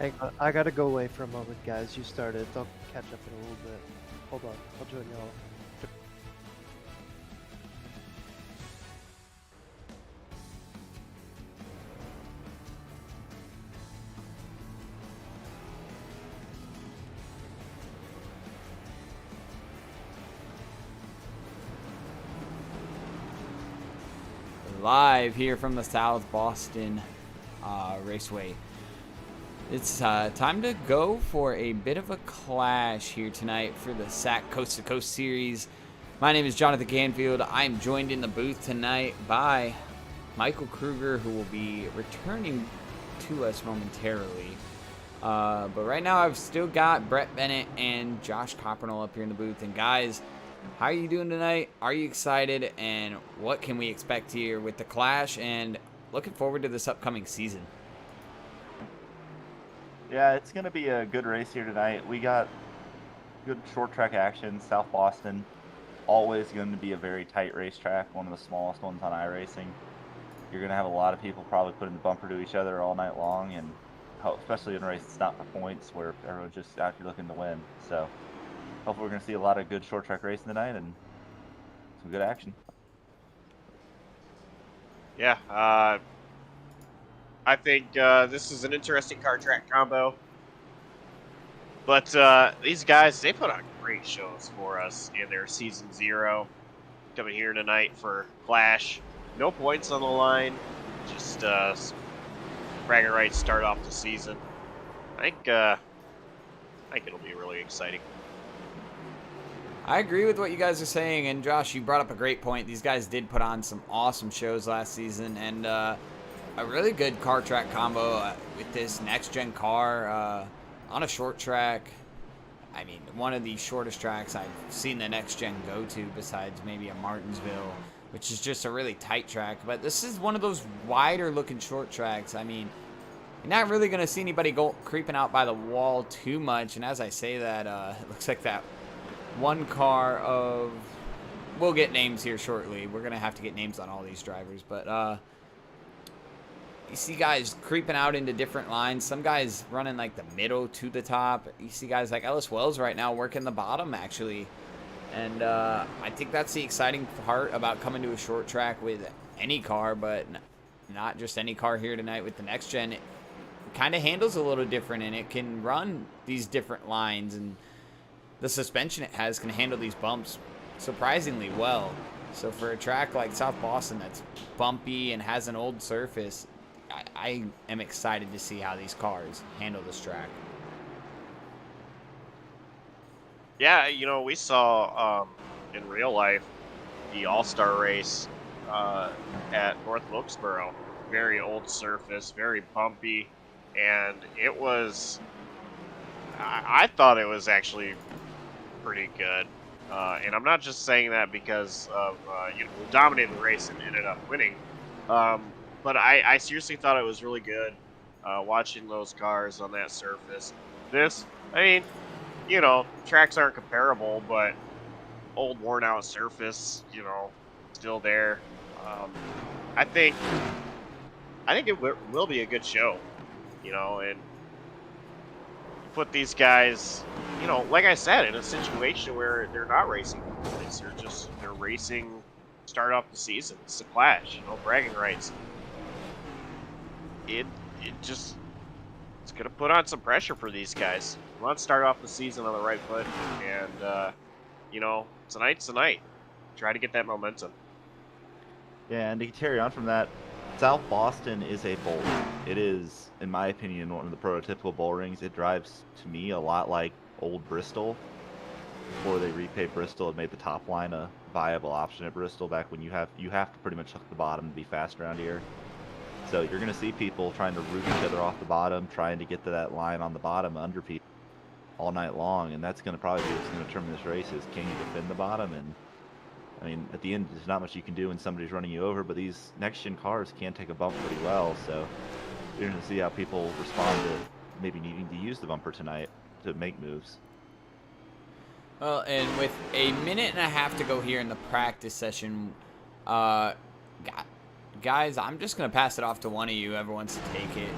Hang on, I gotta go away for a moment, guys. You started. I'll catch up in a little bit. Hold on, I'll join y'all. Live here from the South Boston Raceway. It's time to go for a bit of a clash here tonight for the SAAC Coast to Coast Series. My name is Jonathan Canfield. I'm joined in the booth tonight by Michael Kruger, who will be returning to us momentarily. But right now I've still got Brett Bennett and Josh Coppernell up here in the booth. And guys, how are you doing tonight? Are you excited? And what can we expect here with the clash? And looking forward to this upcoming season. Yeah, it's going to be a good race here tonight. We got good short track action. South Boston, always going to be a very tight racetrack, one of the smallest ones on iRacing. You're going to have a lot of people probably putting the bumper to each other all night long, and especially in a race that's not for points where everyone's just out here looking to win. So hopefully we're going to see a lot of good short track racing tonight and some good action. Yeah, I think this is an interesting car track combo. But these guys, they put on great shows for us in their season 0. Coming here tonight for Clash. No points on the line. Just bragging rights start off the season. I think it'll be really exciting. I agree with what you guys are saying, and Josh, you brought up a great point. These guys did put on some awesome shows last season, and a really good car track combo with this next-gen car on a short track. I mean, one of the shortest tracks I've seen the next-gen go to besides maybe a Martinsville, which is just a really tight track. But this is one of those wider-looking short tracks. I mean, you're not really going to see anybody go creeping out by the wall too much, and as I say that, it looks like that one car of, we'll get names here shortly. We're going to have to get names on all these drivers, but you see guys creeping out into different lines. Some guys running like the middle to the top. You see guys like Ellis Wells right now working the bottom actually. And I think that's the exciting part about coming to a short track with any car, but not just any car here tonight with the next gen. It kind of handles a little different, and it can run these different lines, and the suspension it has can handle these bumps surprisingly well. So for a track like South Boston that's bumpy and has an old surface, I am excited to see how these cars handle this track. Yeah, you know, we saw in real life the All-Star race at North Wilkesboro. Very old surface, very bumpy, and it was, I thought it was actually pretty good. And I'm not just saying that because of, you know, we dominated the race and ended up winning. But I seriously thought it was really good watching those cars on that surface. This, I mean, you know, tracks aren't comparable, but old worn out surface, you know, still there. I think it will be a good show, you know, and put these guys, you know, like I said, in a situation where they're not racing points. They're racing, start off the season. It's a clash, you know, bragging rights. It's gonna put on some pressure for these guys. We want to start off the season on the right foot, and you know, tonight's the night. Try to get that momentum. Yeah, and to carry on from that, South Boston is a bowl. It is, in my opinion, one of the prototypical bull rings. It drives, to me, a lot like old Bristol. Before they repaved Bristol, it made the top line a viable option at Bristol back when you have to pretty much hook the bottom to be fast around here. So you're going to see people trying to root each other off the bottom, trying to get to that line on the bottom under people all night long, and that's going to probably be what's going to determine this race is can you defend the bottom. And I mean, at the end, there's not much you can do when somebody's running you over, but these next-gen cars can take a bump pretty well, so you're going to see how people respond to maybe needing to use the bumper tonight to make moves. Well, and with a minute and a half to go here in the practice session, guys, I'm just going to pass it off to one of you, whoever wants to take it.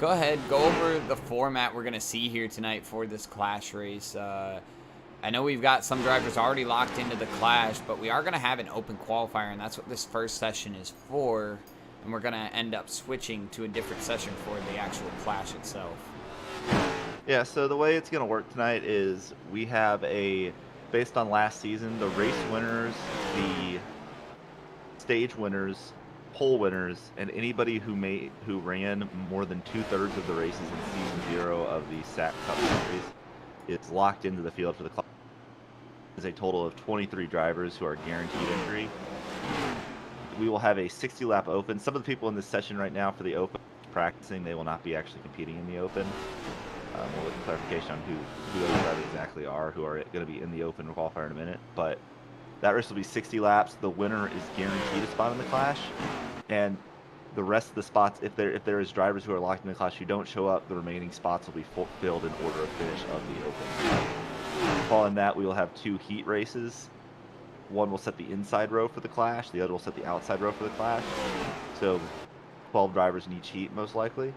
go ahead, go over the format we're going to see here tonight for this Clash race. I know we've got some drivers already locked into the Clash, but we are going to have an open qualifier, and that's what this first session is for. And we're going to end up switching to a different session for the actual Clash itself. Yeah, so the way it's going to work tonight is we have based on last season, the race winners, the stage winners, pole winners, and anybody who ran more than 2/3 of the races in season 0 of the SAAC Cup Series is locked into the field for the club. There's a total of 23 drivers who are guaranteed entry. We will have a 60-lap open. Some of the people in this session right now for the open practicing, they will not be actually competing in the open. We'll look at clarification on who those drivers exactly are who are going to be in the open qualifier in a minute. But that race will be 60 laps. The winner is guaranteed a spot in the Clash, and the rest of the spots, if there is drivers who are locked in the Clash who don't show up, the remaining spots will be filled in order of finish of the open. Following that, we will have 2 heat races. One will set the inside row for the Clash. The other will set the outside row for the Clash. So 12 drivers in each heat, most likely.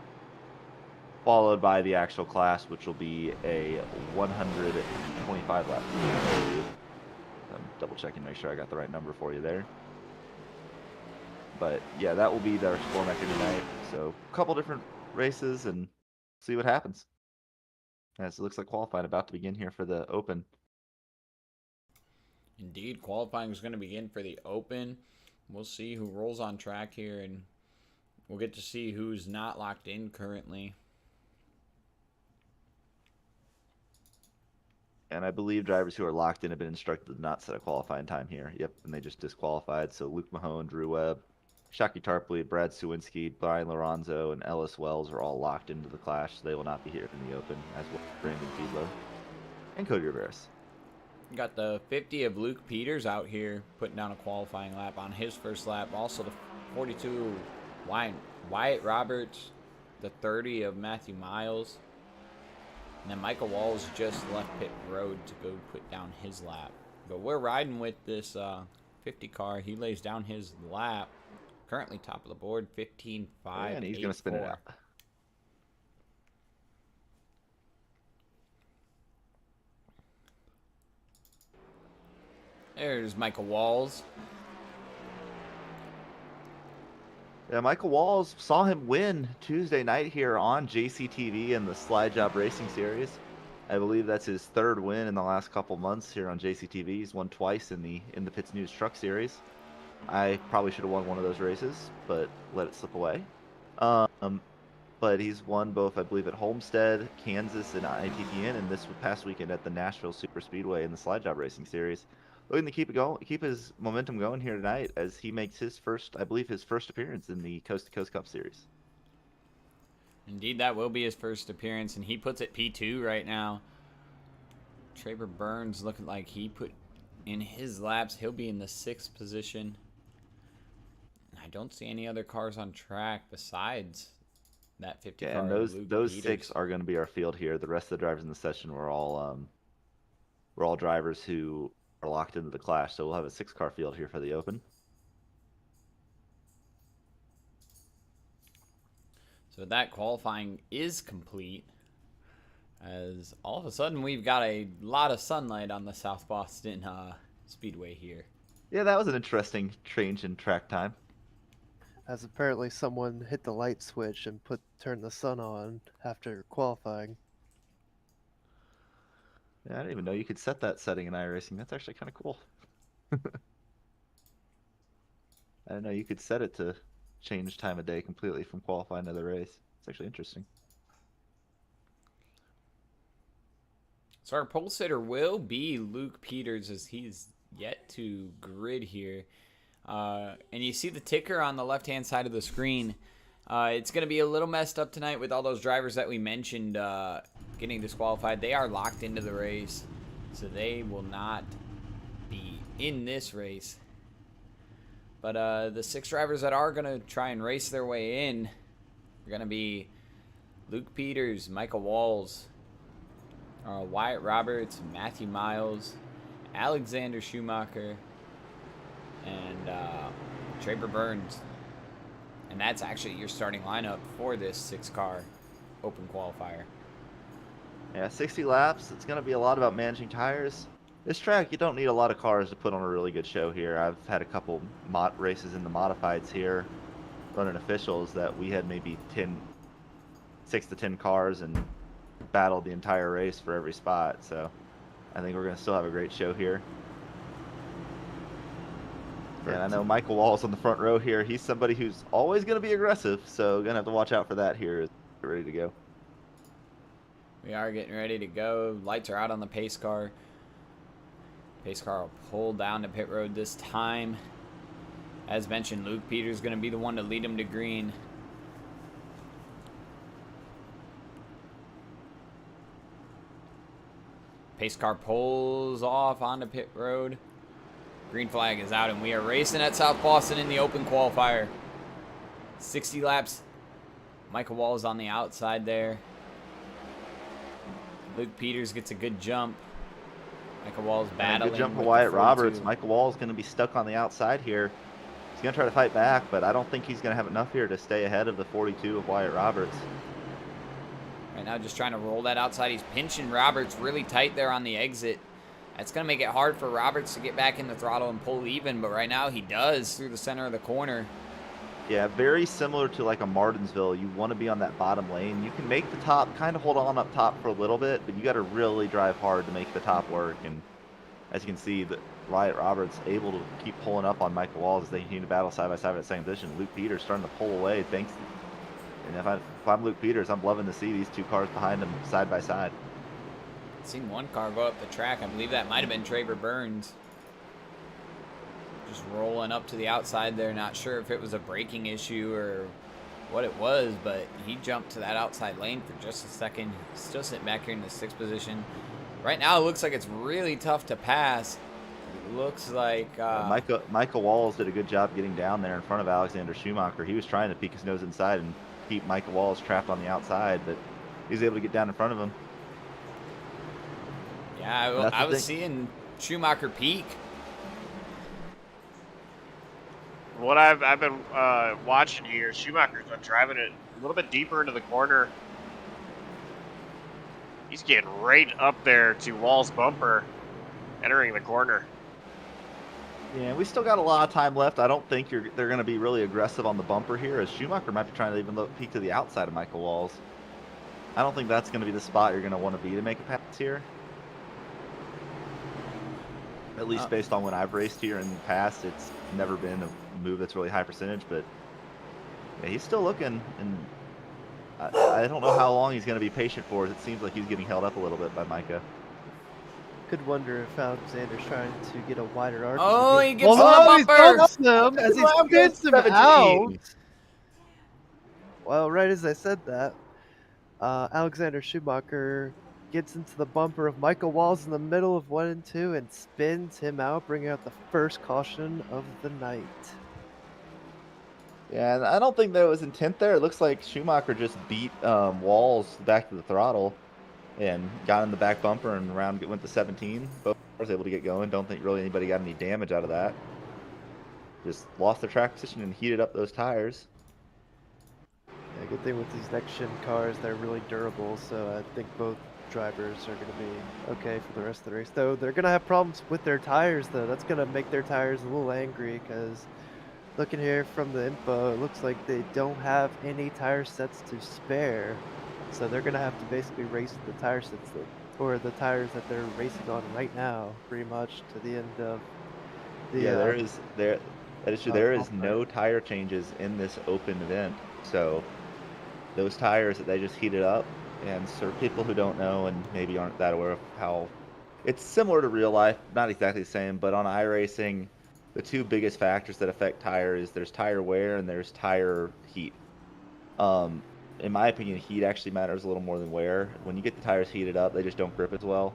Followed by the actual Clash, which will be a 125 lap. I'm double checking to make sure I got the right number for you there. But yeah, that will be their format here tonight. So a couple different races and see what happens. As it looks like qualifying about to begin here for the open. Indeed, qualifying is going to begin for the open. We'll see who rolls on track here, and we'll get to see who's not locked in currently. And I believe drivers who are locked in have been instructed to not set a qualifying time here. Yep, and they just disqualified. So Luke Mahone, Drew Webb, Shaki Tarpley, Brad Sawinski, Brian Lorenzo, and Ellis Wells are all locked into the Clash. So they will not be here in the open, as well as Brandon Fiedlow and Cody Rivera's. Got the 50 of Luke Peters out here putting down a qualifying lap on his first lap. Also the 42 Wyatt Roberts, the 30 of Matthew Miles. And then Michael Walls just left pit road to go put down his lap. But we're riding with this 50 car. He lays down his lap. Currently top of the board, 15.5. And he's going to spin it out. There's Michael Walls. Yeah, Michael Walls, saw him win Tuesday night here on JCTV in the Slide Job Racing Series. I believe that's his 3rd win in the last couple months here on JCTV. He's won twice in the Pits News Truck Series. I probably should have won one of those races, but let it slip away. But he's won both, I believe, at Homestead, Kansas, and ITPN, and this past weekend at the Nashville Super Speedway in the Slide Job Racing Series. Looking to keep it going, keep his momentum going here tonight as he makes his first, I believe, his first appearance in the Coast to Coast Cup Series. Indeed, that will be his first appearance, and he puts it P2 right now. Traver Burns looking like he put in his laps. He'll be in the 6th position. I don't see any other cars on track besides that 50 car. And those 6 are going to be our field here. The rest of the drivers in the session were all drivers who are locked into the Clash, so we'll have a 6-car field here for the open. So that qualifying is complete, as all of a sudden we've got a lot of sunlight on the South Boston Speedway here. Yeah, that was an interesting change in track time. As apparently someone hit the light switch and turned the sun on after qualifying. Yeah, I didn't even know you could set that setting in iRacing. That's actually kind of cool. I didn't know you could set it to change time of day completely from qualifying to the race. It's actually interesting. So our pole sitter will be Luke Peters, as he's yet to grid here. And you see the ticker on the left-hand side of the screen. It's going to be a little messed up tonight with all those drivers that we mentioned getting disqualified. They are locked into the race, so they will not be in this race. But the 6 drivers that are going to try and race their way in are going to be Luke Peters, Michael Walls, Wyatt Roberts, Matthew Miles, Alexander Schumacher, and Traver Burns. And that's actually your starting lineup for this 6-car open qualifier. Yeah, 60 laps. It's going to be a lot about managing tires. This track, you don't need a lot of cars to put on a really good show here. I've had a couple races in the modifieds here, running officials, that we had maybe 6 to 10 cars and battled the entire race for every spot. So I think we're going to still have a great show here. And I know Michael Wall's on the front row here. He's somebody who's always going to be aggressive, so going to have to watch out for that here as we get ready to go. We are getting ready to go. Lights are out on the pace car. Pace car will pull down to pit road this time. As mentioned, Luke Peters is going to be the one to lead him to green. Pace car pulls off onto pit road. Green flag is out, and we are racing at South Boston in the open qualifier. 60 laps. Michael Wall is on the outside there. Luke Peters gets a good jump. Michael Wall's battling. Good jump for with Wyatt the Roberts. 42. Michael Wall's going to be stuck on the outside here. He's going to try to fight back, but I don't think he's going to have enough here to stay ahead of the 42 of Wyatt Roberts. Right now just trying to roll that outside. He's pinching Roberts really tight there on the exit. That's going to make it hard for Roberts to get back in the throttle and pull even, but right now he does through the center of the corner. Yeah, very similar to like a Martinsville. You want to be on that bottom lane. You can make the top, kind of hold on up top for a little bit, but you got to really drive hard to make the top work. And as you can see, that Wyatt Roberts able to keep pulling up on Michael Walls as they continue to battle side by side at second position. Luke Peters starting to pull away. And if I'm Luke Peters, I'm loving to see these two cars behind him side by side. Seen one car go up the track. I believe that might have been Traver Burns. Just rolling up to the outside there. Not sure if it was a braking issue or what it was, but he jumped to that outside lane for just a second. Still sitting back here in the 6th position. Right now, it looks like it's really tough to pass. It looks like... Michael Walls did a good job getting down there in front of Alexander Schumacher. He was trying to peek his nose inside and keep Michael Walls trapped on the outside, but he was able to get down in front of him. Yeah, I was seeing Schumacher peak. What I've been watching here, Schumacher's been driving it a little bit deeper into the corner. He's getting right up there to Wall's bumper, entering the corner. Yeah, we still got a lot of time left. I don't think they're going to be really aggressive on the bumper here, as Schumacher might be trying to even peek to the outside of Michael Walls. I don't think that's going to be the spot you're going to want to be to make a pass here. At least based on when I've raced here in the past, it's never been a move that's really high percentage, but yeah, he's still looking, and I don't know how long he's going to be patient for. It seems like he's getting held up a little bit by Micah. Could wonder if Alexander's trying to get a wider arc. Oh, he gets on Oh, the he bumper! bumps him as he spins him out. Well, right as I said that, Alexander Schumacher gets into the bumper of Michael Walls in the middle of 1 and 2 and spins him out, bringing out the first caution of the night. Yeah, and I don't think there was intent there. It looks like Schumacher just beat Walls back to the throttle and got in the back bumper, and around went to 17. Both cars able to get going. Don't think really anybody got any damage out of that. Just lost their track position and heated up those tires. Yeah, good thing with these next-gen cars, they're really durable, so I think both drivers are going to be okay for the rest of the race. Though they're going to have problems with their tires, though. That's going to make their tires a little angry, because looking here from the info, it looks like they don't have any tire sets to spare. So they're going to have to basically race the tire sets or the tires that they're racing on right now, pretty much to the end of the... Yeah, that is true. There is no tire changes in this open event. So those tires that they just heated up, and for people who don't know and maybe aren't that aware of how it's similar to real life, not exactly the same, but on iRacing, the two biggest factors that affect tires, there's tire wear and there's tire heat. In my opinion, heat actually matters a little more than wear. When you get the tires heated up, they just don't grip as well.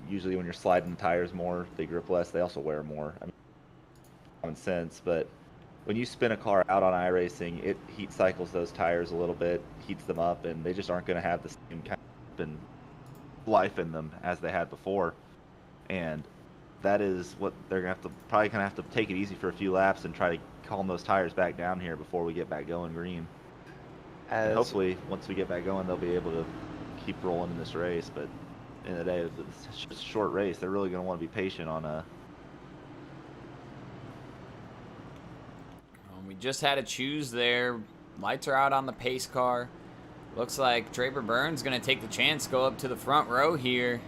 Usually when you're sliding the tires more, they grip less. They also wear more. I mean, common sense, but when you spin a car out on iRacing, it heat cycles those tires a little bit, heats them up, and they just aren't going to have the same kind of life in them as they had before. And that is what they're going to have to take it easy for a few laps and try to calm those tires back down here before we get back going green. And As hopefully, once we get back going, they'll be able to keep rolling in this race. But in the day, it's just a short race. They're really going to want to be patient on We just had to choose there. Lights are out on the pace car. Looks like Draper Burns going to take the chance, go up to the front row here.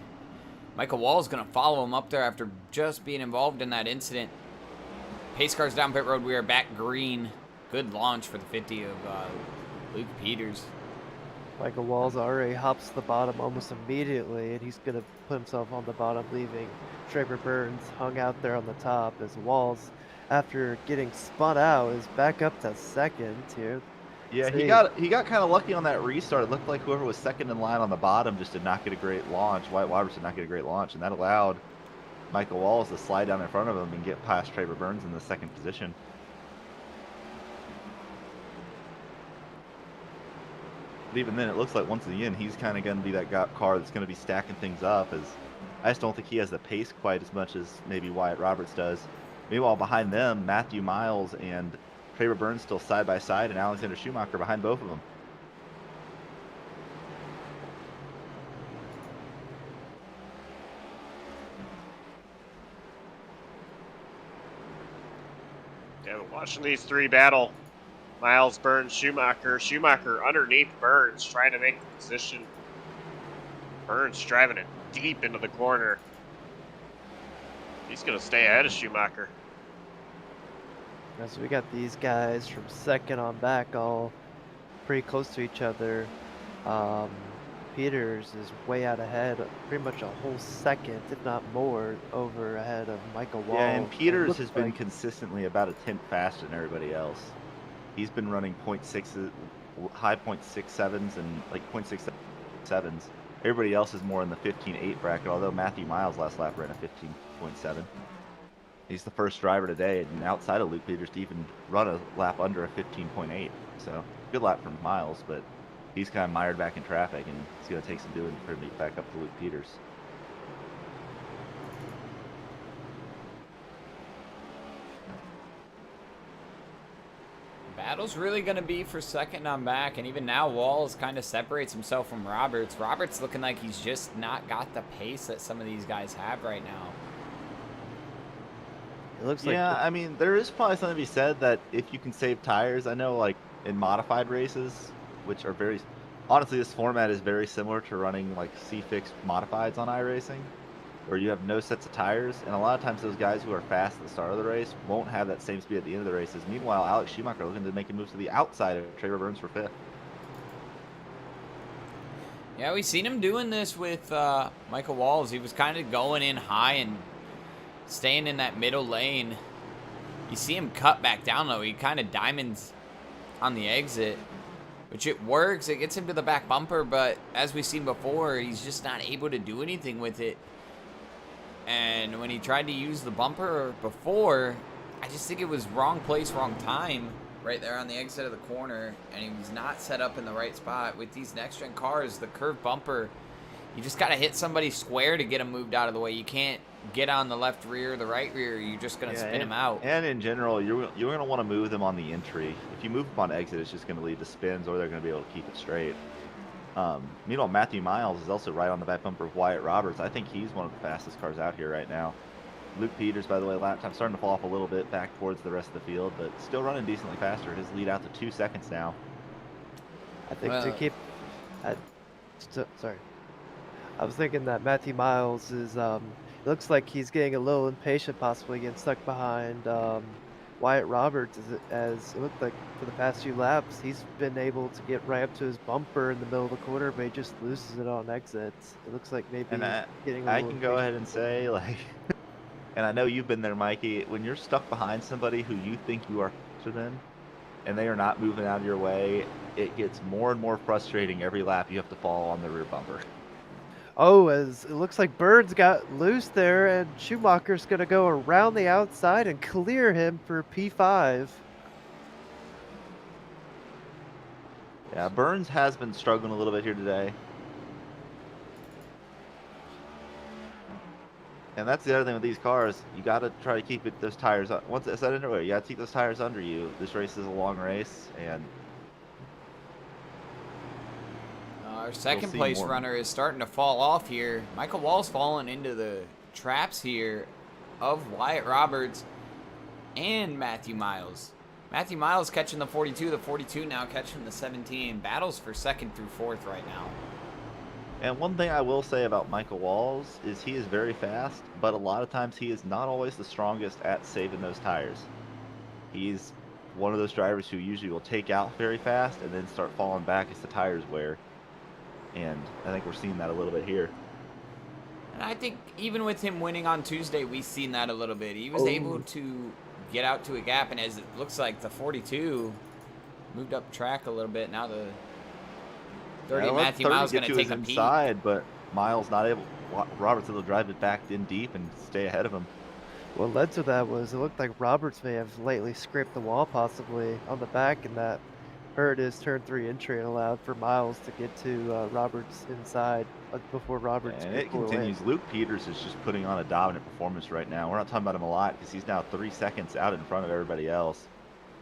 Michael Wall's going to follow him up there after just being involved in that incident. Pace car's down pit road. We are back green. Good launch for the 50 of Luke Peters. Michael Walls already hops to the bottom almost immediately, and he's going to put himself on the bottom, leaving Draper Burns hung out there on the top as Walls, after getting spun out, is back up to second here. Yeah, he got kind of lucky on that restart. It looked like whoever was second in line on the bottom just did not get a great launch. White Roberts did not get a great launch, and that allowed Michael Walls to slide down in front of him and get past Draper Burns in the second position. But even then, it looks like once again, he's kind of going to be that car that's going to be stacking things up. As I just don't think he has the pace quite as much as maybe Wyatt Roberts does. Meanwhile, behind them, Matthew Miles and Draper Burns still side by side, and Alexander Schumacher behind both of them. Yeah, but watching these three battle. Miles, Burns, Schumacher. Schumacher underneath Burns, trying to make the position. Burns driving it deep into the corner. He's going to stay ahead of Schumacher. So we got these guys from second on back all pretty close to each other. Peters is way out ahead, pretty much a whole second, if not more, over ahead of Michael Wall. Yeah, and Peters has been consistently about a tenth faster than everybody else. He's been running high 0.67s and like 0.67s. Everybody else is more in the 15.8 bracket, although Matthew Miles last lap ran a 15.7. He's the first driver today, and outside of Luke Peters, to even run a lap under a 15.8. So, good lap from Miles, but he's kind of mired back in traffic, and it's going to take some doing for him to get back up to Luke Peters. Battle's really going to be for second on back, and even now Walls kind of separates himself from Roberts. Roberts looking like he's just not got the pace that some of these guys have right now. It looks like I mean, there is probably something to be said that if you can save tires, I know like in modified races, which are very, honestly, this format is very similar to running like C-Fix modifieds on iRacing, where you have no sets of tires, and a lot of times those guys who are fast at the start of the race won't have that same speed at the end of the races. Meanwhile, Alex Schumacher looking to make a move to the outside of Draper Burns for fifth. Yeah, we've seen him doing this with Michael Walls. He was kind of going in high and staying in that middle lane. You see him cut back down, though. He kind of diamonds on the exit, which it works. It gets him to the back bumper, but as we've seen before, he's just not able to do anything with it. And when he tried to use the bumper before, I just think it was wrong place, wrong time right there on the exit of the corner, and he was not set up in the right spot. With these next-gen cars, the curved bumper, you just got to hit somebody square to get him moved out of the way. You can't get on the left rear or the right rear. You're just going to spin him out. And in general, you're going to want to move them on the entry. If you move them on exit, it's just going to lead to spins, or they're going to be able to keep it straight. Meanwhile, Matthew Miles is also right on the back bumper of Wyatt Roberts. I think he's one of the fastest cars out here right now. Luke Peters, by the way, lap time starting to fall off a little bit back towards the rest of the field, but still running decently faster. His lead out to 2 seconds now. I think to keep. Sorry. I was thinking that Matthew Miles is. Looks like he's getting a little impatient, possibly getting stuck behind Wyatt Roberts, as it looked like for the past few laps, he's been able to get right up to his bumper in the middle of the corner, but he just loses it on exits. It looks like maybe getting a I little can go ahead and say, like, and I know you've been there, Mikey, when you're stuck behind somebody who you think you are faster than, and they are not moving out of your way, it gets more and more frustrating every lap you have to fall on the rear bumper. Oh, as it looks like Burns got loose there, and Schumacher's going to go around the outside and clear him for P5. Yeah, Burns has been struggling a little bit here today. And that's the other thing with these cars. You got to try to keep those tires, once it's set underway, you got to keep those tires under you. This race is a long race, and Our second see place more. runner is starting to fall off here. Michael Wall's falling into the traps here of Wyatt Roberts and Matthew Miles. Matthew Miles catching the 42, the 42 now catching the 17. Battles for second through fourth right now. And one thing I will say about Michael Walls is he is very fast, but a lot of times he is not always the strongest at saving those tires. He's one of those drivers who usually will take out very fast and then start falling back as the tires wear. And I think we're seeing that a little bit here. And I think even with him winning on Tuesday, we've seen that a little bit. He was able to get out to a gap, and as it looks like the 42 moved up track a little bit. Now the 30, Matthew Miles going to take a peek. Inside, but Miles not able. Roberts able to drive it back in deep and stay ahead of him. What led to that was it looked like Roberts may have lately scraped the wall possibly on the back, and that hurt his turn 3 entry and allowed for Miles to get to Roberts inside before Roberts And could it pull away. continues. Luke Peters is just putting on a dominant performance right now. We're not talking about him a lot because he's now 3 seconds out in front of everybody else.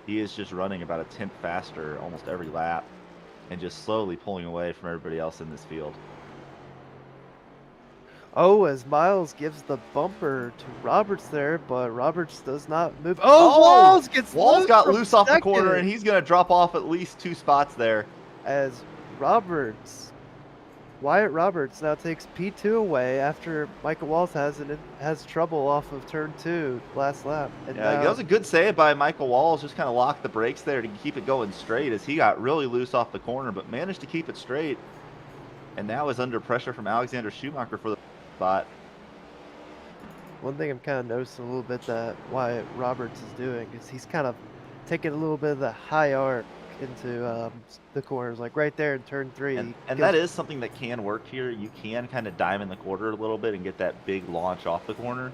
He is just running about a tenth faster almost every lap and just slowly pulling away from everybody else in this field. Oh, as Miles gives the bumper to Roberts there, but Roberts does not move. Oh, Walls gets Walls loose got from loose off the corner, second. and he's going to drop off at least 2 spots there. As Wyatt Roberts now takes P2 away after Michael Walls has trouble off of turn 2 last lap. And Yeah, that was a good save by Michael Walls. Just kind of locked the brakes there to keep it going straight as he got really loose off the corner, but managed to keep it straight. And now is under pressure from Alexander Schumacher for the spot. one thing I'm kind of noticing a little bit that Wyatt Roberts is doing is he's kind of taking a little bit of the high arc into the corners, like right there in turn 3. And that is something that can work here. You can kind of diamond the quarter a little bit and get that big launch off the corner.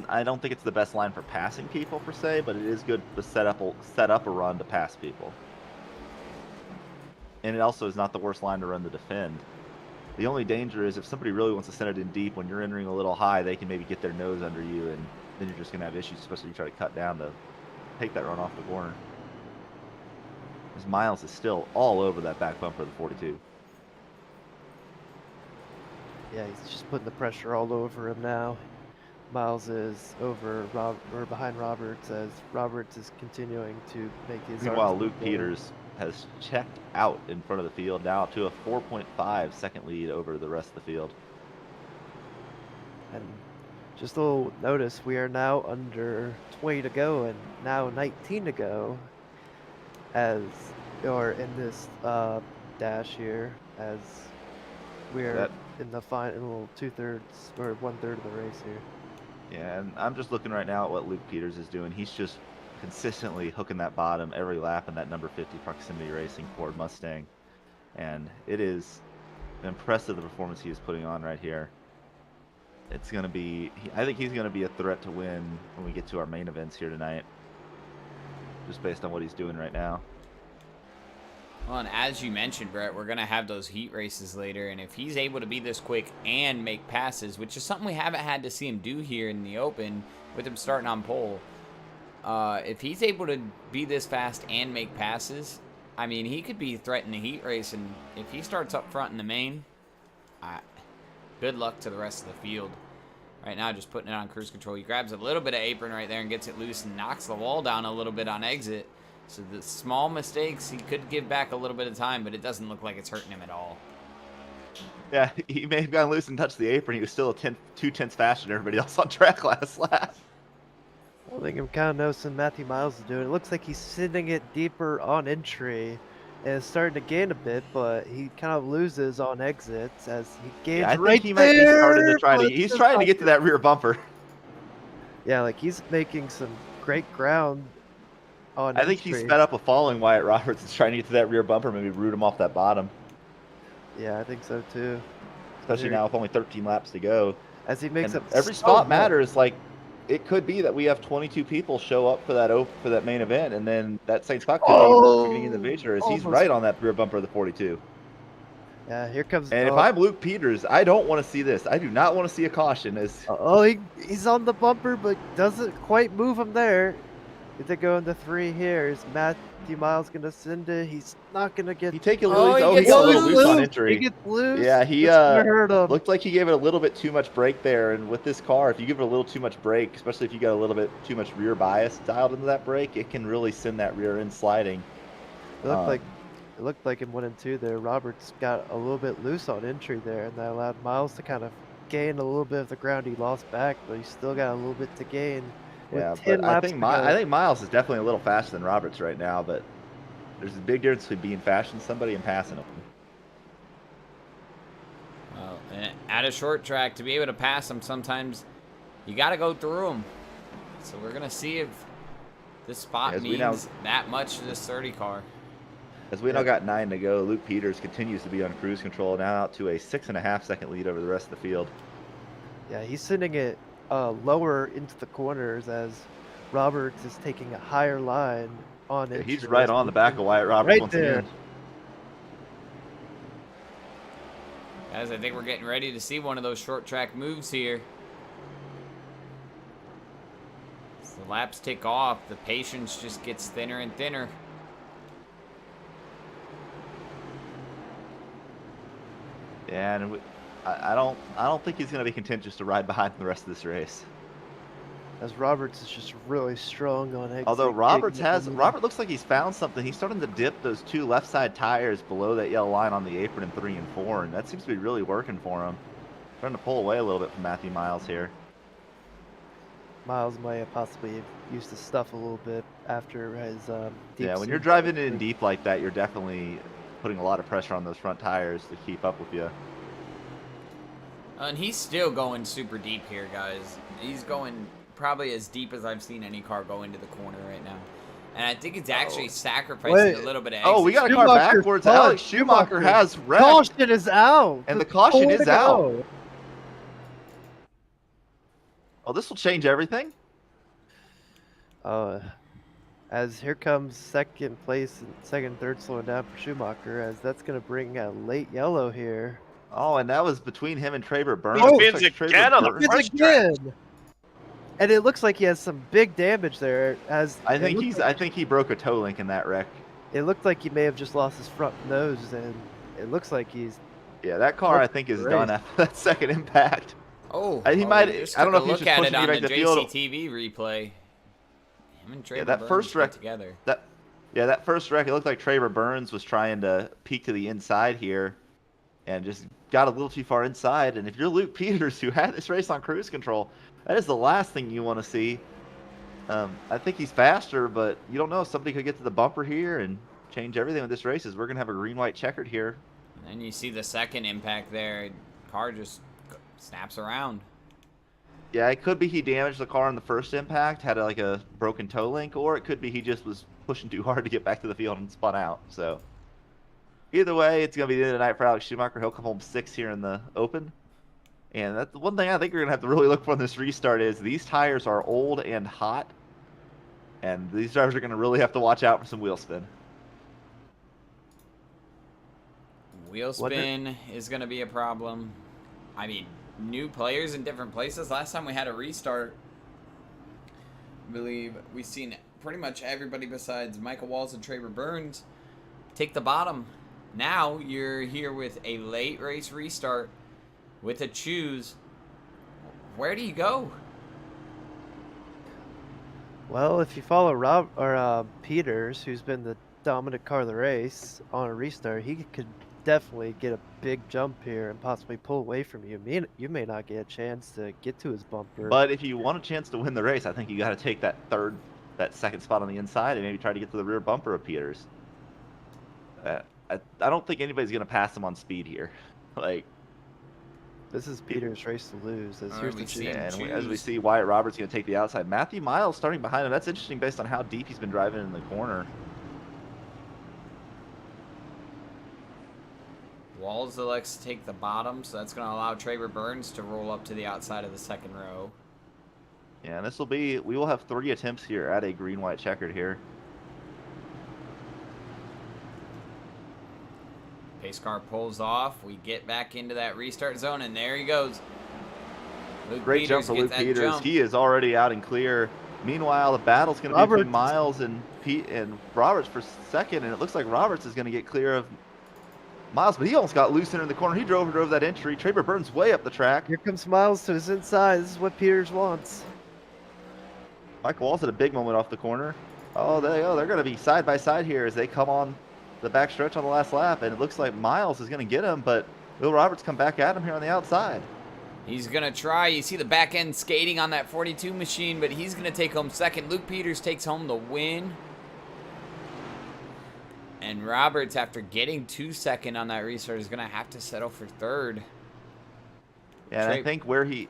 I don't think it's the best line for passing people per se, but it is good to set up a run to pass people. And it also is not the worst line to run to defend. The only danger is if somebody really wants to send it in deep when you're entering a little high, they can maybe get their nose under you, and then you're just going to have issues, especially if you try to cut down to take that run off the corner. As Miles is still all over that back bumper of the 42. Yeah, he's just putting the pressure all over him now. Miles is behind Roberts as Roberts is continuing to make his. Meanwhile, Luke Peters has checked out in front of the field now to a 4.5 second lead over the rest of the field. And just a little notice, we are now under 20 to go and now 19 to go in this dash here as we're in the final 2/3 or 1/3 of the race here. Yeah, and I'm just looking right now at what Luke Peters is doing. He's just consistently hooking that bottom every lap in that number 50 Proximity Racing Ford Mustang. And it is impressive the performance he is putting on right here. It's going to be, I think he's going to be a threat to win when we get to our main events here tonight. Just based on what he's doing right now. Well, and as you mentioned, Brett, we're going to have those heat races later, and if he's able to be this quick and make passes, which is something we haven't had to see him do here in the open with him starting on pole, if he's able to be this fast and make passes, I mean, he could be threatening the heat race, and if he starts up front in the main, good luck to the rest of the field. Right now, just putting it on cruise control. He grabs a little bit of apron right there and gets it loose and knocks the wall down a little bit on exit. So the small mistakes, he could give back a little bit of time, but it doesn't look like it's hurting him at all. Yeah, he may have gone loose and touched the apron. He was still 2/10 faster than everybody else on track last lap. I think I'm kind of noticing Matthew Miles is doing. It looks like he's sending it deeper on entry and is starting to gain a bit, but he kind of loses on exits as he gains Yeah, I think right he might be starting to there, he's trying to get to that rear bumper. Yeah, like he's making some great ground on I think he entry. sped up a following Wyatt Roberts is trying to get to that rear bumper, maybe root him off that bottom. Yeah, I think so too. Especially now with only 13 laps to go. As he makes And up every so spot much. matters. Like, it could be that we have 22 people show up for that main event, and then that same spot could be beginning of the major as he's almost. right on that rear bumper of the 42. Yeah, here comes. And if I'm Luke Peters, I don't want to see this. I do not want to see a caution as he's on the bumper, but doesn't quite move him there. Get to go into 3 here. Is Matthew Miles gonna send it? He's not gonna get. He take a Oh, little. he Oh, he gets got a little loose. loose on He entry. gets loose. Yeah, he That's gonna hurt him. looked like he gave it a little bit too much brake there. And with this car, if you give it a little too much brake, especially if you got a little bit too much rear bias dialed into that brake, it can really send that rear end sliding. It looked like in 1 and 2 there, Roberts got a little bit loose on entry there, and that allowed Miles to kind of gain a little bit of the ground he lost back, but he still got a little bit to gain. With Yeah, 10 but I laps think to I go. think Miles is definitely a little faster than Roberts right now. But there's a big difference between being faster than somebody and passing them. Well, at a short track, to be able to pass them, sometimes you got to go through them. So we're going to see if this spot means that much to this 30 car. As we now got 9 to go, Luke Peters continues to be on cruise control, now out to a 6.5-second lead over the rest of the field. Yeah, he's sending it lower into the corners as Roberts is taking a higher line on Yeah, entry. he's right on the back of Wyatt Roberts once there. again. Guys, I think we're getting ready to see one of those short track moves here. As the laps tick off, the patience just gets thinner and thinner. Yeah, and I don't think he's going to be content to ride behind the rest of this race. As Roberts is just really strong on exit. Although Robert looks like he's found something. He's starting to dip those 2 left side tires below that yellow line on the apron in 3 and 4, and that seems to be really working for him. Trying to pull away a little bit from Matthew Miles here. Miles might have possibly used his stuff a little bit after his deep. Yeah, when you're driving in deep like that, you're definitely putting a lot of pressure on those front tires to keep up with you. And he's still going super deep here, guys. He's going probably as deep as I've seen any car go into the corner right now. And I think it's actually sacrificing a little bit of exit. Oh, we got a car backwards. Alex Schumacher has wrecked. Caution is out. And the caution is out. Go. Oh, this will change everything. As here comes second place and second, third slowing down for Schumacher, as that's going to bring a late yellow here. Oh, and that was between him and Traver Burns. He spins again on the first track. And it looks like he has some big damage there. I think he broke a toe link in that wreck. It looked like he may have just lost his front nose, and it looks like he's. Yeah, that car I think is done after that second impact. Oh, he might. I don't know if he's look just at pushing it me on back the the field. JCTV replay. Him and Traver that Burns first wreck together. That first wreck, it looked like Traver Burns was trying to peek to the inside here, and just got a little too far inside. And if you're Luke Peters, who had this race on cruise control, that is the last thing you want to see. I think he's faster, but you don't know. Somebody could get to the bumper here and change everything with this race. We're going to have a green-white checkered here. And then you see the second impact there. Car just snaps around. Yeah, it could be he damaged the car in the first impact, had like a broken toe link, or it could be he just was pushing too hard to get back to the field and spun out. So either way, it's going to be the end of the night for Alex Schumacher. He'll come home 6th here in the Open. And that's the one thing I think we're going to have to really look for in this restart is these tires are old and hot. And these drivers are going to really have to watch out for some wheel spin. Wheel spin is going to be a problem. I mean, new players in different places. Last time we had a restart, I believe we've seen pretty much everybody besides Michael Walls and Traver Burns take the bottom. Now you're here with a late race restart with a choose. Where do you go? Well, if you follow Peters, who's been the dominant car of the race on a restart, he could definitely get a big jump here and possibly pull away from you. You may not get a chance to get to his bumper. But if you want a chance to win the race, I think you got to take that second spot on the inside and maybe try to get to the rear bumper of Peters. I don't think anybody's going to pass him on speed here. This is Peters' race to lose. As we see Wyatt Roberts going to take the outside. Matthew Miles starting behind him. That's interesting based on how deep he's been driving in the corner. Walls elects to take the bottom, so that's going to allow Traver Burns to roll up to the outside of the second row. Yeah, and we will have 3 attempts here at a green-white checkered here. Pace car pulls off. We get back into that restart zone, and there he goes. Great jump for Luke Peters. He is already out and clear. Meanwhile, the battle's going to be between Roberts. Miles and Pete and Roberts for second, and it looks like Roberts is going to get clear of Miles, but he almost got loose in the corner. He drove that entry. Traver Burns way up the track. Here comes Miles to his inside. This is what Peters wants. Michael Walls had a big moment off the corner. Oh, there they go. They're going to be side by side here as they come on the back stretch on the last lap, and it looks like Miles is going to get him, but Will Roberts come back at him here on the outside. He's going to try. You see the back end skating on that 42 machine, but he's going to take home second. Luke Peters takes home the win. And Roberts, after getting 2 second on that restart, is going to have to settle for third. Yeah, and I think where he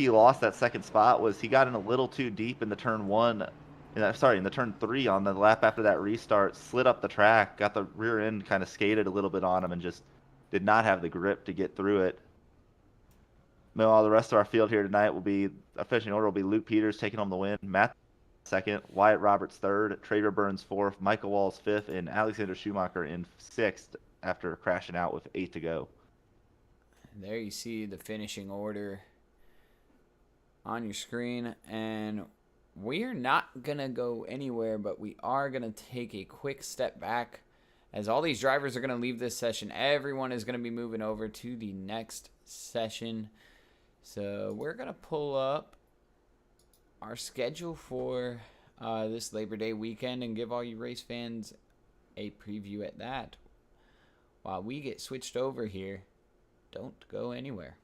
lost that second spot was he got in a little too deep in the turn one. In the turn three on the lap after that restart, slid up the track, got the rear end kind of skated a little bit on him, and just did not have the grip to get through it. Meanwhile, the rest of our field here tonight will be, officially in order, will be Luke Peters taking home the win, Matt second, Wyatt Roberts third, Traver Burns fourth, Michael Walls fifth, and Alexander Schumacher in sixth after crashing out with 8 to go. And there you see the finishing order on your screen, and we're not going to go anywhere, but we are going to take a quick step back as all these drivers are going to leave this session. Everyone is going to be moving over to the next session. So we're going to pull up our schedule for this Labor Day weekend and give all you race fans a preview at that. While we get switched over here, don't go anywhere.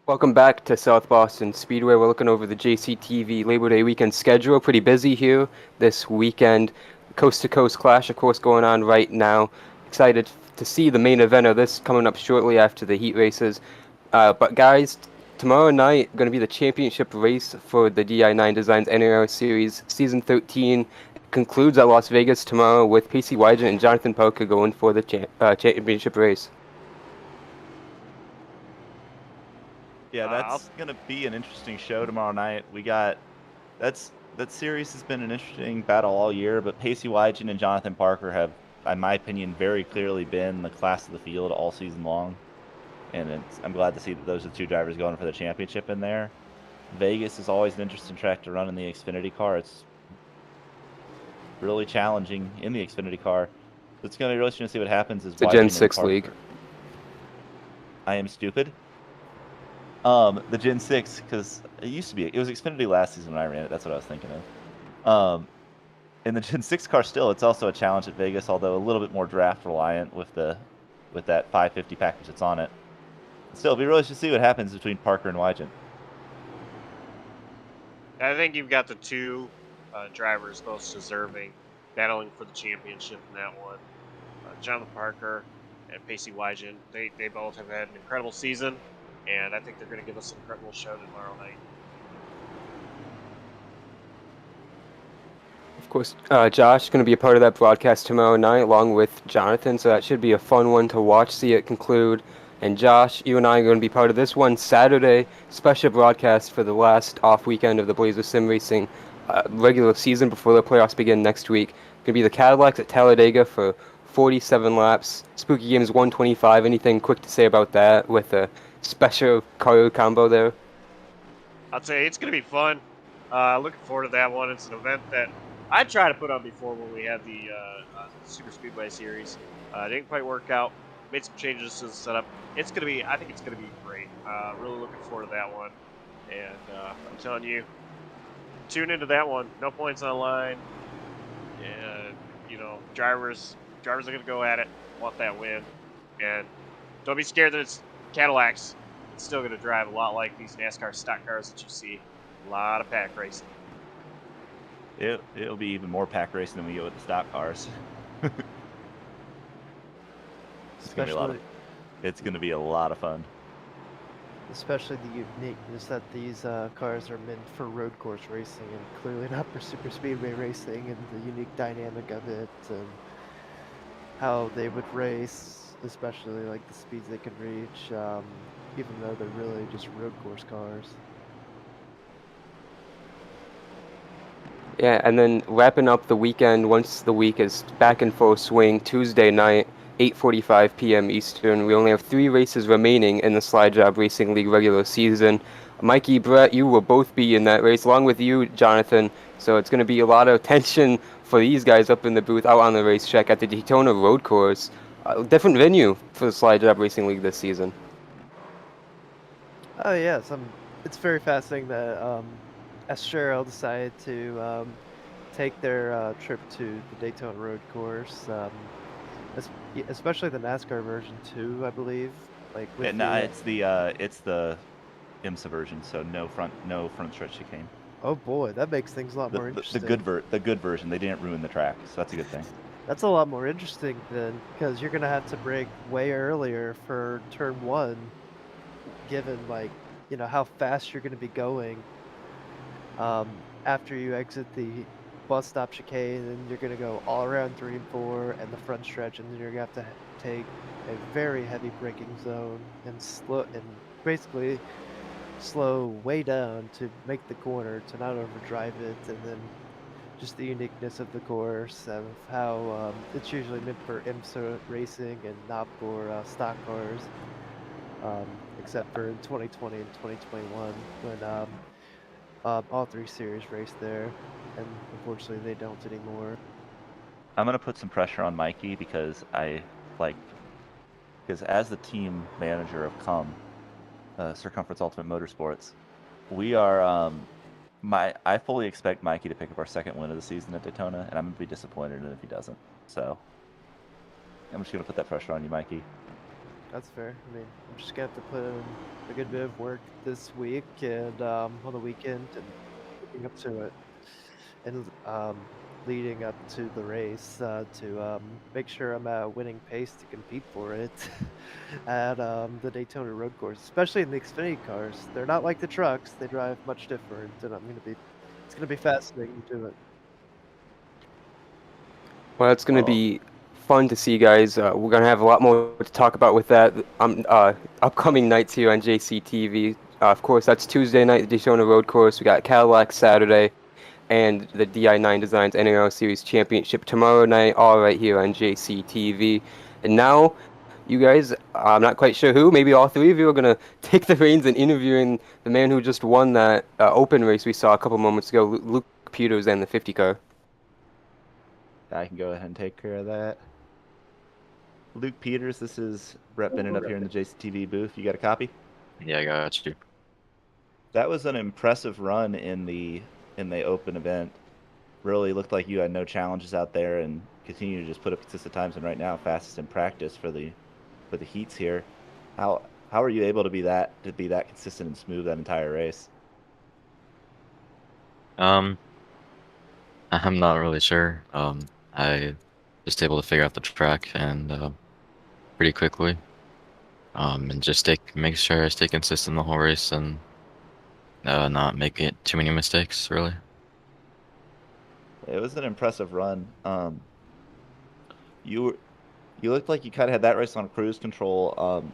Welcome back to South Boston Speedway. We're looking over the JCTV Labor Day weekend schedule. Pretty busy here this weekend. Coast to coast clash, of course, going on right now. Excited to see the main event of this coming up shortly after the heat races. But guys, tomorrow night going to be the championship race for the DI9 Designs NAOR Series Season 13. Concludes at Las Vegas tomorrow with Pacey Wygant and Jonathan Parker going for the championship race. Yeah, that's gonna be an interesting show tomorrow night. We got that series has been an interesting battle all year, but Pacey Wygant and Jonathan Parker have, in my opinion, very clearly been the class of the field all season long. And I'm glad to see that those are the two drivers going for the championship in there. Vegas is always an interesting track to run in the Xfinity car. It's really challenging in the Xfinity car. It's going to be really interesting to see what happens. It's a Gen 6 league. I am stupid. The Gen 6, because it was Xfinity last season when I ran it. That's what I was thinking of. In the Gen 6 car still, it's also a challenge at Vegas, although a little bit more draft reliant with that 550 package that's on it. Still, it'll be really interesting to see what happens between Parker and Wygant. I think you've got the two drivers most deserving, battling for the championship in that one. Jonathan Parker and Pacey Wygant, they both have had an incredible season, and I think they're going to give us an incredible show tomorrow night. Of course, Josh is going to be a part of that broadcast tomorrow night along with Jonathan, so that should be a fun one to watch, see it conclude. And Josh, you and I are going to be part of this one Saturday special broadcast for the last off weekend of the Blazer Sim Racing regular season before the playoffs begin next week. Going to be the Cadillacs at Talladega for 47 laps. Spooky Games 125. Anything quick to say about that with a special car combo there? I'd say it's going to be fun. Looking forward to that one. It's an event that I tried to put on before when we had the Super Speedway series. Didn't quite work out. Made some changes to the setup. I think it's gonna be great. Really looking forward to that one. And I'm telling you, tune into that one. No points on line. And drivers are gonna go at it. Want that win. And don't be scared that it's Cadillacs. It's still gonna drive a lot like these NASCAR stock cars that you see. A lot of pack racing. It'll be even more pack racing than we get with the stock cars. It's going to be a lot of fun. Especially the uniqueness that these cars are meant for road course racing and clearly not for super speedway racing, and the unique dynamic of it and how they would race, especially like the speeds they can reach, even though they're really just road course cars. Yeah, and then wrapping up the weekend once the week is back in full swing, Tuesday night, 8:45 p.m. Eastern. We only have 3 races remaining in the Slide Jawb Racing League regular season. Mikey, Brett, you will both be in that race, along with you, Jonathan. So it's going to be a lot of tension for these guys up in the booth out on the racetrack at the Daytona Road Course. Different venue for the Slide Jawb Racing League this season. Oh yes, it's very fascinating that Cheryl decided to take their trip to the Daytona Road Course. Especially the NASCAR version too, I believe. Like with it's the IMSA version, so no front stretch chicane. Oh boy, that makes things a lot more interesting. The good version. They didn't ruin the track, so that's a good thing. That's a lot more interesting then, because you're gonna have to brake way earlier for turn 1, given how fast you're gonna be going. After you exit the bus stop chicane, and you're going to go all around 3 and 4 and the front stretch, and then you're going to have to take a very heavy braking zone and basically slow way down to make the corner to not overdrive it, and then just the uniqueness of the course of how it's usually meant for IMSA racing and not for stock cars, except for in 2020 and 2021 when all 3 series raced there, and unfortunately they don't anymore. I'm gonna put some pressure on Mikey because as the team manager of Circumference Ultimate Motorsports, we are I fully expect Mikey to pick up our second win of the season at Daytona, and I'm gonna be disappointed if he doesn't. So I'm just gonna put that pressure on you, Mikey. That's fair. I mean, I'm just gonna have to put in a good bit of work this week and on the weekend and leading up to it, and leading up to the race to make sure I'm at a winning pace to compete for it at the Daytona road course, especially in the Xfinity cars. They're not like the trucks; they drive much different, and it's gonna be fascinating to do it. Well, it's going to Oh, be fun to see, guys. We're going to have a lot more to talk about with that upcoming nights here on JCTV. Of course, that's Tuesday night, the Daytona Road Course. We got Cadillac Saturday, and the DI9 Designs NAOR Series Championship tomorrow night, all right here on JCTV. And now, you guys, I'm not quite sure who, maybe all three of you are going to take the reins in interviewing the man who just won that open race we saw a couple moments ago, Luke Peters and the 50 car. I can go ahead and take care of that. Luke Peters, this is Brett Bennett up here in the JCTV booth. You got a copy? Yeah, I got you. That was an impressive run in the open event. Really looked like you had no challenges out there and continue to just put up consistent times. And right now, fastest in practice for the heats here. How are you able to be that consistent and smooth that entire race? I'm not really sure. I just able to figure out the track and pretty quickly. And just make sure I stay consistent the whole race and not make it too many mistakes, really. It was an impressive run. You looked like you kind of had that race on cruise control.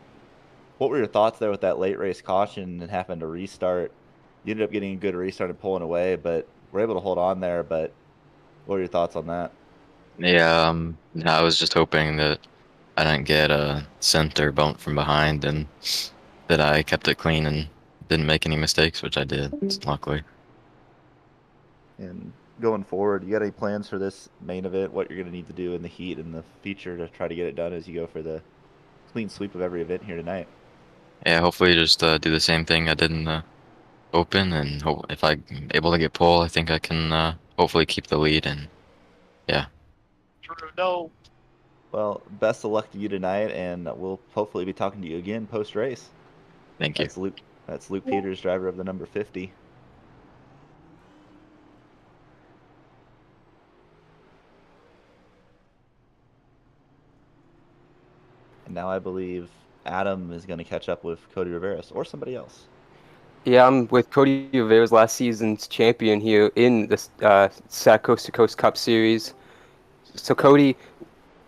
What were your thoughts there with that late race caution and having to restart? You ended up getting a good restart and pulling away, but were able to hold on there. But what were your thoughts on that? Yeah, I was just hoping that I didn't get sent or bumped from behind and that I kept it clean and didn't make any mistakes, which I did, luckily. And going forward, you got any plans for this main event? What you're going to need to do in the heat and the feature to try to get it done as you go for the clean sweep of every event here tonight? Yeah, hopefully just do the same thing I did in the open, and if I'm able to get pole, I think I can hopefully keep the lead, and yeah. No. Well, best of luck to you tonight, and we'll hopefully be talking to you again post-race. Thank you. That's Luke Peters, driver of the number 50. And now I believe Adam is going to catch up with Cody Riveros or somebody else. Yeah, I'm with Cody Rivera's last season's champion here in the SAAC Coast to Coast Cup Series. So Cody,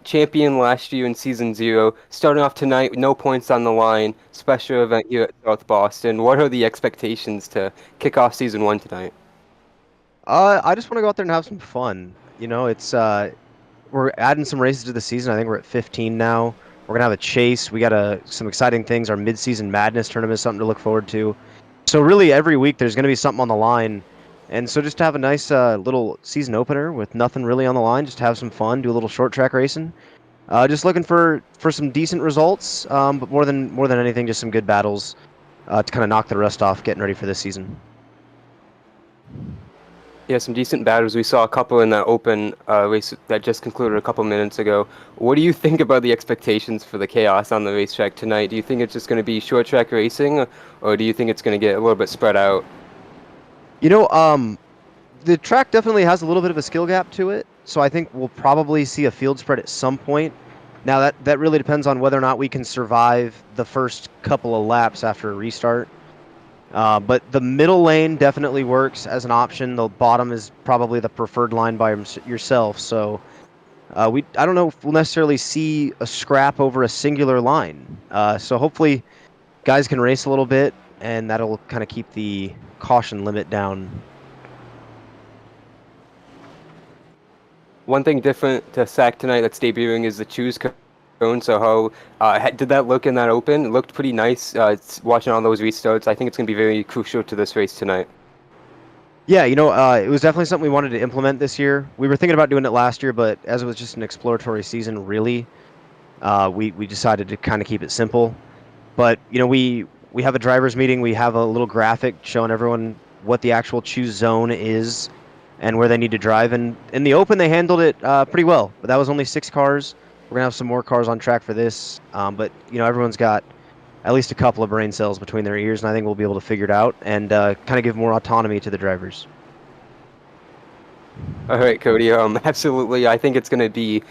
champion last year in Season 0, starting off tonight with no points on the line, special event here at South Boston. What are the expectations to kick off Season 1 tonight? I just want to go out there and have some fun. You know, it's we're adding some races to the season. I think we're at 15 now. We're gonna have a chase. We got some exciting things. Our mid-season madness tournament is something to look forward to. So really, every week there's gonna be something on the line, and so just to have a nice little season opener with nothing really on the line, just to have some fun, do a little short track racing. Just looking for some decent results, but more than anything, just some good battles to kind of knock the rust off, getting ready for this season. Yeah, some decent batters. We saw a couple in that open race that just concluded a couple minutes ago. What do you think about the expectations for the chaos on the racetrack tonight? Do you think it's just going to be short track racing, or do you think it's going to get a little bit spread out? You know, the track definitely has a little bit of a skill gap to it, so I think we'll probably see a field spread at some point. Now, that really depends on whether or not we can survive the first couple of laps after a restart. But the middle lane definitely works as an option. The bottom is probably the preferred line by yourself. So I don't know if we'll necessarily see a scrap over a singular line. So hopefully guys can race a little bit, and that'll kind of keep the caution limit down. One thing different to SAAC tonight that's debuting is the choose cone. So how did that look in that open? It looked pretty nice. Watching all those restarts, I think it's going to be very crucial to this race tonight. Yeah, you know, it was definitely something we wanted to implement this year. We were thinking about doing it last year, but as it was just an exploratory season, really, we decided to kind of keep it simple. But you know, we have a drivers meeting. We have a little graphic showing everyone what the actual choose zone is and where they need to drive. And in the open, they handled it pretty well. But that was only 6 cars. We're gonna have some more cars on track for this, but you know everyone's got at least a couple of brain cells between their ears, and I think we'll be able to figure it out and kind of give more autonomy to the drivers. All right, Cody. Absolutely. I think it's going to be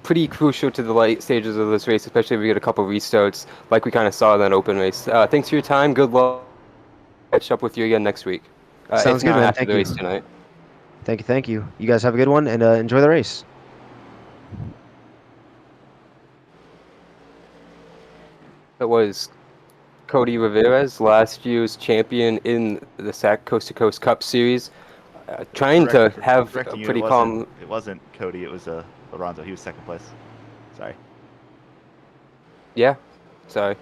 pretty crucial to the late stages of this race, especially if we get a couple restarts, like we kind of saw in that open race. Thanks for your time. Good luck. Catch up with you again next week. Sounds If good, not man. after Thank the you. race tonight. Thank you. Thank you. You guys have a good one and enjoy the race. That was Cody Rivera's last year's champion in the SAAC Coast to Coast Cup Series. Trying to have a Correcting you, pretty calm. It wasn't Cody. It was Lorenzo. He was second place. Sorry. Yeah. Sorry.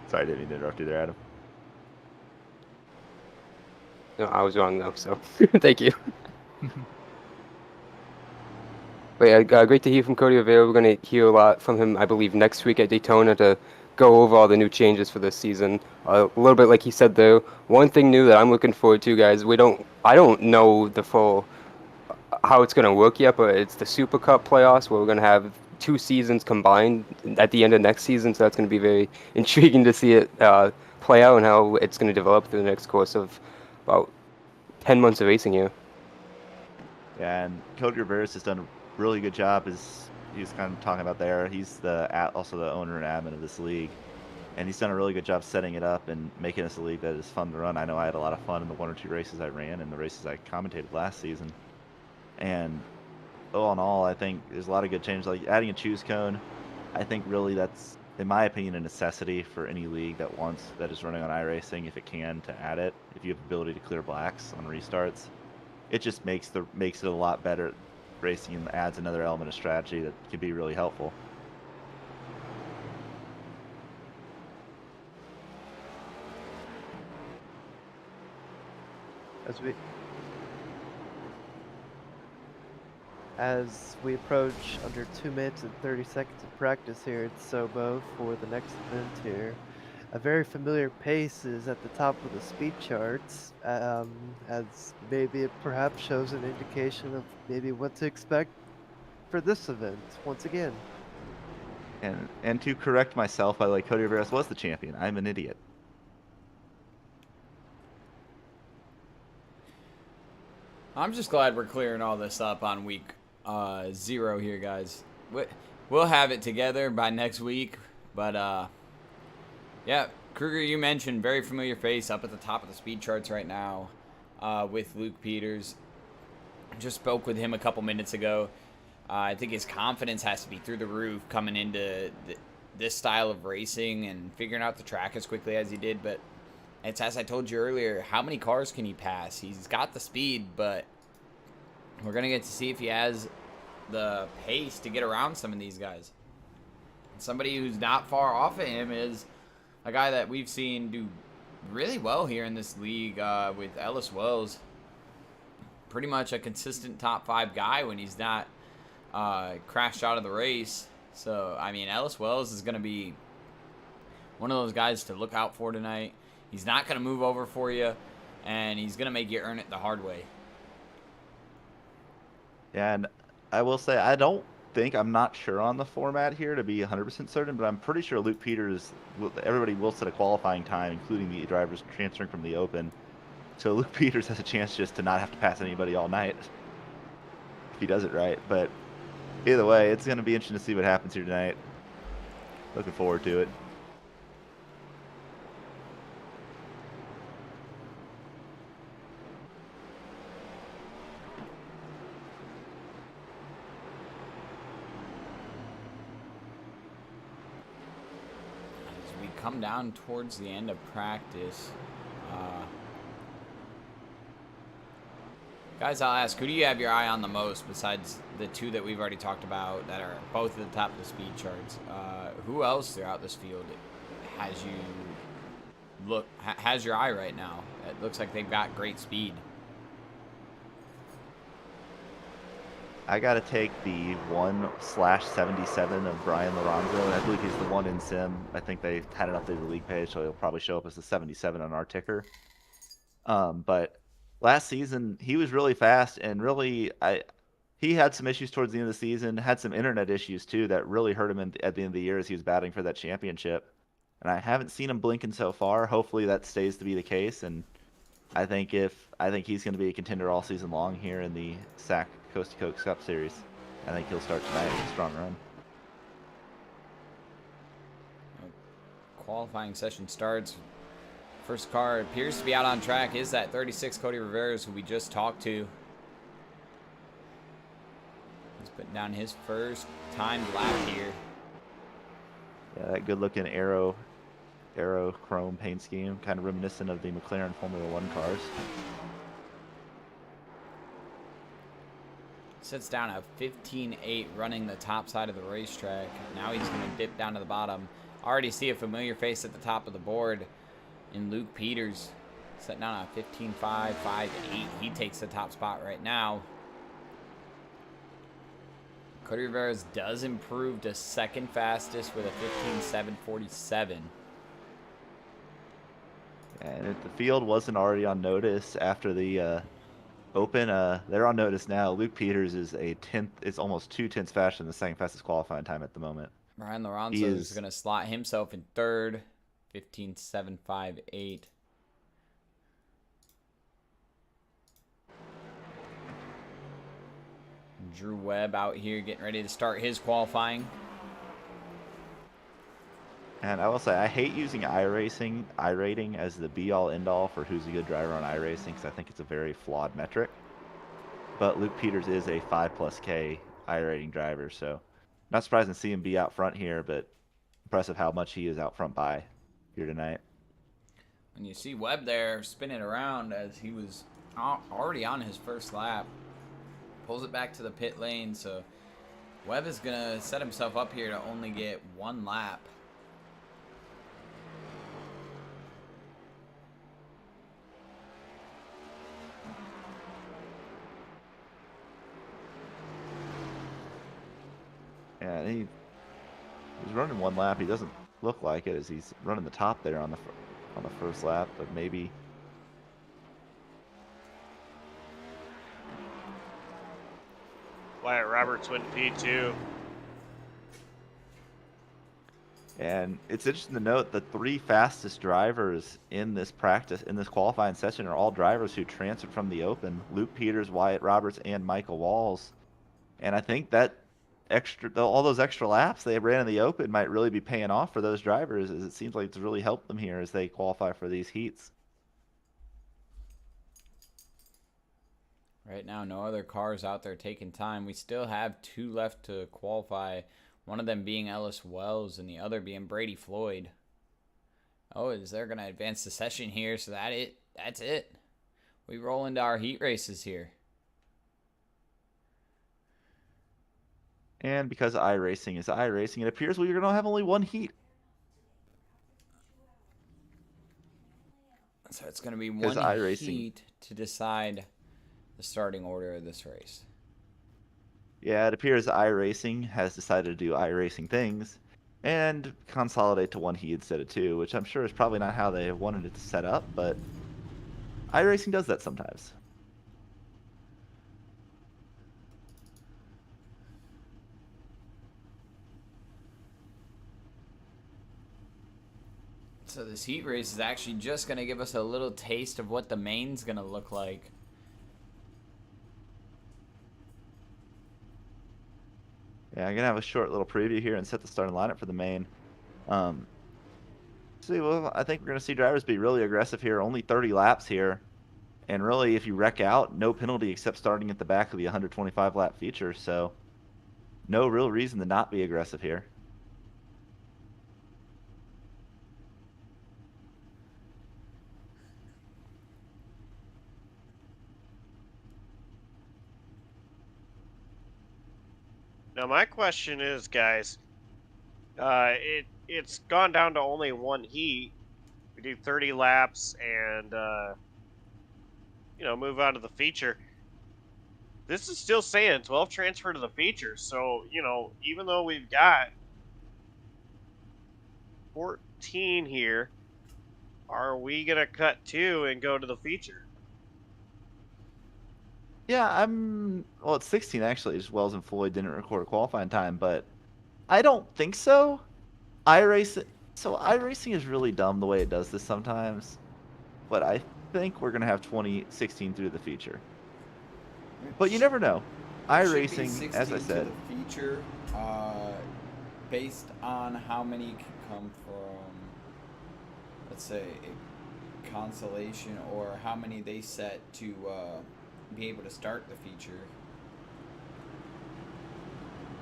Sorry, I didn't mean to interrupt you there, Adam. No, I was wrong though. So thank you. But yeah, great to hear from Cody Rivera. We're going to hear a lot from him, I believe, next week at Daytona to go over all the new changes for this season. A little bit like he said, though. One thing new that I'm looking forward to, guys. I don't know the full how it's going to work yet, but it's the Super Cup playoffs where we're going to have 2 seasons combined at the end of next season. So that's going to be very intriguing to see it play out and how it's going to develop through the next course of about 10 months of racing here. Yeah, and Cody Rivera's has done a really good job. As he was kind of talking about there, he's also the owner and admin of this league, and he's done a really good job setting it up and making us a league that is fun to run. I know I had a lot of fun in the 1 or 2 races I ran and the races I commentated last season. And all in all, I think there's a lot of good changes, like adding a choose cone. I think really that's, in my opinion, a necessity for any league that is running on iRacing, if it can, to add it. If you have the ability to clear blacks on restarts, it just makes it a lot better racing and adds another element of strategy that can be really helpful. As we approach under 2 minutes and 30 seconds of practice here at Sobo for the next event here, a very familiar pace is at the top of the speed charts, as maybe it perhaps shows an indication of maybe what to expect for this event once again. And to correct myself, by the way, Cody Rivera was the champion. I'm an idiot. I'm just glad we're clearing all this up on week 0 here, guys. We'll have it together by next week, but yeah, Kruger, you mentioned very familiar face up at the top of the speed charts right now with Luke Peters. Just spoke with him a couple minutes ago. I think his confidence has to be through the roof coming into this style of racing and figuring out the track as quickly as he did. But it's, as I told you earlier, how many cars can he pass? He's got the speed, but we're going to get to see if he has the pace to get around some of these guys. Somebody who's not far off of him is a guy that we've seen do really well here in this league with Ellis Wells. Pretty much a consistent top 5 guy when he's not crashed out of the race. So, I mean, Ellis Wells is going to be one of those guys to look out for tonight. He's not going to move over for you, and he's going to make you earn it the hard way. Yeah, and I will say, I'm not sure on the format here to be 100% certain, but I'm pretty sure Luke Peters, everybody will set a qualifying time, including the drivers transferring from the open. So Luke Peters has a chance just to not have to pass anybody all night if he does it right. But either way, it's going to be interesting to see what happens here tonight. Looking forward to it. As we come down towards the end of practice, guys, I'll ask, who do you have your eye on the most besides the 2 that we've already talked about that are both at the top of the speed charts? Who else throughout this field has your eye right now? It looks like they've got great speed. I got to take the 1/77 of Brian Lorenzo. I believe he's the one in sim. I think they had it updated the league page, so he'll probably show up as the 77 on our ticker. But last season he was really fast, and really he had some issues towards the end of the season, had some internet issues too that really hurt him at the end of the year as he was batting for that championship. And I haven't seen him blinking so far. Hopefully that stays to be the case. And I think he's going to be a contender all season long here in the SAAC Coast to Coast Cup Series. I think he'll start tonight with a strong run. Qualifying session starts. First car appears to be out on track is that 36 Cody Rivera's, who we just talked to. He's putting down his first timed lap here. Yeah, that good-looking aero chrome paint scheme, kind of reminiscent of the McLaren Formula One cars. Sits down at 15.8 running the top side of the racetrack. Now he's going to dip down to the bottom. Already see a familiar face at the top of the board in Luke Peters. Sitting down at 15.5, 5.8. He takes the top spot right now. Cody Rivera does improve to second fastest with a 15.747. And if the field wasn't already on notice after the Open, they're on notice now. Luke Peters is almost 2/10 faster than the second fastest qualifying time at the moment. Brian Lorenzo is going to slot himself in third, 15.758. Drew Webb out here getting ready to start his qualifying. And I will say, I hate using iRating as the be-all, end-all for who's a good driver on iRacing, because I think it's a very flawed metric. But Luke Peters is a 5+K iRating driver, so not surprised to see him be out front here, but impressive how much he is out front by here tonight. And you see Webb there spinning around as he was already on his first lap. Pulls it back to the pit lane, so Webb is going to set himself up here to only get one lap. Yeah, he's running one lap. He doesn't look like it as he's running the top there on the first lap, but maybe. Wyatt Roberts went P2. And it's interesting to note the three fastest drivers in this qualifying session are all drivers who transferred from the Open: Luke Peters, Wyatt Roberts, and Michael Walls. And I think that all those extra laps they ran in the Open might really be paying off for those drivers, as it seems like it's really helped them here as they qualify for these heats. Right now, no other cars out there taking time. We still have two left to qualify, one of them being Ellis Wells and the other being Brady Floyd. Oh, is they're going to advance the session here, so that's it. We roll into our heat races here. And because iRacing is iRacing, it appears we're going to have only one heat. So it's going to be one heat to decide the starting order of this race. Yeah, it appears iRacing has decided to do iRacing things and consolidate to one heat instead of two, which I'm sure is probably not how they wanted it to set up, but iRacing does that sometimes. So this heat race is actually just going to give us a little taste of what the main's going to look like. Yeah, I'm going to have a short little preview here and set the starting lineup for the main. I think we're going to see drivers be really aggressive here. Only 30 laps here. And really, if you wreck out, no penalty except starting at the back of the 125-lap feature. So no real reason to not be aggressive here. Now my question is, guys, it's gone down to only one heat. We do 30 laps and move on to the feature. This is still saying 12 transfer to the feature, so even though we've got 14 here, are we gonna cut 2 and go to the feature? Yeah, well, it's 16 actually, just Wells and Floyd didn't record a qualifying time, but I don't think so. iRacing is really dumb the way it does this sometimes, but I think we're gonna have 2016 through the feature. But you never know. It should be iRacing, as I 16 to said, the feature, based on how many can come from, let's say, a consolation, or how many they set to be able to start the feature.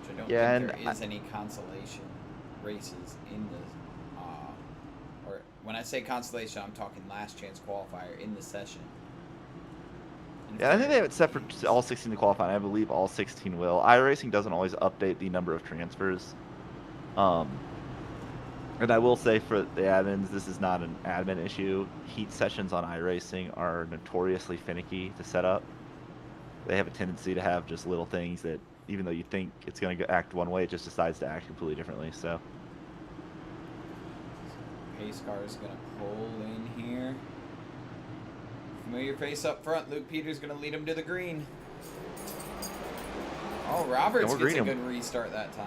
Which I don't yeah, think and there is any consolation races in the, or when I say consolation, I'm talking last chance qualifier in the session. And if yeah, I think they have there it set for is- all 16 to qualify. I believe all 16 will. iRacing doesn't always update the number of transfers. And I will say for the admins, this is not an admin issue. Heat sessions on iRacing are notoriously finicky to set up. They have a tendency to have just little things that, even though you think it's going to act one way, it just decides to act completely differently. So, Pace car is going to pull in here. Familiar face up front. Luke Peters going to lead him to the green. Oh, Roberts we're gets a green good restart that time.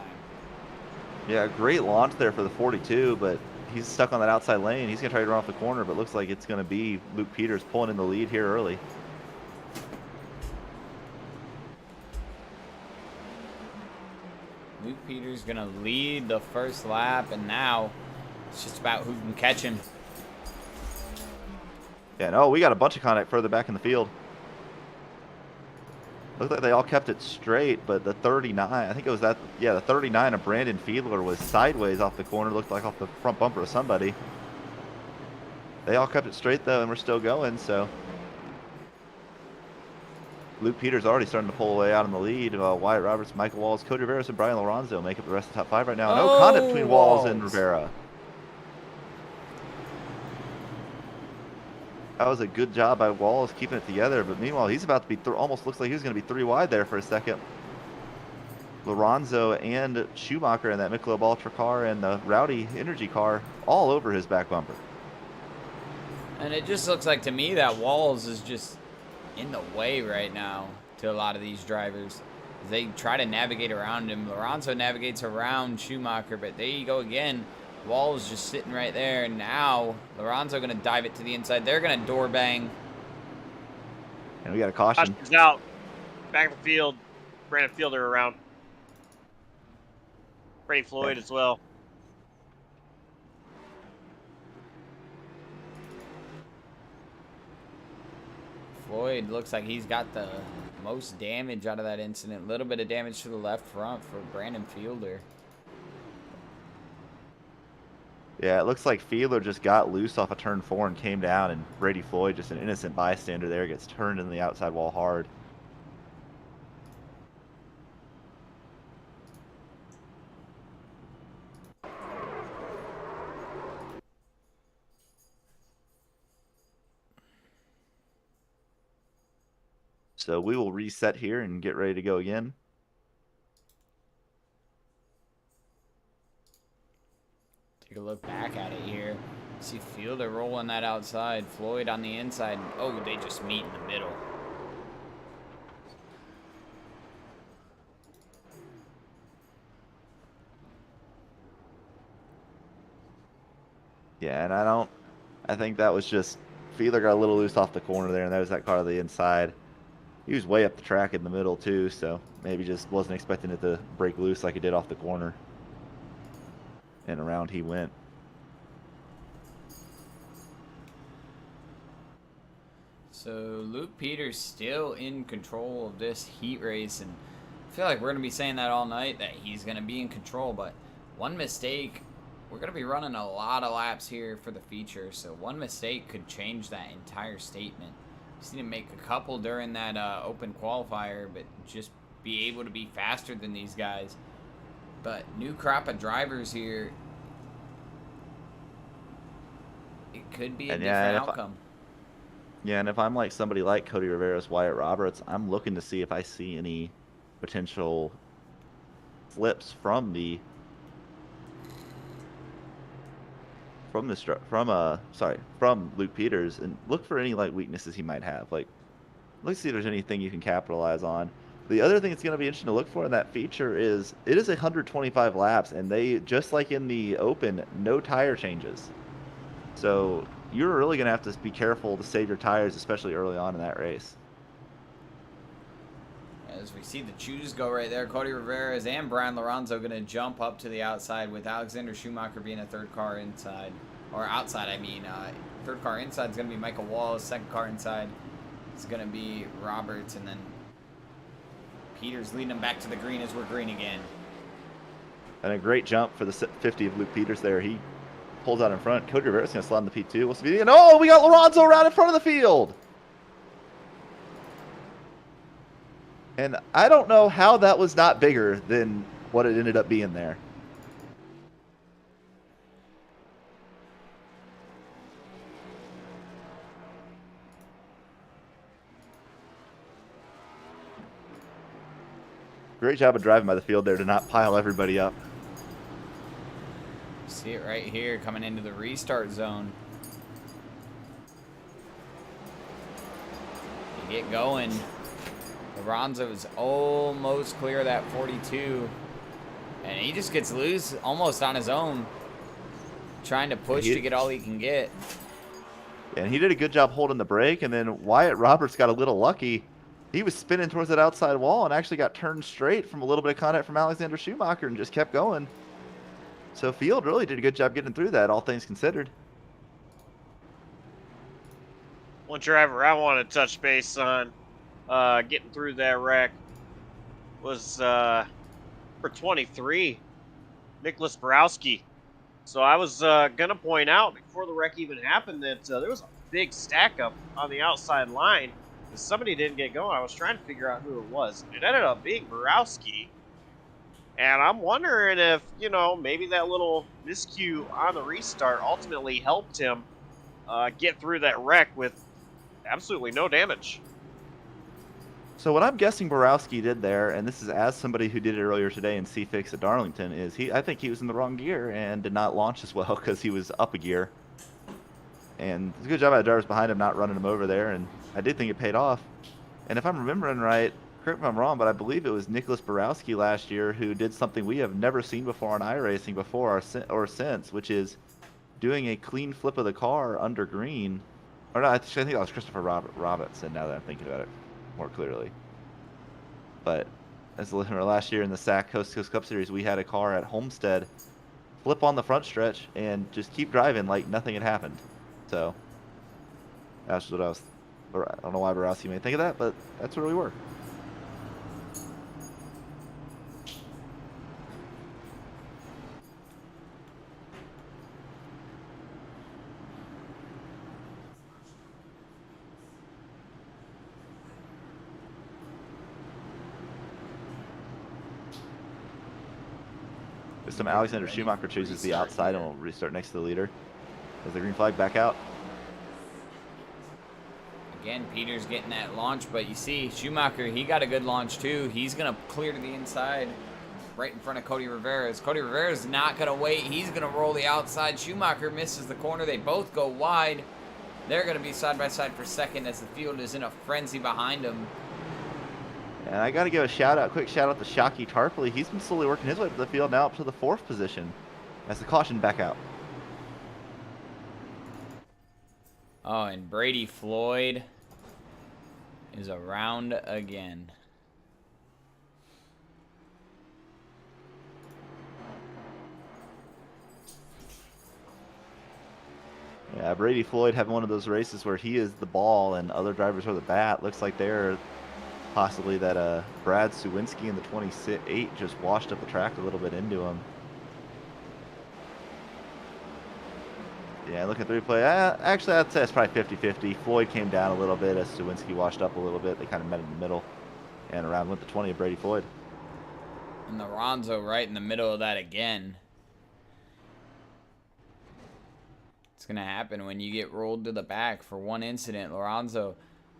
yeah, great launch there for the 42, but he's stuck on that outside lane. He's going to try to run off the corner, but looks like it's going to be Luke Peters pulling in the lead here early. Luke Peters going to lead the first lap, and now it's just about who can catch him. Yeah, no, we got a bunch of contact further back in the field. Looked like they all kept it straight, but the 39, I think it was that, yeah, the 39 of Brandon Fiedler was sideways off the corner, looked like off the front bumper of somebody. They all kept it straight, though, and we're still going, so. Luke Peters already starting to pull away out in the lead. Wyatt Roberts, Michael Walls, Cody Rivera, and Brian Lorenzo make up the rest of the top 5 right now. No contact between Walls and Rivera. That was a good job by Walls keeping it together, but meanwhile, he's about to be almost looks like he was going to be 3 wide there for a second. Lorenzo and Schumacher in that Michelob Ultra car and the Rowdy Energy car all over his back bumper. And it just looks like to me that Walls is just in the way right now to a lot of these drivers. They try to navigate around him. Lorenzo navigates around Schumacher, but there you go again. Walls just sitting right there, and now Lorenzo going to dive it to the inside. They're going to door bang. And we got a caution. Caution's out. Back of the field. Brandon Fielder around. Freddie Floyd as well. Floyd looks like he's got the most damage out of that incident. A little bit of damage to the left front for Brandon Fielder. Yeah, it looks like Fiedler just got loose off of turn 4 and came down, and Brady Floyd, just an innocent bystander there, gets turned in the outside wall hard. So we will reset here and get ready to go again. Take a look back at it here. See Fielder rolling that outside. Floyd on the inside. Oh, they just meet in the middle. Yeah, and I think that was just, Fiedler got a little loose off the corner there, and that was that car to the inside. He was way up the track in the middle, too, so maybe just wasn't expecting it to break loose like it did off the corner. And around he went. So Luke Peters still in control of this heat race, and I feel like we're going to be saying that all night, that he's going to be in control, but one mistake, we're going to be running a lot of laps here for the feature, so one mistake could change that entire statement. Just need to make a couple during that open qualifier, but just be able to be faster than these guys. But new crop of drivers here, it could be a different outcome. Yeah, and if I'm like somebody like Cody Rivera's, Wyatt Roberts, I'm looking to see if I see any potential flips from Luke Peters, and look for any like weaknesses he might have. Like, let's see if there's anything you can capitalize on. The other thing that's going to be interesting to look for in that feature is it is 125 laps, and they, just like in the Open, no tire changes. So you're really going to have to be careful to save your tires, especially early on in that race. As we see the choose go right there, Cody Rivera and Brian Lorenzo going to jump up to the outside with Alexander Schumacher being a third car inside. Or outside, I mean. Third car inside is going to be Michael Wallace. Second car inside is going to be Roberts. And then Peters leading them back to the green as we're green again. And a great jump for the 50 of Luke Peters there. He pulls out in front. Cody Rivera's going to slide in the P2. We'll see. And oh, we got Lorenzo right in front of the field. And I don't know how that was not bigger than what it ended up being there. Great job of driving by the field there to not pile everybody up. See it right here coming into the restart zone. You get going. Lorenzo is almost clear of that 42. And he just gets loose almost on his own. Trying to push to get all he can get. And he did a good job holding the brake. And then Wyatt Roberts got a little lucky. He was spinning towards that outside wall and actually got turned straight from a little bit of contact from Alexander Schumacher and just kept going. So Field really did a good job getting through that, all things considered. One driver I want to touch base on getting through that wreck was for 23, Nicholas Borowski. So I was going to point out before the wreck even happened that there was a big stack up on the outside line. Somebody didn't get going. I was trying to figure out who it was. It ended up being Borowski. And I'm wondering if, you know, maybe that little miscue on the restart ultimately helped him get through that wreck with absolutely no damage. So what I'm guessing Borowski did there, and this is as somebody who did it earlier today in C-Fix at Darlington, is I think he was in the wrong gear and did not launch as well because he was up a gear. And it's a good job by the drivers behind him not running him over there, and I did think it paid off. And if I'm remembering right, correct me if I'm wrong, but I believe it was Nicholas Borowski last year who did something we have never seen before on iRacing before or since, which is doing a clean flip of the car under green. Or no, I think that was Christopher Robinson, now that I'm thinking about it more clearly. But as I remember last year in the SAAC Coast to Coast Cup Series, we had a car at Homestead flip on the front stretch and just keep driving like nothing had happened. So that's what I don't know why Borowski may think of that, but that's where we were. This time Alexander Schumacher chooses the outside and will restart next to the leader. As the green flag back out. Again, Peters getting that launch, but you see Schumacher, he got a good launch too. He's going to clear to the inside right in front of Cody Rivera's. Cody Rivera's not going to wait. He's going to roll the outside. Schumacher misses the corner. They both go wide. They're going to be side by side for second as the field is in a frenzy behind them. And I got to give a quick shout out to Shockey Tarpley. He's been slowly working his way up the field now up to the 4th position as the caution back out. Oh, and Brady Floyd is around again. Yeah, Brady Floyd having one of those races where he is the ball and other drivers are the bat. Looks like they're possibly that Brad Sawinski in the 28 just washed up the track a little bit into him. Yeah, looking at the replay, actually I'd say it's probably 50-50. Floyd came down a little bit as Sawinski washed up a little bit. They kind of met in the middle. And around went the 20 of Brady Floyd. And Lorenzo right in the middle of that again. It's going to happen when you get rolled to the back for one incident. Lorenzo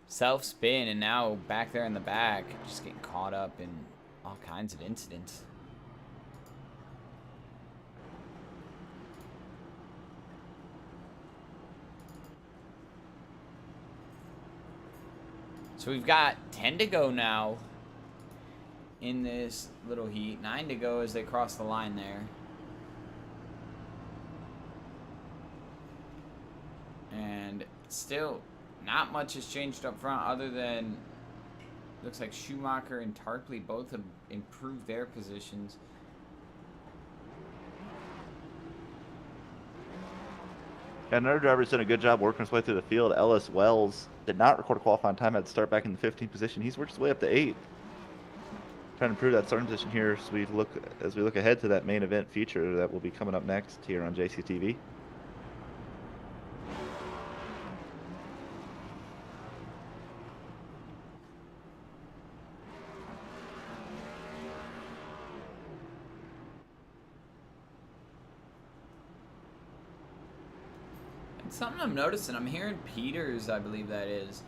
self-spin and now back there in the back. Just getting caught up in all kinds of incidents. So we've got 10 to go now in this little heat. 9 to go as they cross the line there. And still, not much has changed up front other than looks like Schumacher and Tarpley both have improved their positions. Yeah, another driver's done a good job working his way through the field. Ellis Wells did not record a qualifying time, had to start back in the 15th position. He's worked his way up to 8. Trying to improve that starting position here as we look ahead to that main event feature that will be coming up next here on JCTV. Something I'm noticing, I'm hearing Peters, I believe that is.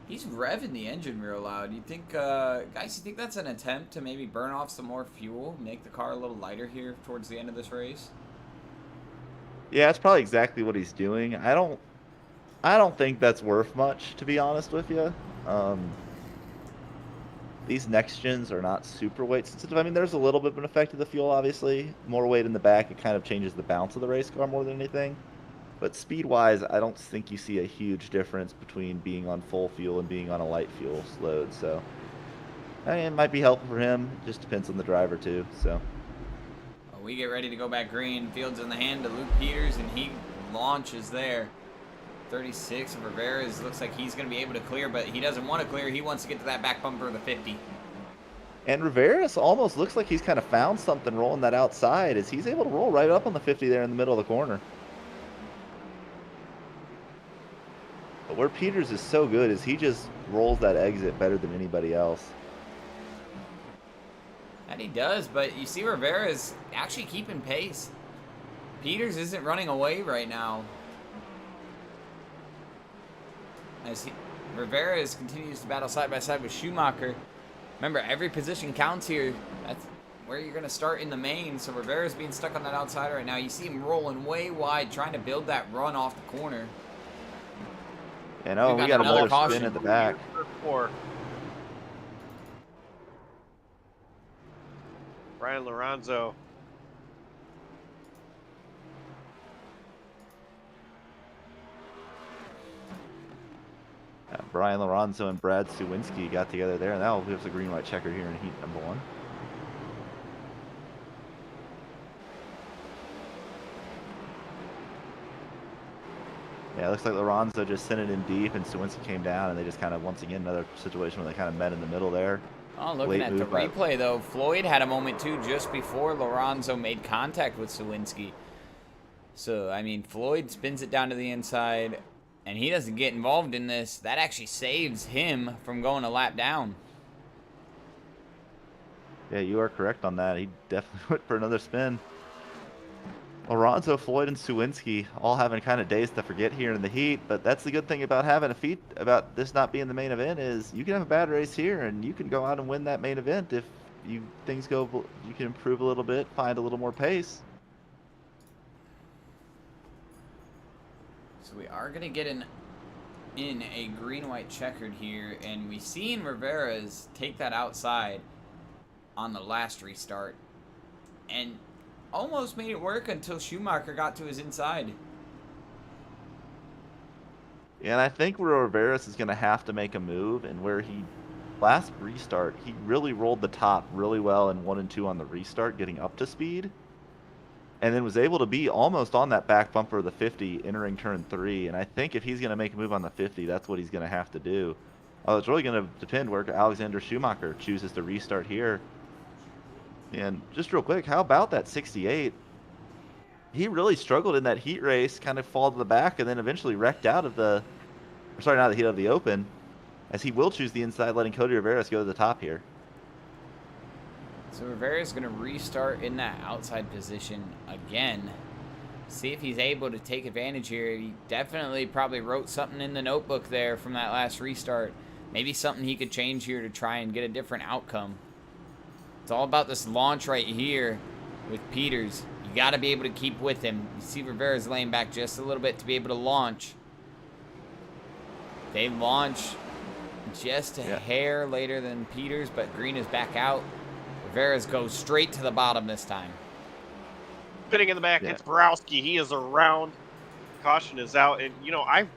He's revving the engine real loud. You think, guys, you think that's an attempt to maybe burn off some more fuel, make the car a little lighter here towards the end of this race? Yeah, that's probably exactly what he's doing. I don't think that's worth much, to be honest with you. These next gens are not super weight sensitive. I mean, there's a little bit of an effect of the fuel, obviously. More weight in the back, it kind of changes the bounce of the race car more than anything. But speed-wise, I don't think you see a huge difference between being on full fuel and being on a light fuel load. So, I mean, it might be helpful for him. Just depends on the driver, too. So, We get ready to go back green. Fields in the hand to Luke Peters, and he launches there. 36 of Rivera's looks like he's going to be able to clear, but he doesn't want to clear. He wants to get to that back bumper of the 50. and Rivera's almost looks like he's kind of found something rolling that outside as he's able to roll right up on the 50 there in the middle of the corner. But where Peters is so good is he just rolls that exit better than anybody else. And he does, but you see Rivera's actually keeping pace. Peters isn't running away right now. As Rivera's continues to battle side by side with Schumacher. Remember, every position counts here. That's where you're going to start in the main. So Rivera's being stuck on that outside right now. You see him rolling way wide, trying to build that run off the corner. And oh, we got another spin at the back. Brian Lorenzo. Brian Lorenzo and Brad Sawinski got together there, and that will give us a green-white checker here in heat number 1. Yeah, it looks like Lorenzo just sent it in deep, and Sawinski came down, and they just kind of, once again, another situation where they kind of met in the middle there. Oh, looking at the replay, though, Floyd had a moment, too, just before Lorenzo made contact with Sawinski. So, I mean, Floyd spins it down to the inside, and he doesn't get involved in this. That actually saves him from going a lap down. Yeah, you are correct on that. He definitely went for another spin. Lorenzo, Floyd, and Sawinski all having kind of days to forget here in the heat, but that's the good thing about having about this not being the main event is you can have a bad race here and you can go out and win that main event if you can improve a little bit, find a little more pace. So we are going to get in a green-white checkered here, and we seen Rivera's take that outside on the last restart, and almost made it work until Schumacher got to his inside. And I think where Rivera's is going to have to make a move, and where last restart, he really rolled the top really well in 1 and 2 on the restart, getting up to speed, and then was able to be almost on that back bumper of the 50 entering turn 3. And I think if he's going to make a move on the 50, that's what he's going to have to do. It's really going to depend where Alexander Schumacher chooses to restart here. And just real quick, how about that 68? He really struggled in that heat race, kind of fall to the back, and then eventually wrecked out of the, sorry, not the heat of the open, as he will choose the inside, letting Cody Rivera's go to the top here. So Rivera's going to restart in that outside position again. See if he's able to take advantage here. He definitely probably wrote something in the notebook there from that last restart. Maybe something he could change here to try and get a different outcome. It's all about this launch right here with Peters. You got to be able to keep with him. You see Rivera's laying back just a little bit to be able to launch. They launch just a Yeah. hair later than Peters, but Green is back out. Rivera's goes straight to the bottom this time. Spinning in the back, Yeah. it's Borowski. He is around. Caution is out. And, you know, I've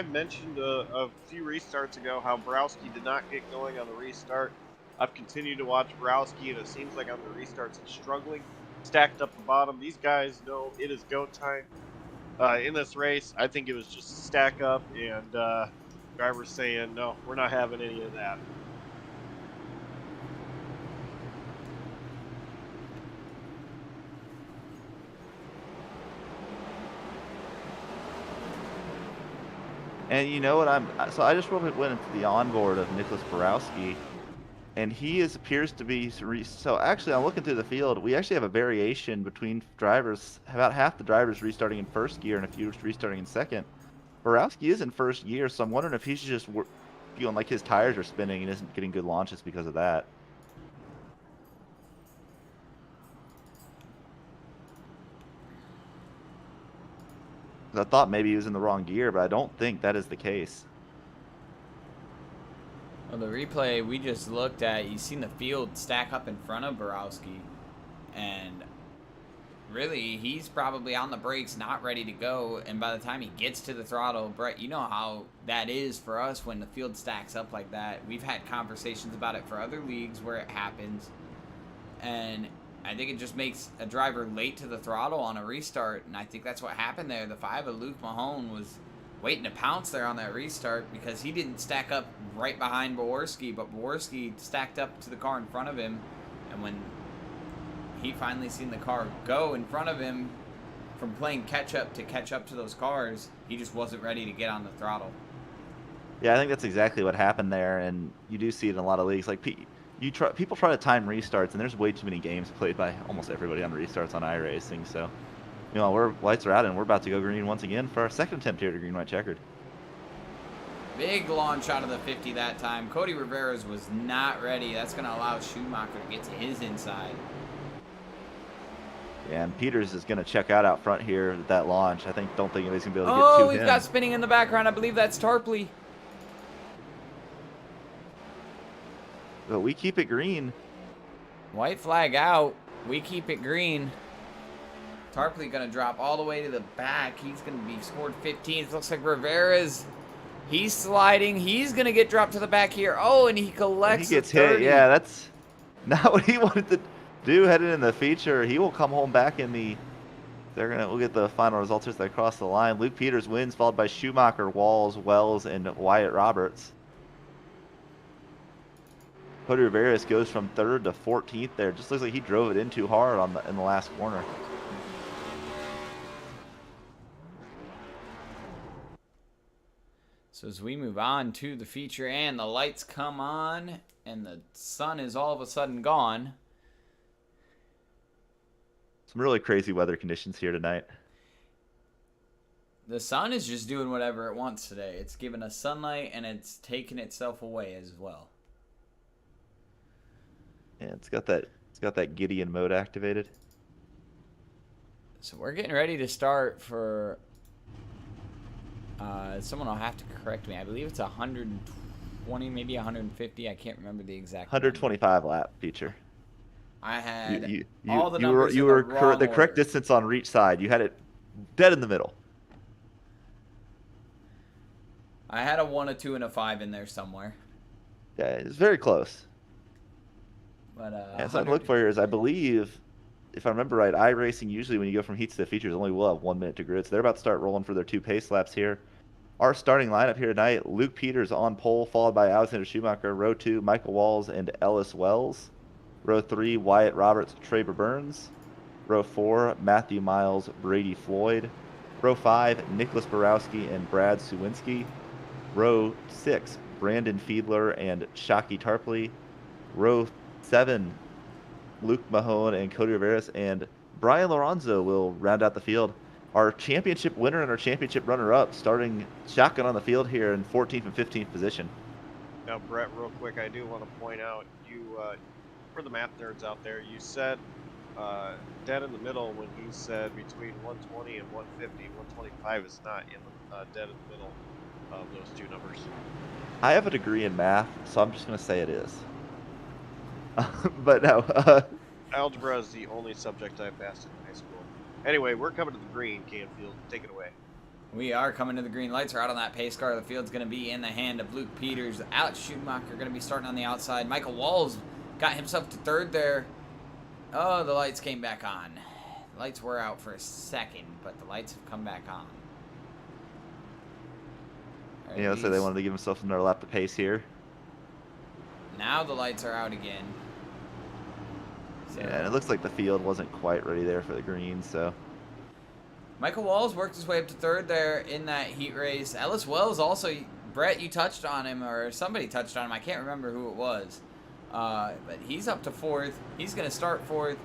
mentioned a few restarts ago how Borowski did not get going on the restart. I've continued to watch Borowski, and it seems like on the restarts he's struggling. Stacked up the bottom. These guys know it is go time in this race. I think it was just a stack up, and drivers saying, no, we're not having any of that. And you know what? So I just went into the onboard of Nicholas Borowski, and he appears to be so. Actually, I'm looking through the field. We actually have a variation between drivers. About half the drivers restarting in first gear, and a few restarting in second. Borowski is in first gear, so I'm wondering if he's just feeling like his tires are spinning and isn't getting good launches because of that. I thought maybe he was in the wrong gear, but I don't think that is the case. Well, the replay we just looked at, you've seen the field stack up in front of Borowski, and really, he's probably on the brakes, not ready to go, and by the time he gets to the throttle, Brett, you know how that is for us when the field stacks up like that. We've had conversations about it for other leagues where it happens, and I think it just makes a driver late to the throttle on a restart, and I think that's what happened there. The 5 of Luke Mahone was waiting to pounce there on that restart because he didn't stack up right behind Borowski, but Borowski stacked up to the car in front of him, and when he finally seen the car go in front of him from playing catch up to those cars, he just wasn't ready to get on the throttle. Yeah, I think that's exactly what happened there, and you do see it in a lot of leagues. Like people try to time restarts, and there's way too many games played by almost everybody on restarts on iRacing. So, you know, lights are out, and we're about to go green once again for our second attempt here to green white checkered. Big launch out of the 50 that time. Cody Rivera's was not ready. That's going to allow Schumacher to get to his inside. Yeah, and Peters is going to check out front here at that launch. Don't think anybody's going to be able to get to him. Oh, we've got spinning in the background. I believe that's Tarpley. But we keep it green. White flag out. We keep it green. Tarpley going to drop all the way to the back. He's going to be scored 15th. Looks like he's sliding. He's going to get dropped to the back here. Oh, and he collects. He gets hit. Yeah, that's not what he wanted to do headed in the feature. He will come home back in the. We'll get the final results as they cross the line. Luke Peters wins, followed by Schumacher, Walls, Wells, and Wyatt Roberts. Cody Rivera goes from 3rd to 14th there. Just looks like he drove it in too hard in the last corner. So as we move on to the feature and the lights come on and the sun is all of a sudden gone. Some really crazy weather conditions here tonight. The sun is just doing whatever it wants today. It's giving us sunlight and it's taking itself away as well. Yeah, it's got that Gideon mode activated. So we're getting ready to start for someone will have to correct me. I believe it's 120, maybe 150. I can't remember the exact 125 lap feature. I had you all the numbers you in were the wrong the correct order. distance on each side. You had it dead in the middle. I had a 1, a 2, and a 5 in there somewhere. Yeah, it's very close. But yeah, so I look for here is I believe, if I remember right, iRacing usually when you go from heats to the features only will have 1 minute to grid. So they're about to start rolling for their 2 pace laps here. Our starting lineup here tonight: Luke Peters on pole, followed by Alexander Schumacher. Row 2, Michael Walls and Ellis Wells. Row 3, Wyatt Roberts, Traber Burns. Row 4, Matthew Miles, Brady Floyd. Row 5, Nicholas Borowski and Brad Suwinski. Row 6, Brandon Fiedler and Shockey Tarpley. Row 7, Luke Mahone and Cody Riveras, and Brian Lorenzo will round out the field. Our championship winner and our championship runner-up starting shotgun on the field here in 14th and 15th position. Now, Brett, real quick, I do want to point out, for the math nerds out there, you said dead in the middle when he said between 120 and 150. 125 is not in the dead in the middle. of those two numbers. I have a degree in math, so I'm just going to say it is. But no. Algebra is the only subject I passed in high school. Anyway, we're coming to the green, Canfield. Take it away. We are coming to the green. Lights are out on that pace car. The field's going to be in the hand of Luke Peters. Alex Schumacher going to be starting on the outside. Michael Walls got himself to third there. Oh, the lights came back on. The lights were out for a second, but the lights have come back on. You know, so they wanted to give themselves another lap of pace here. Now the lights are out again. So, Yeah, and it looks like the field wasn't quite ready there for the green, so. Michael Walls worked his way up to third there in that heat race. Ellis Wells also, Brett, you touched on him, or somebody touched on him. I can't remember who it was. But he's up to fourth. He's going to start fourth.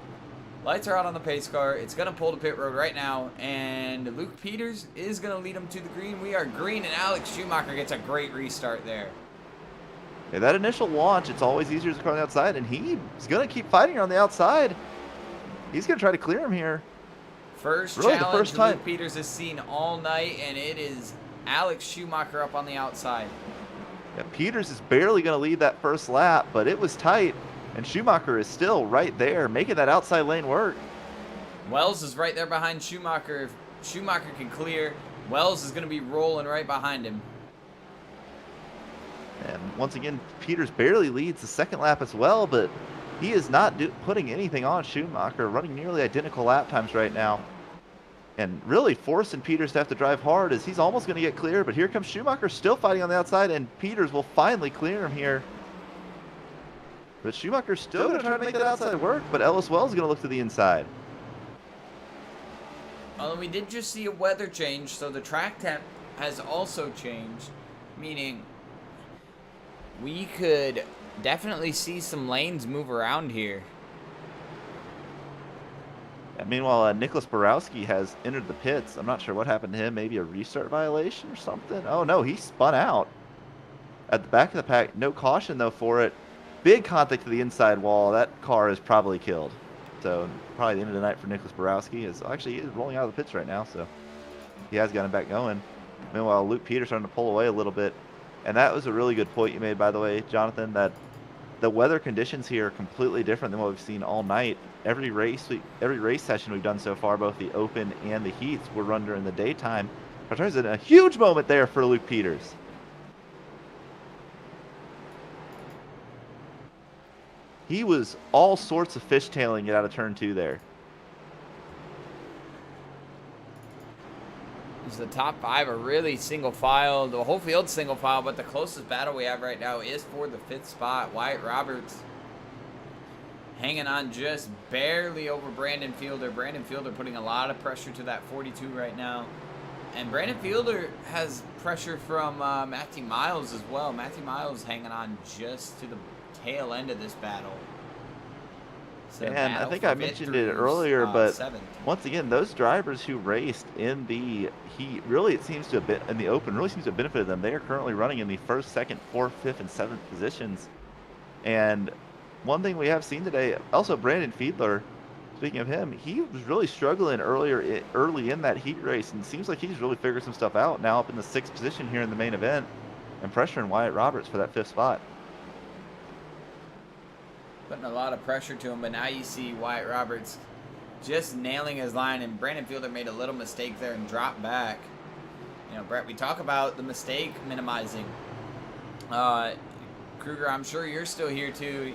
Lights are out on the pace car. It's going to pull to pit road right now. And Luke Peters is going to lead him to the green. We are green, and Alex Schumacher gets a great restart there. Yeah, that initial launch, it's always easier to car on the outside, and he's going to keep fighting on the outside. He's going to try to clear him here. First really, challenge the first time Luke Peters has seen all night, and it is Alex Schumacher up on the outside. Yeah, Peters is barely going to lead that first lap, but it was tight, and Schumacher is still right there, making that outside lane work. Wells is right there behind Schumacher. If Schumacher can clear, Wells is going to be rolling right behind him. And once again, Peters barely leads the second lap as well, but he is not putting anything on Schumacher, running nearly identical lap times right now. And really forcing Peters to have to drive hard as he's almost going to get clear, but here comes Schumacher still fighting on the outside, and Peters will finally clear him here. But Schumacher's still going to try to make that outside work, but Ellis Wells is going to look to the inside. Well, we did just see a weather change, so the track temp has also changed, meaning we could definitely see some lanes move around here. And meanwhile, Nicholas Borowski has entered the pits. I'm not sure what happened to him. Maybe a restart violation or something. Oh, no, he spun out at the back of the pack. No caution, though, for it. Big contact to the inside wall. That car is probably killed. So probably the end of the night for Nicholas Borowski. He is rolling out of the pits right now, so he has got him back going. Meanwhile, Luke Peters starting to pull away a little bit. And that was a really good point you made, by the way, Jonathan, that the weather conditions here are completely different than what we've seen all night. Every race session we've done so far, both the open and the heats, were run during the daytime. It turns in a huge moment there for Luke Peters. He was all sorts of fishtailing it out of turn 2 there. The top 5 are really single file. The whole field's single file, but the closest battle we have right now is for the 5th spot. Wyatt Roberts hanging on just barely over Brandon Fielder. Brandon Fielder putting a lot of pressure to that 42 right now. And Brandon Fielder has pressure from Matthew Miles as well. Matthew Miles hanging on just to the tail end of this battle. So and I think I mentioned it earlier, but 7th. Once again, those drivers who raced in the heat, really it seems to have been in the open, really seems to have benefited them. They are currently running in the 1st, 2nd, 4th, 5th, and 7th positions. And one thing we have seen today, also Brandon Fiedler, speaking of him, he was really struggling early in that heat race, and it seems like he's really figured some stuff out now up in the 6th position here in the main event and pressuring Wyatt Roberts for that 5th spot. Putting a lot of pressure to him, but now you see Wyatt Roberts just nailing his line, and Brandon Fielder made a little mistake there and dropped back. You know, Brett, we talk about the mistake minimizing. Kruger, I'm sure you're still here too.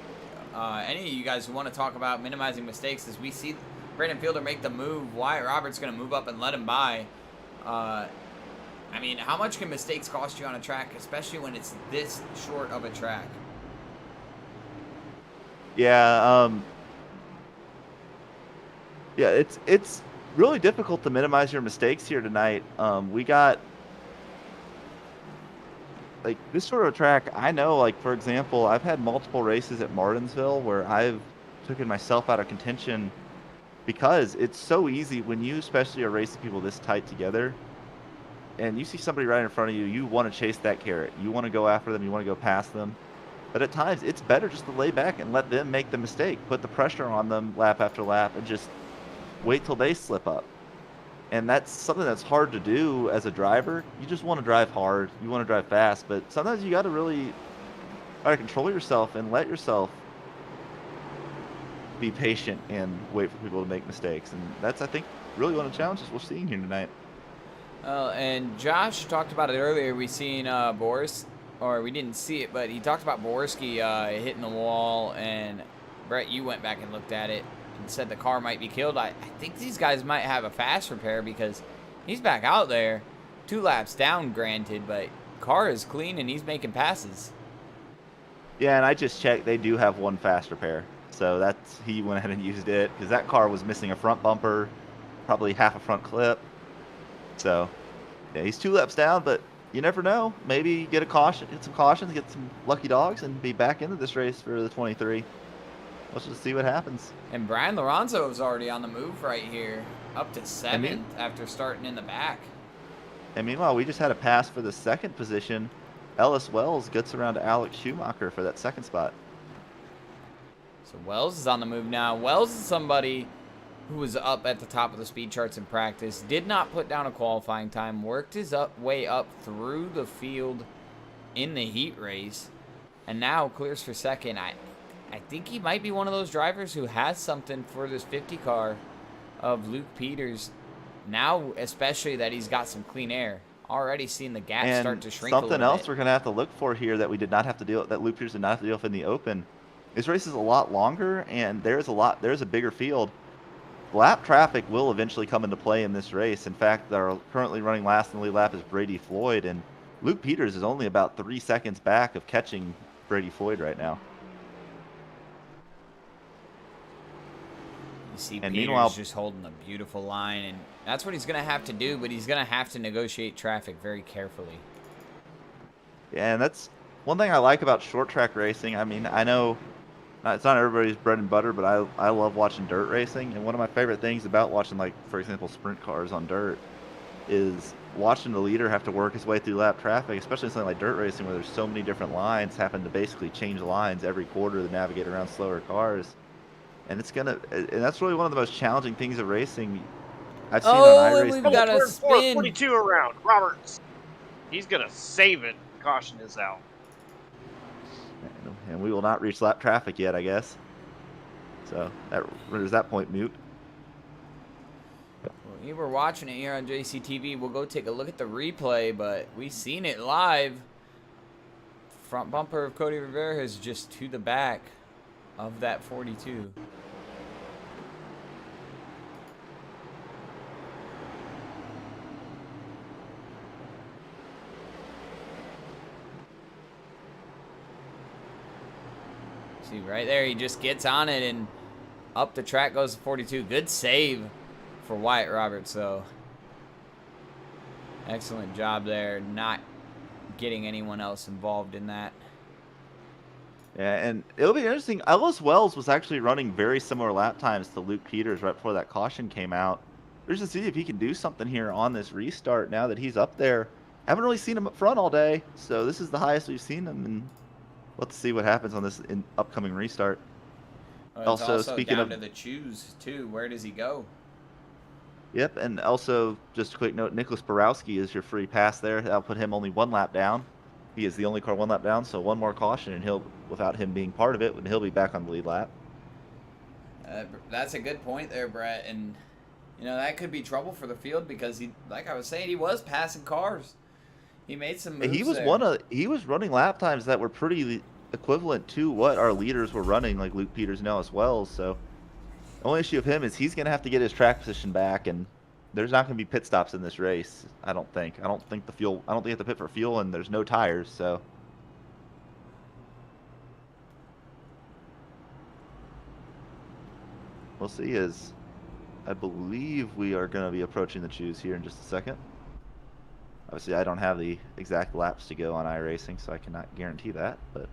Any of you guys who want to talk about minimizing mistakes, as we see Brandon Fielder make the move, Wyatt Roberts going to move up and let him by. I mean, how much can mistakes cost you on a track, especially when it's this short of a track? Yeah, it's really difficult to minimize your mistakes here tonight. We got like this sort of track. I know, like for example, I've had multiple races at Martinsville where I've taken myself out of contention because it's so easy when you especially are racing people this tight together and you see somebody right in front of you, you want to chase that carrot. You want to go after them, you want to go past them. But at times, it's better just to lay back and let them make the mistake. Put the pressure on them lap after lap and just wait till they slip up. And that's something that's hard to do as a driver. You just want to drive hard. You want to drive fast, but sometimes you got to really try to control yourself and let yourself be patient and wait for people to make mistakes. And that's, I think, really one of the challenges we're seeing here tonight. And Josh talked about it earlier. We seen Boris, or we didn't see it, but he talked about Borski hitting the wall. And Brett, you went back and looked at it and said the car might be killed. I think these guys might have a fast repair because he's back out there, 2 laps down, granted, but car is clean and he's making passes. Yeah, and I just checked. They do have 1 fast repair. So that's, he went ahead and used it because that car was missing a front bumper, probably half a front clip. So, yeah, he's 2 laps down, but you never know. Maybe get some cautions, get some lucky dogs, and be back into this race for the 23. Let's just see what happens. And Brian Lorenzo is already on the move right here, up to 7th after starting in the back. And meanwhile, we just had a pass for the 2nd position. Ellis Wells gets around to Alex Schumacher for that 2nd spot. So Wells is on the move now. Wells is somebody who was up at the top of the speed charts in practice, did not put down a qualifying time, worked his way up through the field in the heat race, and now clears for 2nd. I think he might be one of those drivers who has something for this 50 car of Luke Peters. Now, especially that he's got some clean air. Already seen the gap start to shrink a little bit. Something else we're going to have to look for here that we did not have to deal with, that Luke Peters did not have to deal with in the open. This race is a lot longer, and there's a bigger field. Lap traffic will eventually come into play in this race. In fact, they're currently running last in the lead lap is Brady Floyd, and Luke Peters is only about 3 seconds back of catching Brady Floyd right now. You see Peters just holding a beautiful line, and that's what he's going to have to do, but he's going to have to negotiate traffic very carefully. Yeah, and that's one thing I like about short track racing. I mean, I know it's not everybody's bread and butter, but I love watching dirt racing. And one of my favorite things about watching, like, for example, sprint cars on dirt is watching the leader have to work his way through lap traffic, especially in something like dirt racing where there's so many different lines, having to basically change lines every quarter to navigate around slower cars. And that's really one of the most challenging things of racing I've seen on iRacing. We've got a spin. 42 around. Roberts. He's going to save it. Caution is out. And we will not reach lap traffic yet, I guess. So that renders that point moot. Well, we were watching it here on JCTV. We'll go take a look at the replay, but we seen it live. Front bumper of Cody Rivera is just to the back of that 42. See, right there, he just gets on it, and up the track goes to 42. Good save for Wyatt Roberts, though. Excellent job there, not getting anyone else involved in that. Yeah, and it'll be interesting. Ellis Wells was actually running very similar lap times to Luke Peters right before that caution came out. We're just to see if he can do something here on this restart now that he's up there. Haven't really seen him up front all day, so this is the highest we've seen him, and let's see what happens on this upcoming restart. Well, also speaking down to the choose, too. Where does he go? Yep, and also, just a quick note, Nicholas Borowski is your free pass there. That'll put him only 1 lap down. He is the only car 1 lap down, so 1 more caution, and without him being part of it, he'll be back on the lead lap. That's a good point there, Brett, and that could be trouble for the field because like I was saying, he was passing cars. He made some moves. He was running lap times that were pretty equivalent to what our leaders were running, like Luke Peters and Ellis Wells. So the only issue of him is he's going to have to get his track position back, and there's not going to be pit stops in this race. I don't think you have to pit for fuel, and there's no tires. So we'll see. As I believe we are going to be approaching the choose here in just a second. Obviously, I don't have the exact laps to go on iRacing, so I cannot guarantee that, but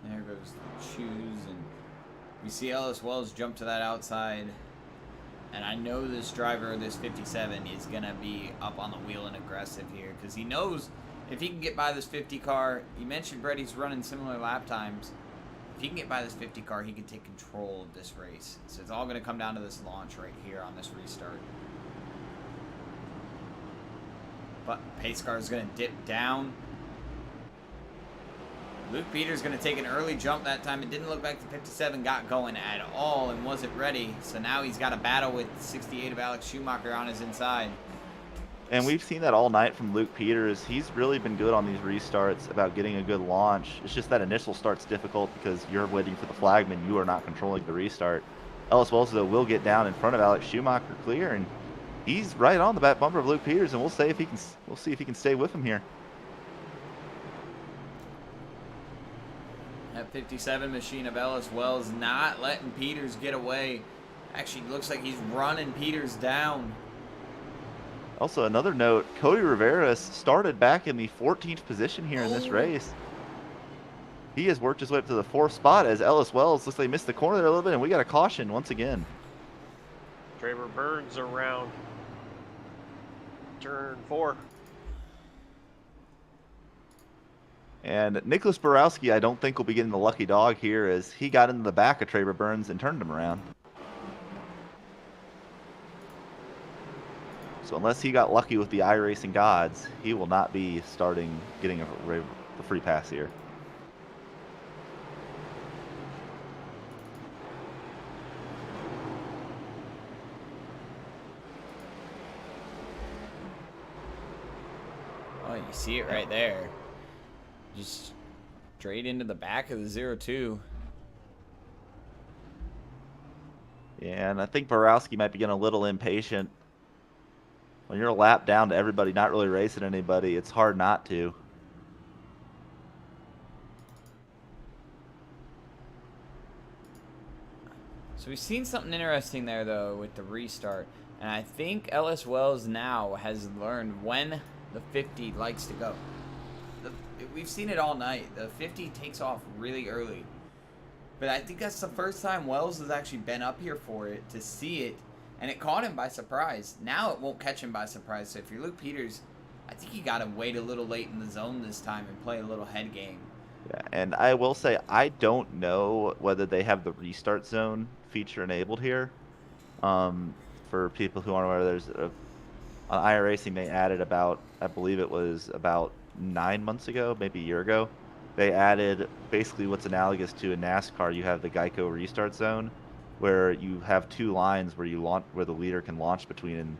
there goes the choose, and we see Ellis Wells jump to that outside And I know this driver, this 57, is going to be up on the wheel and aggressive here because he knows if he can get by this 50 car, you mentioned Brady's running similar lap times. If he can get by this 50 car, he can take control of this race. So it's all going to come down to this launch right here on this restart. But pace car is going to dip down. Luke Peters going to take an early jump that time. It didn't look like the 57 got going at all and wasn't ready. So now he's got a battle with 68 of Alex Schumacher on his inside. And we've seen that all night from Luke Peters. He's really been good on these restarts about getting a good launch. It's just that initial start's difficult because you're waiting for the flagman. You are not controlling the restart. Ellis Wells, though, will get down in front of Alex Schumacher clear, and he's right on the back bumper of Luke Peters, and we'll see if he can stay with him here. That 57 machine of Ellis Wells not letting Peters get away. Actually, looks like he's running Peters down. Also, another note, Cody Rivera started back in the 14th position here in this race. He has worked his way up to the 4th spot as Ellis Wells looks like he missed the corner there a little bit, and we got a caution once again. Trevor Burns around turn 4. And Nicholas Borowski, I don't think will be getting the lucky dog here as he got into the back of Trevor Burns and turned him around. So unless he got lucky with the iRacing gods, he will not be getting the free pass here. Oh, you see it right there. Just straight into the back of the 0-2. Yeah, and I think Borowski might be getting a little impatient. When you're a lap down to everybody, not really racing anybody, it's hard not to. So we've seen something interesting there, though, with the restart. And I think Ellis Wells now has learned when the 50 likes to go. We've seen it all night. The 50 takes off really early. But I think that's the first time Wells has actually been up here for it, to see it. And it caught him by surprise. Now it won't catch him by surprise. So if you're Luke Peters, I think you got to wait a little late in the zone this time and play a little head game. Yeah, and I will say, I don't know whether they have the restart zone feature enabled here. For people who aren't aware, there's on iRacing, they added about, I believe it was about 9 months ago, maybe a year ago, they added basically what's analogous to a NASCAR. You have the Geico restart zone, where you have 2 lines where where the leader can launch between,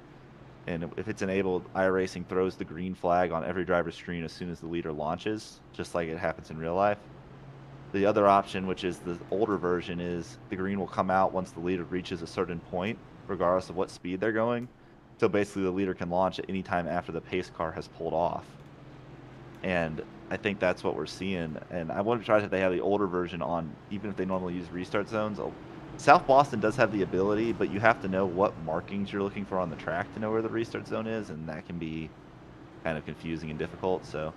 and if it's enabled, iRacing throws the green flag on every driver's screen as soon as the leader launches, just like it happens in real life. The other option, which is the older version, is the green will come out once the leader reaches a certain point, regardless of what speed they're going. So basically the leader can launch at any time after the pace car has pulled off. And I think that's what we're seeing. And I want to try if they have the older version on, even if they normally use restart zones. South Boston does have the ability, but you have to know what markings you're looking for on the track to know where the restart zone is, and that can be kind of confusing and difficult. So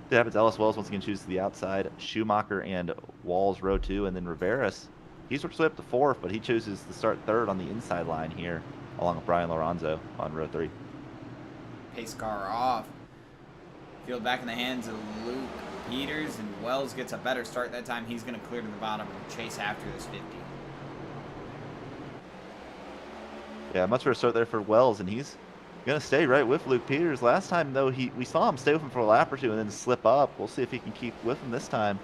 it happens. Ellis Wells once again chooses the outside. Schumacher and Walls row 2, and then Rivera's, he's worked his way up to 4th, but he chooses to start 3rd on the inside line here, along with Brian Lorenzo on row 3. Pace car off. Field back in the hands of Luke Peters, and Wells gets a better start that time. He's going to clear to the bottom and chase after this 50. Yeah, much better start there for Wells, and he's going to stay right with Luke Peters. Last time, though, we saw him stay with him for a lap or 2 and then slip up. We'll see if he can keep with him this time.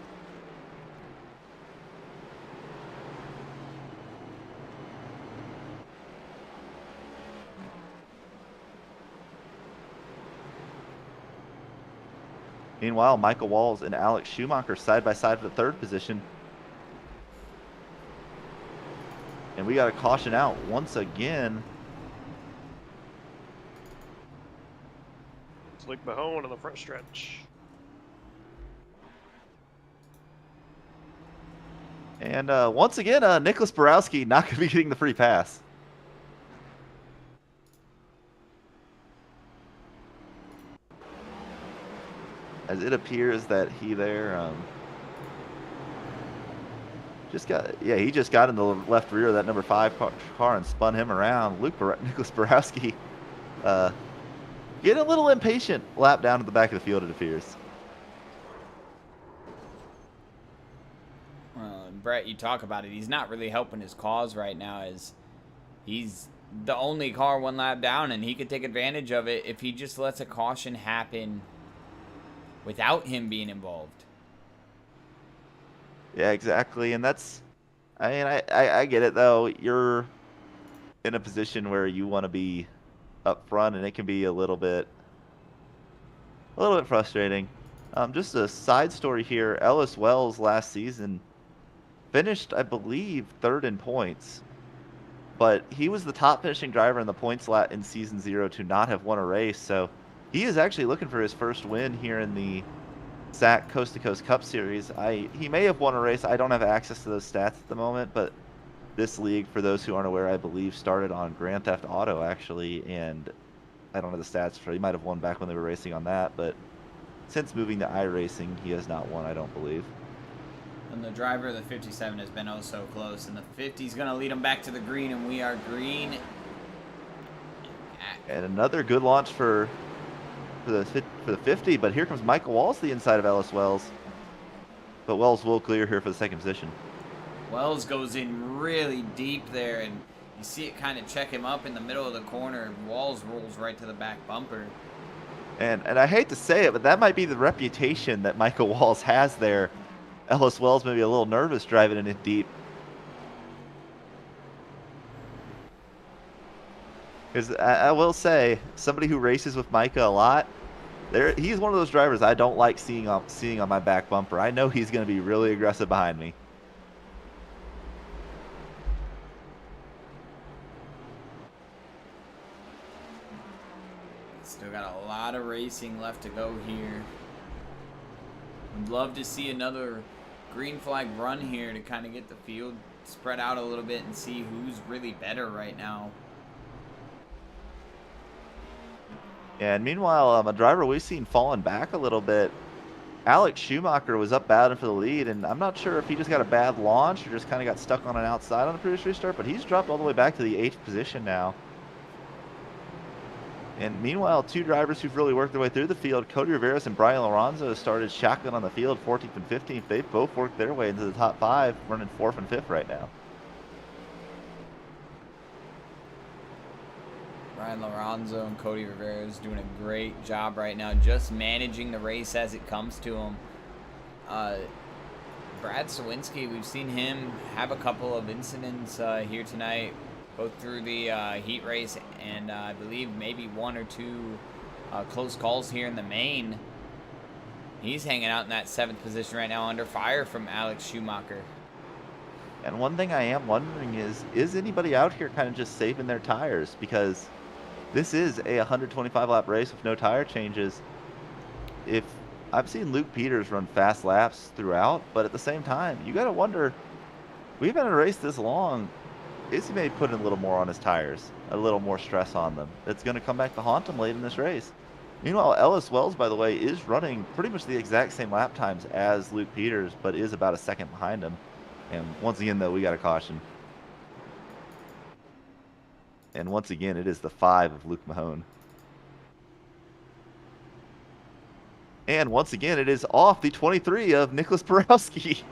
Meanwhile, Michael Walls and Alex Schumacher side by side for the 3rd position. And we got a caution out once again. It's Luke Mahone on the front stretch. And once again, Nicholas Borowski not going to be getting the free pass. As it appears that he there he just got in the left rear of that number 5 car and spun him around. Nicholas Borowski getting a little impatient lap down to the back of the field, it appears. Well, Brett, you talk about it. He's not really helping his cause right now, as he's the only car 1 lap down, and he could take advantage of it if he just lets a caution happen without him being involved. Yeah, exactly. And that's, I mean, I get it, though. You're in a position where you want to be up front, and it can be a little bit frustrating. Just a side story here. Ellis Wells last season finished, I believe, 3rd in points, but he was the top finishing driver in the points lat in season 0 to not have won a race. So he is actually looking for his first win here in the SAAC Coast to Coast Cup Series. He may have won a race. I don't have access to those stats at the moment, but this league, for those who aren't aware, I believe started on Grand Theft Auto, actually, and I don't know the stats for. He might have won back when they were racing on that, but since moving to iRacing, he has not won, I don't believe. And the driver of the 57 has been oh so close, and the 50 is going to lead him back to the green, and we are green. And another good launch for the 50, but here comes Michael Walls to the inside of Ellis Wells. But Wells will clear here for the 2nd position. Wells goes in really deep there, and you see it kind of check him up in the middle of the corner. Walls rolls right to the back bumper. And I hate to say it, but that might be the reputation that Michael Walls has there. Ellis Wells may be a little nervous driving in it deep. Because I will say, somebody who races with Micah a lot, he's one of those drivers I don't like seeing on my back bumper. I know he's going to be really aggressive behind me. Still got a lot of racing left to go here. Would love to see another green flag run here to kind of get the field spread out a little bit and see who's really better right now. And meanwhile, a driver we've seen falling back a little bit, Alex Schumacher, was up battling for the lead, and I'm not sure if he just got a bad launch or just kind of got stuck on an outside on the previous restart, but he's dropped all the way back to the 8th position now. And meanwhile, 2 drivers who've really worked their way through the field, Cody Rivera and Brian Lorenzo, started shotgun on the field, 14th and 15th. They've both worked their way into the top 5, running 4th and 5th right now. Brian Lorenzo and Cody Rivera is doing a great job right now, just managing the race as it comes to him. Brad Sawinski, we've seen him have a couple of incidents here tonight, both through the heat race and I believe maybe 1 or 2 close calls here in the main. He's hanging out in that 7th position right now, under fire from Alex Schumacher. And one thing I am wondering is anybody out here kind of just saving their tires? Because this is a 125 lap race with no tire changes. If I've seen Luke Peters run fast laps throughout, but at the same time, you got to wonder, we've been in a race this long, is he maybe putting a little more on his tires, a little more stress on them? It's going to come back to haunt him late in this race. Meanwhile, Ellis Wells, by the way, is running pretty much the exact same lap times as Luke Peters, but is about a second behind him. And once again, though, we got a caution. And once again, it is the 5 of Luke Mahone. And once again, it is off the 23 of Nicholas Borowski.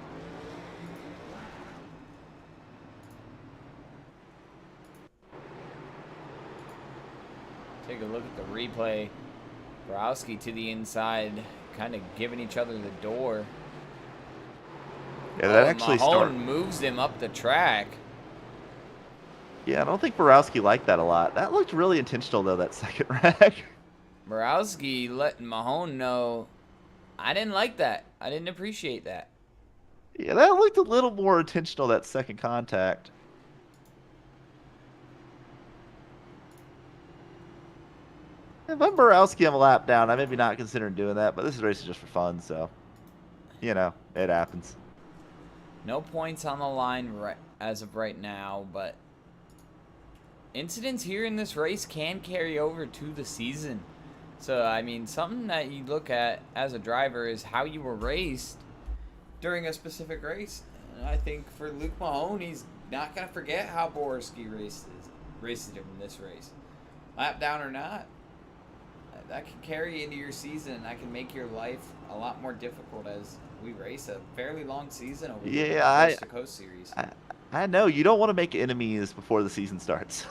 Take a look at the replay. Borowski to the inside, kind of giving each other the door. Yeah, that actually Mahone moves him up the track. Yeah, I don't think Borowski liked that a lot. That looked really intentional, though, that second wreck. Borowski letting Mahone know, I didn't like that. I didn't appreciate that. Yeah, that looked a little more intentional, that second contact. If I'm Borowski, I'm a lap down. I may be not considering doing that, but this race is just for fun, so, you know, it happens. No points on the line as of right now, but incidents here in this race can carry over to the season. So, I mean, something that you look at as a driver is how you were raced during a specific race. I think for Luke Mahone, he's not going to forget how Borski races him in this race. Lap down or not, that can carry you into your season, and that can make your life a lot more difficult as we race a fairly long season over the Coast to Coast series. I know you don't want to make enemies before the season starts.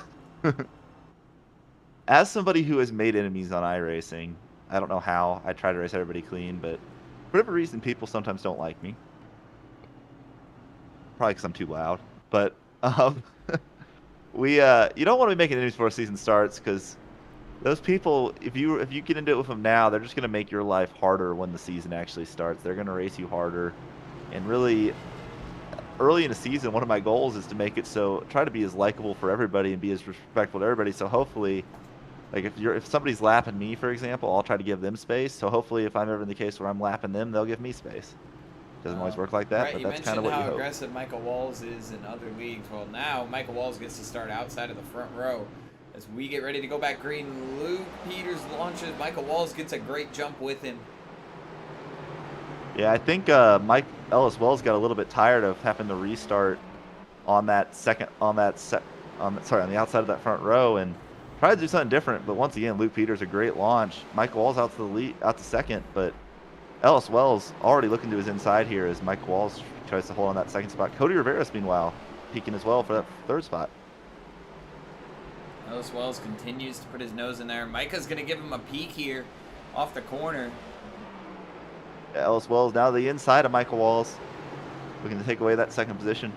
As somebody who has made enemies on iRacing, I don't know how. I try to race everybody clean, but for whatever reason, people sometimes don't like me. Probably because I'm too loud. But you don't want to be making enemies before the season starts, because those people, if you get into it with them now, they're just going to make your life harder when the season actually starts. They're going to race you harder. And really, early in the season, one of my goals is to make it so, try to be as likable for everybody and be as respectful to everybody. So hopefully, like if somebody's lapping me, for example, I'll try to give them space. So hopefully, if I'm ever in the case where I'm lapping them, they'll give me space. Doesn't always work like that, right, but you that's kind of what you mentioned hope. how aggressive Michael Walls is in other leagues. Well, now Michael Walls gets to start outside of the front row. As we get ready to go back green, Luke Peters launches. Michael Walls gets a great jump with him. Yeah, I think Mike Ellis Wells got a little bit tired of having to restart on the outside of that front row, and tried to do something different. But once again, Luke Peters a great launch. Michael Walls out to second, but Ellis Wells already looking to his inside here as Mike Walls tries to hold on that second spot. Cody Rivera's meanwhile peaking as well for that third spot. Ellis Wells continues to put his nose in there. Micah's going to give him a peek here off the corner. Ellis Wells now the inside of Michael Walls, looking to take away that second position.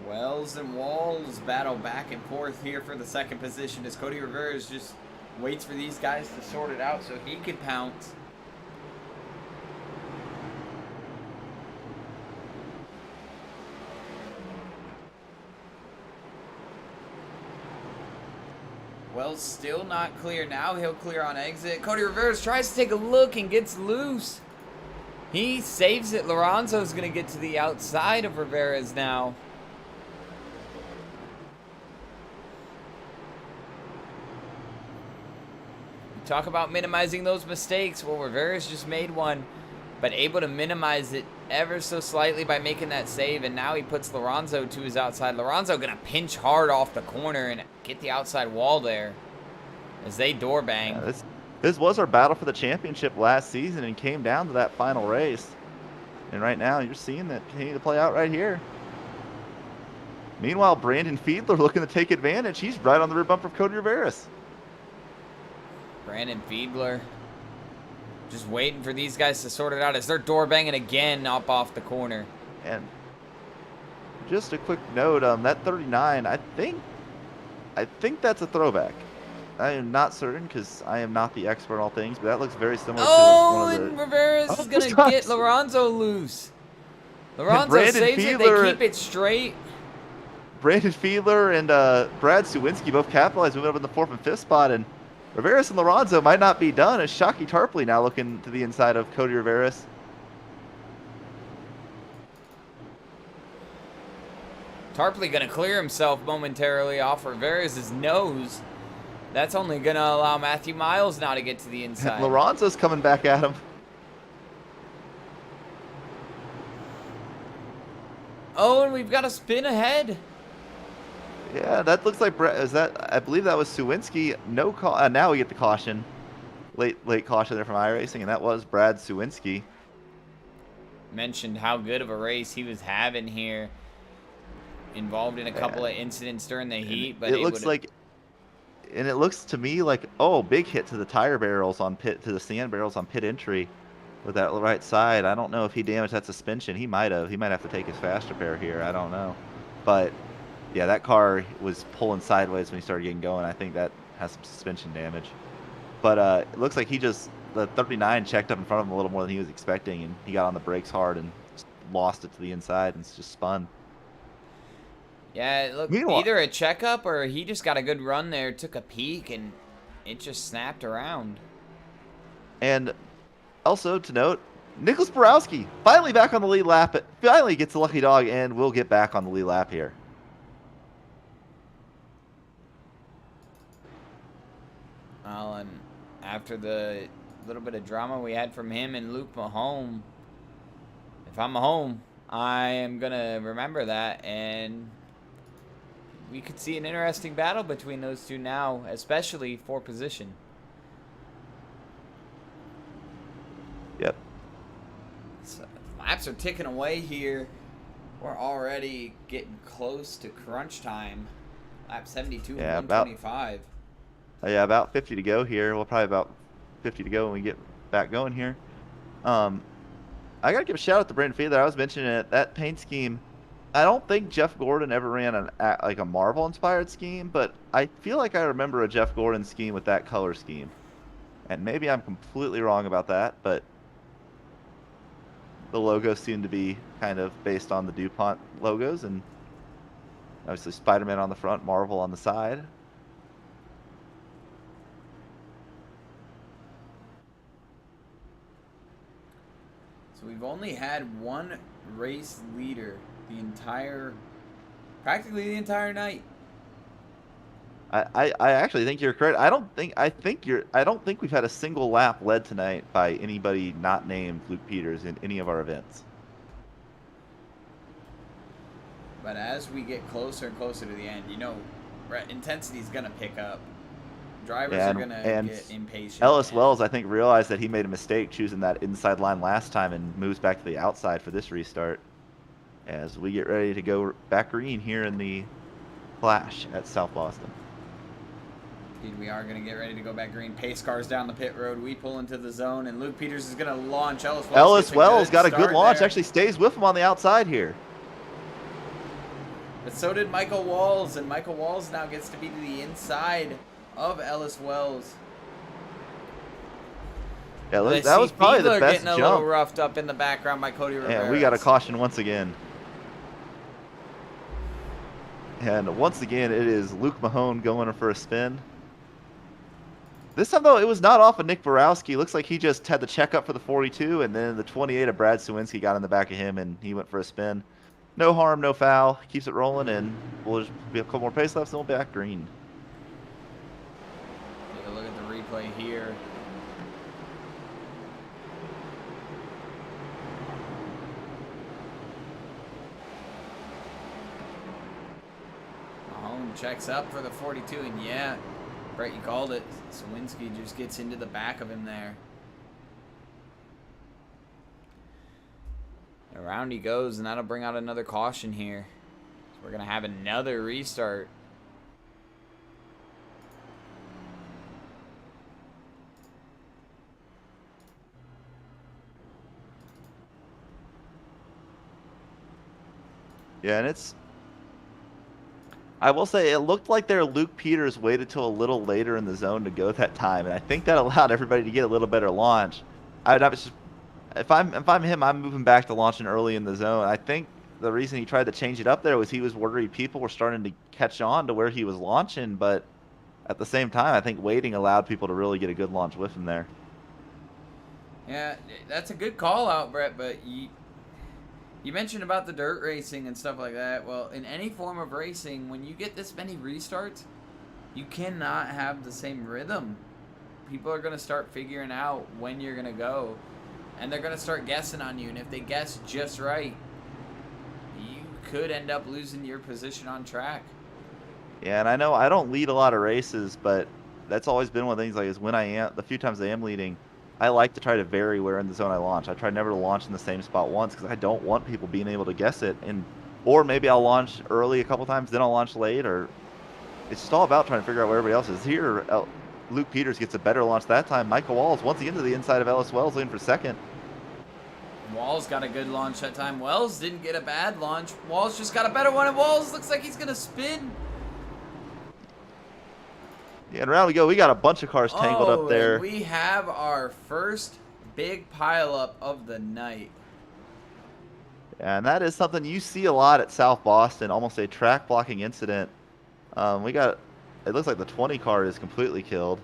Wells and Walls battle back and forth here for the second position as Cody Rivera just waits for these guys to sort it out so he can pounce. Wells still not clear. Now he'll clear on exit. Cody Rivera tries to take a look and gets loose. He saves it. Lorenzo's going to get to the outside of Rivera's now. Talk about minimizing those mistakes. Well, Rivera's just made one, but able to minimize it ever so slightly by making that save, and now he puts Lorenzo to his outside. Lorenzo gonna pinch hard off the corner and get the outside wall there as they door bang. Yeah, this was our battle for the championship last season and came down to that final race. And right now, you're seeing that continue to play out right here. Meanwhile, Brandon Fiedler looking to take advantage. He's right on the rear bumper of Cody Rivera's. Brandon Fiedler just waiting for these guys to sort it out as they're door banging again up off the corner. And just a quick note, that 39, I think that's a throwback. I am not certain because I am not the expert on all things, but that looks very similar to one of the... And Rivera's is going to get Lorenzo loose. Lorenzo saves it. They keep it straight. Brandon Fiedler and Brad Suwinski both capitalized, moving up in the 4th and 5th spot, and Rivera's and Lorenzo might not be done as Shockey Tarpley now looking to the inside of Cody Rivera's. Tarpley going to clear himself momentarily off Rivera's nose. That's only going to allow Matthew Miles now to get to the inside. Lorenzo's coming back at him. Oh, and we've got a spin ahead. Yeah, that looks like I believe that was Suwinski. No call. Now we get the caution. Late caution there from iRacing, and that was Brad Suwinski. Mentioned how good of a race he was having here. Involved in a couple of incidents during the heat, but it looks like, and it looks to me like, oh, big hit to the tire barrels on pit, to the sand barrels on pit entry with that right side. I don't know if he damaged that suspension. He might have. He might have to take his fast repair here. I don't know, but yeah, that car was pulling sideways when he started getting going. I think that has some suspension damage. But it looks like the 39 checked up in front of him a little more than he was expecting, and he got on the brakes hard and just lost it to the inside and just spun. Yeah, it looked either a checkup or he just got a good run there, took a peek, and it just snapped around. And also to note, Nicholas Borowski finally back on the lead lap. Finally gets a lucky dog, and we'll get back on the lead lap here. Well, and after the little bit of drama we had from him and Luke Mahone, if I'm home, I am going to remember that, and we could see an interesting battle between those two now, especially for position. Yep. So, laps are ticking away here. We're already getting close to crunch time. Lap 72 and 125. Yeah, about 50 to go here. We'll probably about 50 to go when we get back going here. I got to give a shout out to Brandon Fiedler. I was mentioning it. That paint scheme, I don't think Jeff Gordon ever ran like a Marvel-inspired scheme, but I feel like I remember a Jeff Gordon scheme with that color scheme. And maybe I'm completely wrong about that, but the logos seem to be kind of based on the DuPont logos, and obviously Spider-Man on the front, Marvel on the side. So we've only had one race leader practically the entire night. I actually think you're correct. I don't think we've had a single lap led tonight by anybody not named Luke Peters in any of our events. But as we get closer and closer to the end, intensity is going to pick up. Drivers are going to get impatient. Ellis Wells, I think, realized that he made a mistake choosing that inside line last time and moves back to the outside for this restart. As we get ready to go back green here in the Flash at South Boston. Indeed, we are going to get ready to go back green. Pace cars down the pit road. We pull into the zone, and Luke Peters is going to launch. Ellis Wells got a good launch. Actually stays with him on the outside here. But so did Michael Walls, and Michael Walls now gets to be to the inside of Ellis Wells. Yeah, that was probably the best getting a little roughed up in the background by Cody Rivera. Yeah, we got a caution once again. And once again, it is Luke Mahone going for a spin. This time, though, it was not off of Nick Borowski. Looks like he just had the checkup for the 42, and then the 28 of Brad Sawinski got in the back of him, and he went for a spin. No harm, no foul. Keeps it rolling, and we'll just be a couple more pace laps, and we'll be back green. Take a look at the replay here. Mahone checks up for the 42, and yeah, Brett, you called it. Sawinski just gets into the back of him there. Around he goes, and that'll bring out another caution here. So we're going to have another restart. Yeah, and I will say it looked like their Luke Peters waited till a little later in the zone to go that time, and I think that allowed everybody to get a little better launch. If I'm him, I'm moving back to launching early in the zone. I think the reason he tried to change it up there was he was worried people were starting to catch on to where he was launching, but at the same time, I think waiting allowed people to really get a good launch with him there. Yeah, that's a good call out, Brett, but you mentioned about the dirt racing and stuff like that. Well, in any form of racing, when you get this many restarts, you cannot have the same rhythm. People are going to start figuring out when you're going to go, and they're going to start guessing on you. And if they guess just right, you could end up losing your position on track. Yeah, and I know I don't lead a lot of races, but that's always been one of the things, like, is when the few times I am leading, I like to try to vary where in the zone I launch. I try never to launch in the same spot once because I don't want people being able to guess it. Or maybe I'll launch early a couple times, then I'll launch late. Or it's just all about trying to figure out where everybody else is. Here, Luke Peters gets a better launch that time. Michael Walls once again to the inside of Ellis Wells, looking for second. Walls got a good launch that time. Wells didn't get a bad launch. Walls just got a better one, and Walls looks like he's going to spin. Yeah, and around we go. We got a bunch of cars tangled up there. And we have our first big pileup of the night. And that is something you see a lot at South Boston, almost a track blocking incident. It looks like the 20 car is completely killed.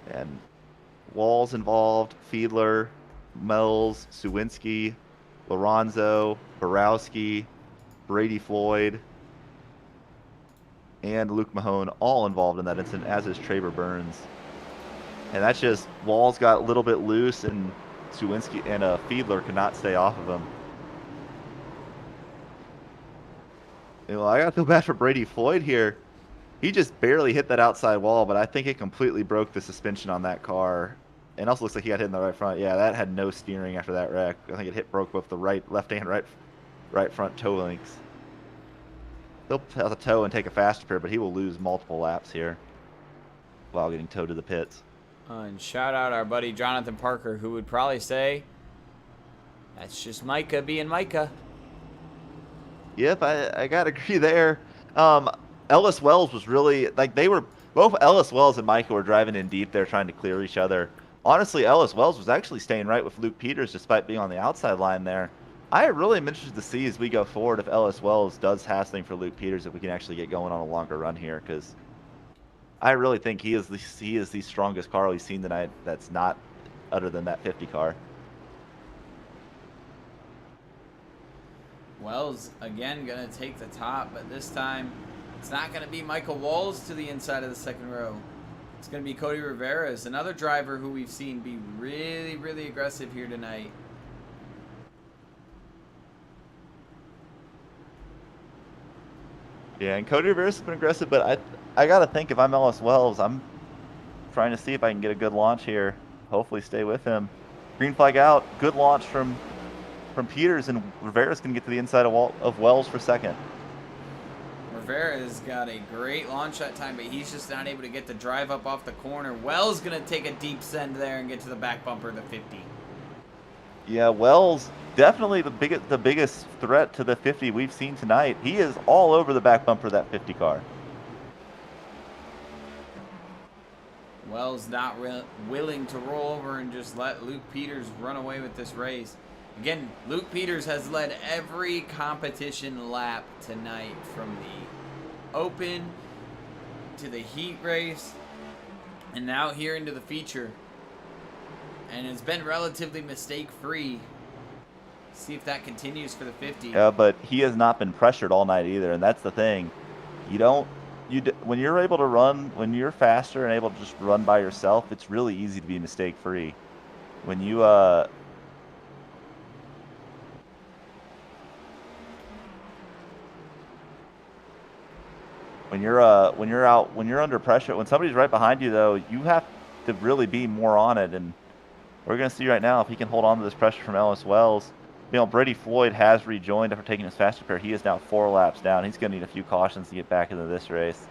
And Walls involved, Fiedler, Mells, Sawinski, Lorenzo, Borowski, Brady Floyd, and Luke Mahone all involved in that incident, as is Traber Burns. And that's just, Walls got a little bit loose, and Suwinski and Fiedler could not stay off of him. You know, I gotta feel bad for Brady Floyd here. He just barely hit that outside wall, but I think it completely broke the suspension on that car. And also looks like he got hit in the right front. Yeah, that had no steering after that wreck. I think it broke both the left and right front toe links. He'll have to tow and take a faster pair, but he will lose multiple laps here while getting towed to the pits. And shout out our buddy Jonathan Parker, who would probably say, that's just Micah being Micah. Yep, I gotta agree there. Ellis Wells was really, like, both Ellis Wells and Micah were driving in deep there trying to clear each other. Honestly, Ellis Wells was actually staying right with Luke Peters despite being on the outside line there. I really am interested to see as we go forward if Ellis Wells does hassling for Luke Peters, if we can actually get going on a longer run here, because I really think he is the strongest car we've seen tonight that's not other than that 50 car. Wells, again, going to take the top, but this time it's not going to be Michael Walls to the inside of the second row. It's going to be Cody Rivera's, another driver who we've seen be really, really aggressive here tonight. Yeah, and Cody Rivera's has been aggressive, but I got to think if I'm Ellis Wells, I'm trying to see if I can get a good launch here. Hopefully stay with him. Green flag out. Good launch from Peters, and Rivera's going to get to the inside of Wells for second. Rivera's got a great launch that time, but he's just not able to get the drive up off the corner. Wells going to take a deep send there and get to the back bumper of the 50. Yeah, Wells definitely the biggest threat to the 50 we've seen tonight. He is all over the back bumper of that 50 car. Wells not willing to roll over and just let Luke Peters run away with this race. Again, Luke Peters has led every competition lap tonight, from the open to the heat race and now here into the feature. And it's been relatively mistake-free. See if that continues for the 50. Yeah, but he has not been pressured all night either, and that's the thing. When you're able to run, when you're faster and able to just run by yourself, it's really easy to be mistake-free. When you when you're under pressure, when somebody's right behind you though, you have to really be more on it, and we're going to see right now if he can hold on to this pressure from Ellis Wells. You know, Brady Floyd has rejoined after taking his faster pair. He is now 4 laps down. He's going to need a few cautions to get back into this race.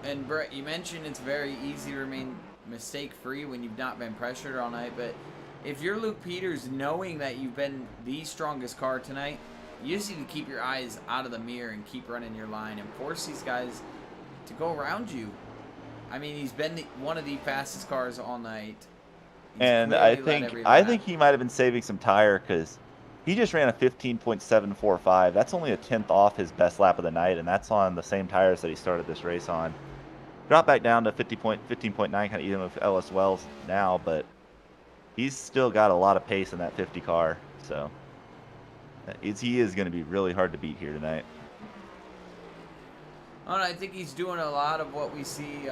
And Brett, you mentioned it's very easy to remain mistake-free when you've not been pressured all night, but if you're Luke Peters, knowing that you've been the strongest car tonight, you just need to keep your eyes out of the mirror and keep running your line and force these guys to go around you. I mean, he's been one of the fastest cars all night. And I think he might have been saving some tire because he just ran a 15.745. That's only a 10th off his best lap of the night, and that's on the same tires that he started this race on. Dropped back down to 15.9, kind of even with Ellis Wells now, but he's still got a lot of pace in that 50 car. So he is going to be really hard to beat here tonight. Oh, and I think he's doing a lot of what we see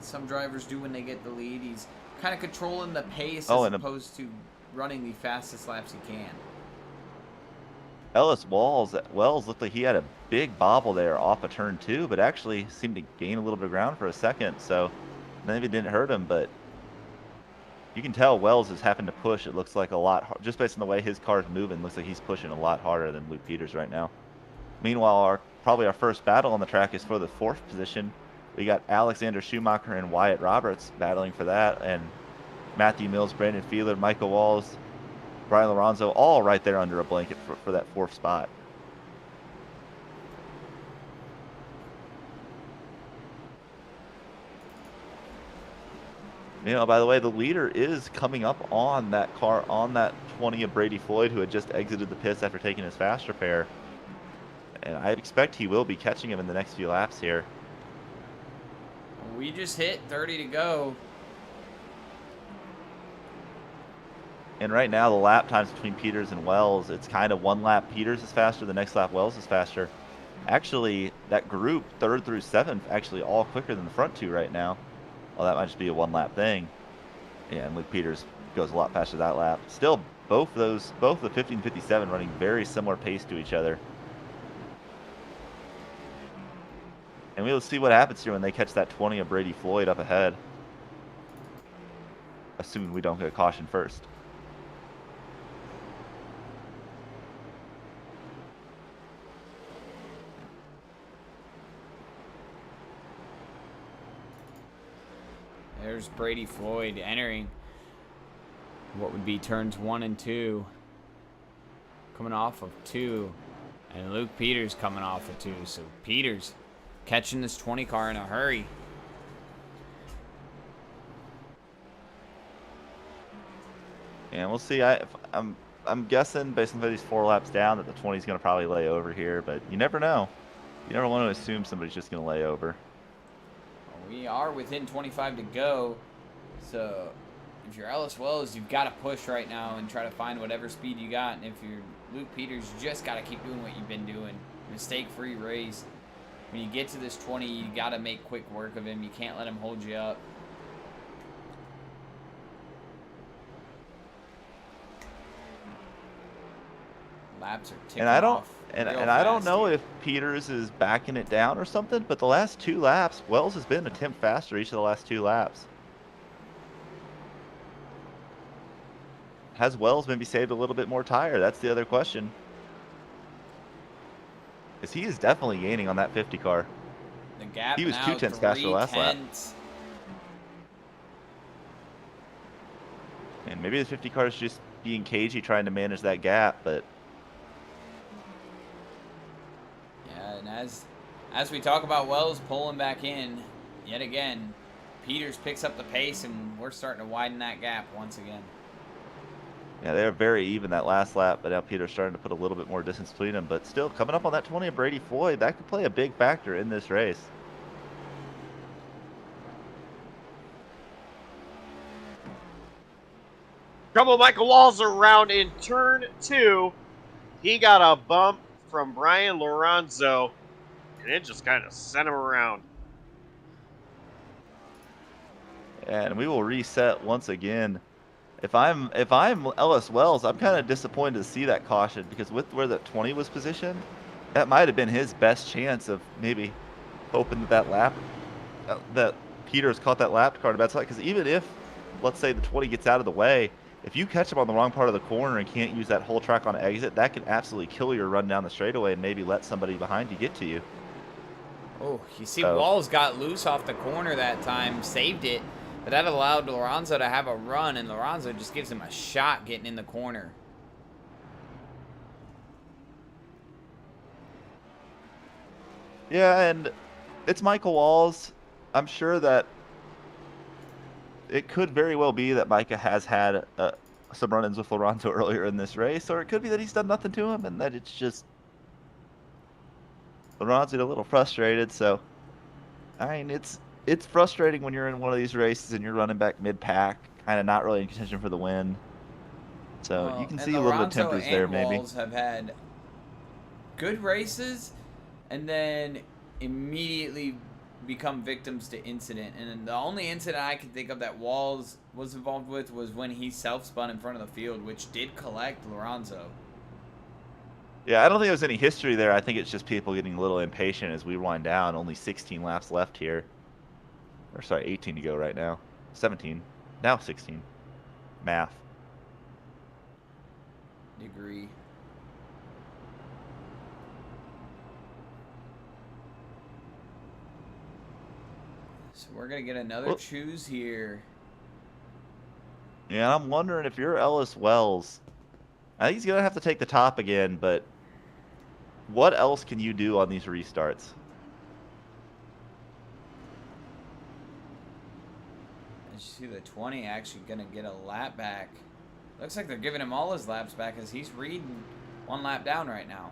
some drivers do when they get the lead. He's kind of controlling the pace as opposed to running the fastest laps he can. Ellis Wells looked like he had a big bobble there off of turn 2, but actually seemed to gain a little bit of ground for a second, so maybe it didn't hurt him, but you can tell Wells is having to push. It looks like a lot, just based on the way his car's moving, looks like he's pushing a lot harder than Luke Peters right now. Meanwhile, probably our first battle on the track is for the 4th position. We got Alexander Schumacher and Wyatt Roberts battling for that, and Matthew Mills, Brandon Fiedler, Michael Walls, Brian Lorenzo, all right there under a blanket for that 4th spot. You know, by the way, the leader is coming up on that car, on that 20 of Brady Floyd, who had just exited the pits after taking his faster pair. And I expect he will be catching him in the next few laps here. We just hit 30 to go. And right now, the lap times between Peters and Wells, it's kind of one lap Peters is faster, the next lap Wells is faster. Actually, that group, 3rd through 7th, actually all quicker than the front 2 right now. Well, that might just be a one-lap thing. Yeah, and Luke Peters goes a lot faster that lap. Still, both the 50 and 57 running very similar pace to each other. And we'll see what happens here when they catch that 20 of Brady Floyd up ahead. Assuming we don't get a caution first. There's Brady Floyd entering what would be turns 1 and 2. Coming off of 2. And Luke Peters coming off of 2. So Peters catching this 20 car in a hurry. And we'll see. I'm guessing based on these 4 laps down that the 20 is going to probably lay over here, but you never know. You never want to assume somebody's just going to lay over. We are within 25 to go, so if you're Ellis Wells, you've got to push right now and try to find whatever speed you got. And if you're Luke Peters, you just got to keep doing what you've been doing. Mistake-free race. When you get to this 20, you got to make quick work of him. You can't let him hold you up. Laps are ticking off. And I don't know if Peters is backing it down or something, but the last 2 laps, Wells has been a tenth faster each of the last 2 laps. Has Wells maybe saved a little bit more tire? That's the other question. Because he is definitely gaining on that 50 car. The gap he was now 2 tenths faster last lap. And maybe the 50 car is just being cagey trying to manage that gap, but... Yeah, and as we talk about Wells pulling back in, yet again, Peters picks up the pace, and we're starting to widen that gap once again. Yeah, they were very even that last lap, but now Peter's starting to put a little bit more distance between them. But still, coming up on that 20 of Brady Floyd, that could play a big factor in this race. Trouble Michael Walls around in turn 2. He got a bump from Brian Lorenzo, and it just kind of sent him around. And we will reset once again. If I'm Ellis Wells, I'm kind of disappointed to see that caution, because with where that 20 was positioned, that might have been his best chance of maybe hoping that Peters caught that lap car to bad side. Because even if, let's say, the 20 gets out of the way, if you catch him on the wrong part of the corner and can't use that whole track on exit, that can absolutely kill your run down the straightaway and maybe let somebody behind you get to you. Oh, you see, Walls got loose off the corner that time, saved it. But that allowed Lorenzo to have a run, and Lorenzo just gives him a shot getting in the corner. Yeah, and it's Michael Walls. I'm sure that it could very well be that Micah has had some run-ins with Lorenzo earlier in this race, or it could be that he's done nothing to him, and that it's just Lorenzo's a little frustrated. So, I mean, it's frustrating when you're in one of these races and you're running back mid-pack, kind of not really in contention for the win. So you can see a little bit of tempers there, maybe. Walls have had good races, and then immediately become victims to incident. And the only incident I can think of that Walls was involved with was when he self-spun in front of the field, which did collect Lorenzo. Yeah, I don't think there's any history there. I think it's just people getting a little impatient as we wind down. Only 16 laps left here. Or sorry, 18 to go right now. 17. Now 16. Math. Degree. So we're going to get another choose here. Yeah, I'm wondering if you're Ellis Wells. I think he's going to have to take the top again, but what else can you do on these restarts? You see the 20 actually going to get a lap back. Looks like they're giving him all his laps back as he's reading 1 lap down right now.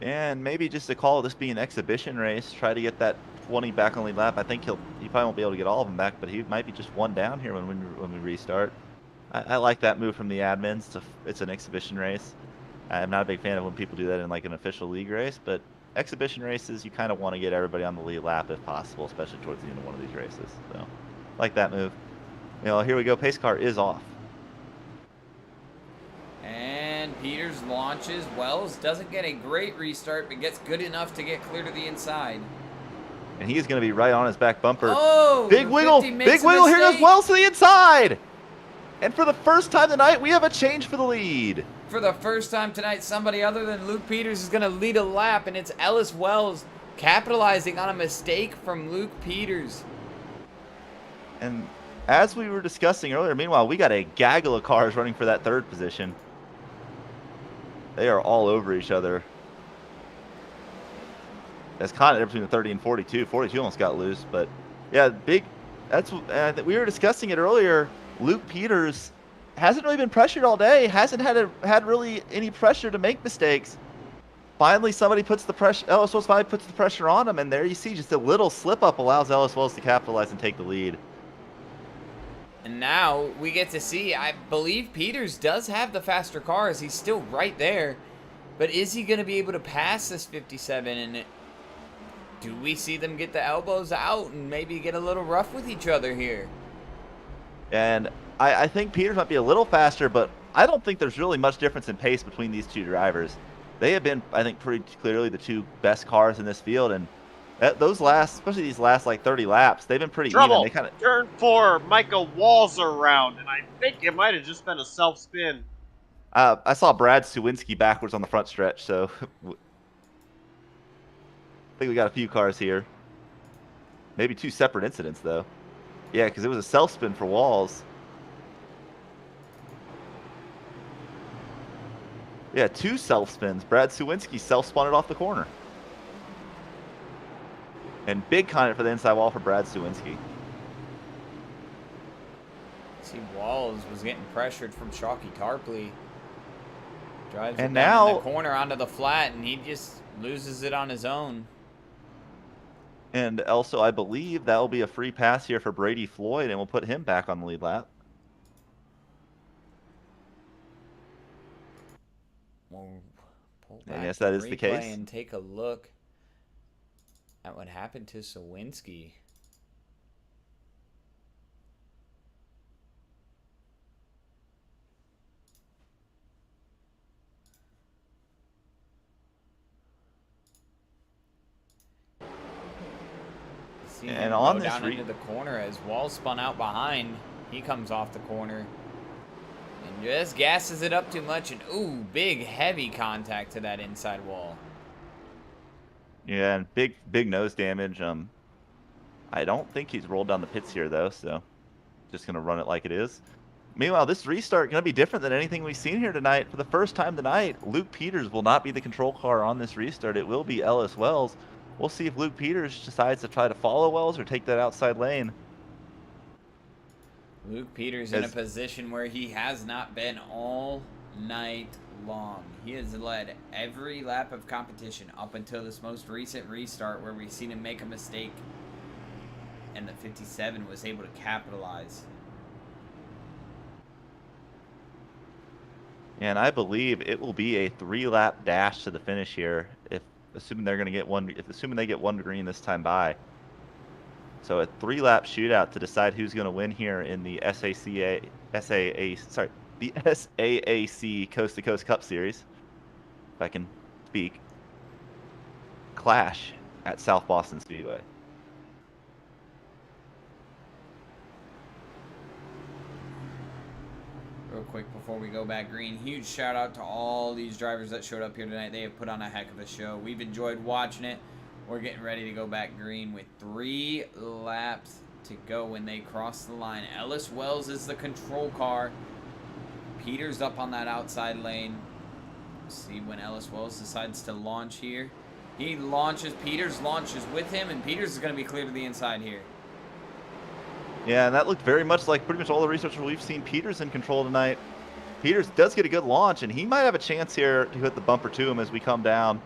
And maybe just to call this being an exhibition race, try to get that 20 back on lead lap. I think he probably won't be able to get all of them back, but he might be just 1 down here when we restart. I like that move from the admins. It's an exhibition race. I'm not a big fan of when people do that in like an official league race, but exhibition races, you kind of want to get everybody on the lead lap if possible, especially towards the end of one of these races. So, like that move. You know, here we go. Pace car is off. And Peters launches. Wells doesn't get a great restart, but gets good enough to get clear to the inside. And he is going to be right on his back bumper. Oh, big wiggle. Big wiggle. Here goes Wells to the inside. And for the first time tonight, we have a change for the lead. For the first time tonight, somebody other than Luke Peters is going to lead a lap, and it's Ellis Wells capitalizing on a mistake from Luke Peters. And as we were discussing earlier, meanwhile, we got a gaggle of cars running for that third position. They are all over each other. That's kind of between the 30 and 42. 42 almost got loose, but yeah, big. We were discussing it earlier. Luke Peters hasn't really been pressured all day. Hasn't had really any pressure to make mistakes. Finally, somebody puts the pressure. Ellis Wells finally puts the pressure on him, and there you see just a little slip up allows Ellis Wells to capitalize and take the lead. And now we get to see, I believe Peters does have the faster cars. He's still right there. But is he going to be able to pass this 57? And do we see them get the elbows out and maybe get a little rough with each other here? And I think Peters might be a little faster, but I don't think there's really much difference in pace between these two drivers. They have been, I think, pretty clearly the two best cars in this field. And especially these last like 30 laps, they've been pretty Trouble. even. Turn 4, Michael Walls around, and I think it might have just been a self-spin. I saw Brad Sawinski backwards on the front stretch, so I think we got a few cars here. Maybe two separate incidents, though. Yeah, because it was a self-spin for Walls. Yeah, two self-spins. Brad Sawinski self-spun it off the corner. And big contact for the inside wall for Brad Sawinski. See, Walls was getting pressured from Shockey Tarpley. Drives and it now down in the corner onto the flat, and he just loses it on his own. And also, I believe that will be a free pass here for Brady Floyd, and we'll put him back on the lead lap. We'll pull And back yes, that is the replay case. and take a look at what happened to Sawinski. And on this down into the corner as Walls spun out behind. He comes off the corner and just gasses it up too much. And ooh, big heavy contact to that inside wall. Yeah, and big nose damage. I don't think he's rolled down the pits here though, so just gonna run it like it is. Meanwhile, this restart gonna be different than anything we've seen here tonight. For the first time tonight, Luke Peters will not be the control car on this restart. It will be Ellis Wells. We'll see if Luke Peters decides to try to follow Wells or take that outside lane. Luke Peters in a position where he has not been all night long. He has led every lap of competition up until this most recent restart where we've seen him make a mistake. And the 57 was able to capitalize. And I believe it will be a 3-lap dash to the finish here, assuming they're going to get assuming they get one green this time by. So a 3-lap shootout to decide who's going to win here in the SAAC Coast to Coast Cup Series, if I can speak. Clash at South Boston Speedway. Real quick before we go back green, huge shout out to all these drivers that showed up here tonight. They have put on a heck of a show. We've enjoyed watching it. We're getting ready to go back green with 3 laps to go when they cross the line. Ellis Wells is the control car. Peters up on that outside lane. See when Ellis Wells decides to launch here. He launches, Peters launches with him, and Peters is going to be clear to the inside here. Yeah, and that looked very much like pretty much all the research we've seen Peters in control tonight. Peters does get a good launch, and he might have a chance here to hit the bumper to him as we come down.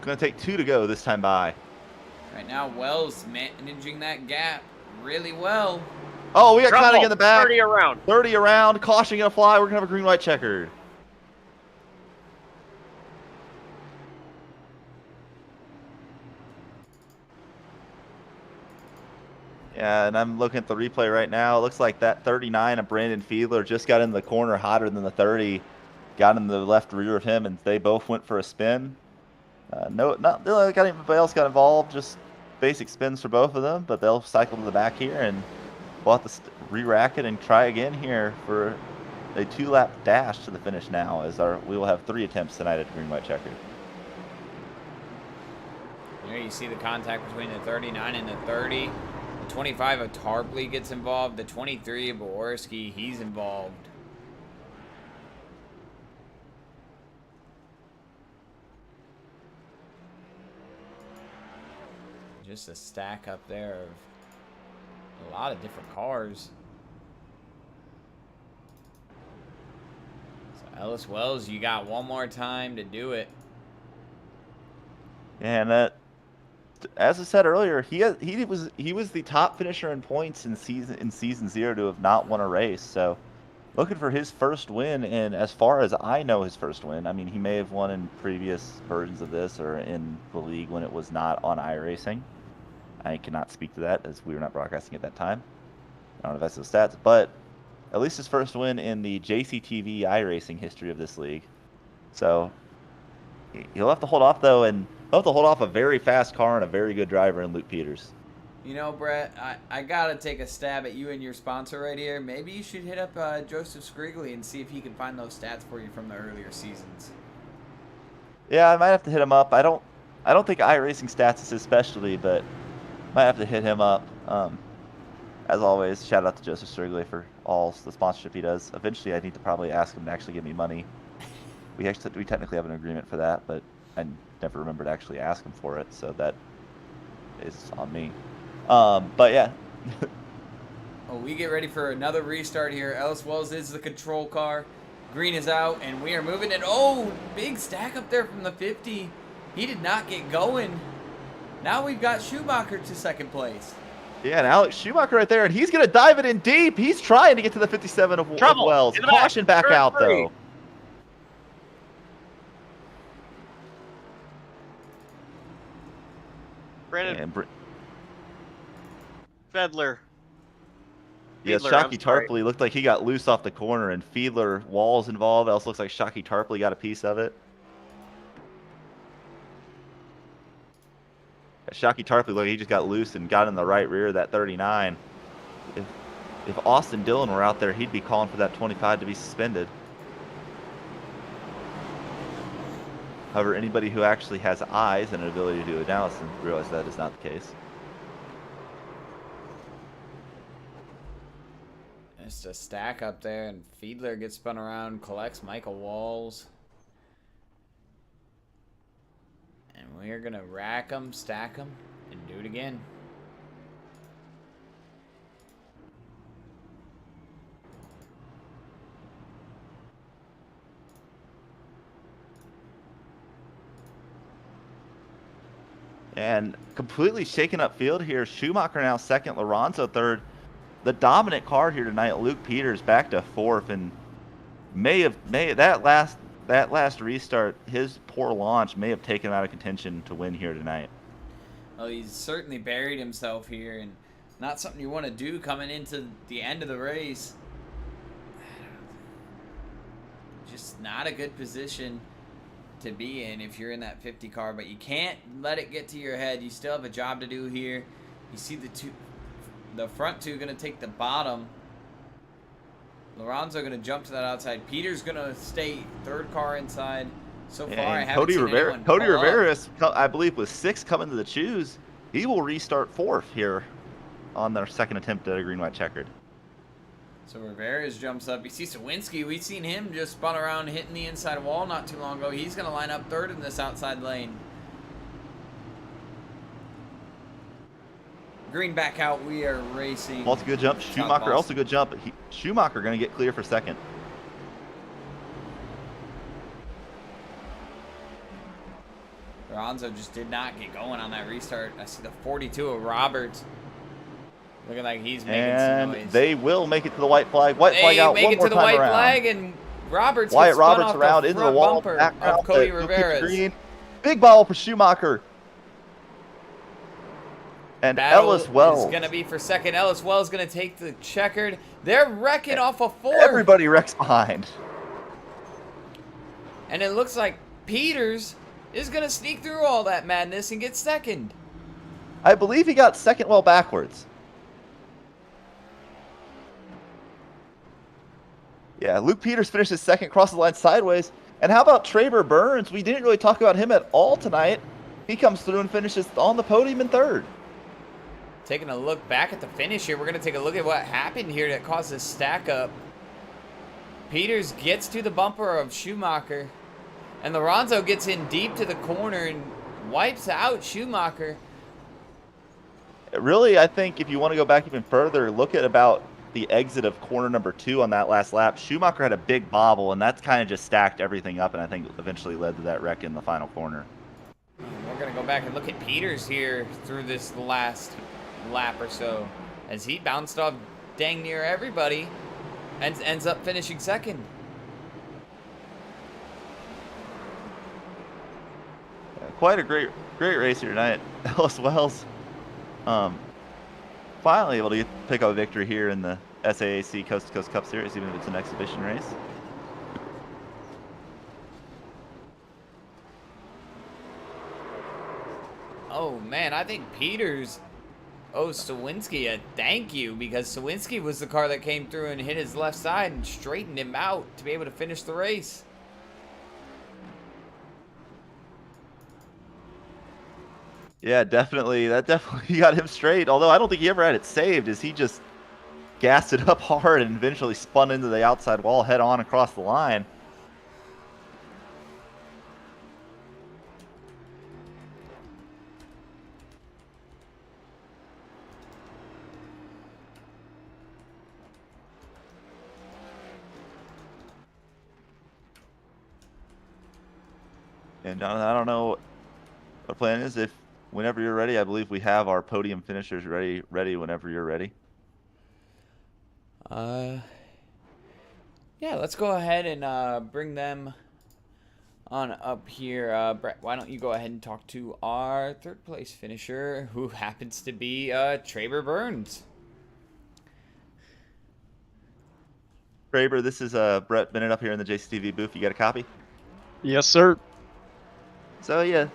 Going to take 2 to go this time by. Right now, Wells managing that gap really well. Oh, we got Connick in the back. 30 around. 30 around. Caution going to fly. We're going to have a green-white checkered. Yeah, and I'm looking at the replay right now. It looks like that 39 of Brandon Fiedler just got in the corner hotter than the 30. Got in the left rear of him, and they both went for a spin. Not got anybody else got involved. Just basic spins for both of them, but they'll cycle to the back here, and we'll have to re-rack it and try again here for a 2-lap dash to the finish now. We will have 3 attempts tonight at green white checkered. There you see the contact between the 39 and the 30. The 25 of Tarpley gets involved. The 23 of Borski, he's involved. Just a stack up there of a lot of different cars. So Ellis Wells, you got one more time to do it. And as I said earlier, he was the top finisher in points in season 0 to have not won a race. So looking for his first win, and as far as I know, his first win. I mean, he may have won in previous versions of this or in the league when it was not on iRacing. I cannot speak to that as we were not broadcasting at that time. I don't know if that's the stats, but at least his first win in the JCTV iRacing history of this league. So he'll have to hold off, though, and he'll have to hold off a very fast car and a very good driver in Luke Peters. You know, Brett, I got to take a stab at you and your sponsor right here. Maybe you should hit up Joseph Scrigley and see if he can find those stats for you from the earlier seasons. Yeah, I might have to hit him up. I don't think iRacing stats is his specialty, but might have to hit him up. As always, shout out to Joseph Strigley for all the sponsorship he does. Eventually, I need to probably ask him to actually give me money. We technically have an agreement for that, but I never remember to actually ask him for it, so that is on me. But yeah. Well, we get ready for another restart here. Ellis Wells is the control car. Green is out, and we are moving it. Oh, big stack up there from the 50. He did not get going. Now we've got Schumacher to second place. Yeah, and Alex Schumacher right there, and he's going to dive it in deep. He's trying to get to the 57 of Wells. Caution back out, though. Brandon Fedler. Yes, Shockey Tarpley looked like he got loose off the corner, and Fiedler Walls involved. Else looks like Shockey Tarpley got a piece of it. Shockey Tarpley looked like he just got loose and got in the right rear of that 39. If Austin Dillon were out there, he'd be calling for that 25 to be suspended. However, anybody who actually has eyes and an ability to do analysis realize that is not the case. Just a stack up there, and Fiedler gets spun around, collects Michael Walls. And we're going to rack them, stack them, and do it again. And completely shaken up field here. Schumacher now second, Lorenzo third. The dominant car here tonight, Luke Peters back to fourth, and that last restart, his poor launch may have taken him out of contention to win here tonight. Well, he's certainly buried himself here, and not something you want to do coming into the end of the race. Just not a good position to be in if you're in that 50 car, but you can't let it get to your head. You still have a job to do here. You see the front two going to take the bottom. Lorenzo going to jump to that outside. Peter's going to stay third car inside. So far, I haven't seen anyone Cody Rivera, I believe, with 6 coming to the choose. He will restart fourth here on their second attempt at a green-white checkered. So Rivera's jumps up. You see Sawinski. We've seen him just spun around hitting the inside wall not too long ago. He's going to line up third in this outside lane. Green back out. We are racing. Also good jump. Schumacher also good jump. Schumacher going to get clear for second. Lorenzo just did not get going on that restart. I see the 42 of Roberts. Looking like he's making some noise. And they will make it to the white flag. White flag out one more time around. They make it to the white flag, and Roberts Wyatt gets spun Roberts off around the into the front wall. bumper Back of Cody Rivera's. Big ball for Schumacher. And Battle Ellis Wells. is going to be for second. Ellis Wells going to take the checkered. They're wrecking off a 4. Everybody wrecks behind. And it looks like Peters is going to sneak through all that madness and get second. I believe he got second well backwards. Yeah, Luke Peters finishes second, crosses the line sideways. And how about Traver Burns? We didn't really talk about him at all tonight. He comes through and finishes on the podium in third. Taking a look back at the finish here, we're going to take a look at what happened here that caused this stack up. Peters gets to the bumper of Schumacher, and Lorenzo gets in deep to the corner and wipes out Schumacher. Really, I think if you want to go back even further, look at about the exit of corner number 2 on that last lap. Schumacher had a big bobble, and that's kind of just stacked everything up, and I think eventually led to that wreck in the final corner. We're going to go back and look at Peters here through this last lap or so, as he bounced off dang near everybody and ends up finishing second. Yeah, quite a great race here tonight. Ellis Wells finally able to pick up a victory here in the SAAC Coast to Coast Cup Series, even if it's an exhibition race. Oh man, I think Peters owes Sawinski a thank you, because Sawinski was the car that came through and hit his left side and straightened him out to be able to finish the race. Yeah, definitely. That definitely got him straight. Although I don't think he ever had it saved, as he just gassed it up hard and eventually spun into the outside wall head on across the line. And Jonathan, I don't know what the plan is. If whenever you're ready, I believe we have our podium finishers ready whenever you're ready. Yeah, let's go ahead and bring them on up here. Brett, why don't you go ahead and talk to our third place finisher, who happens to be Traver Burns. Traver, this is Brett Bennett up here in the JCTV booth. You got a copy? Yes, sir. So yeah,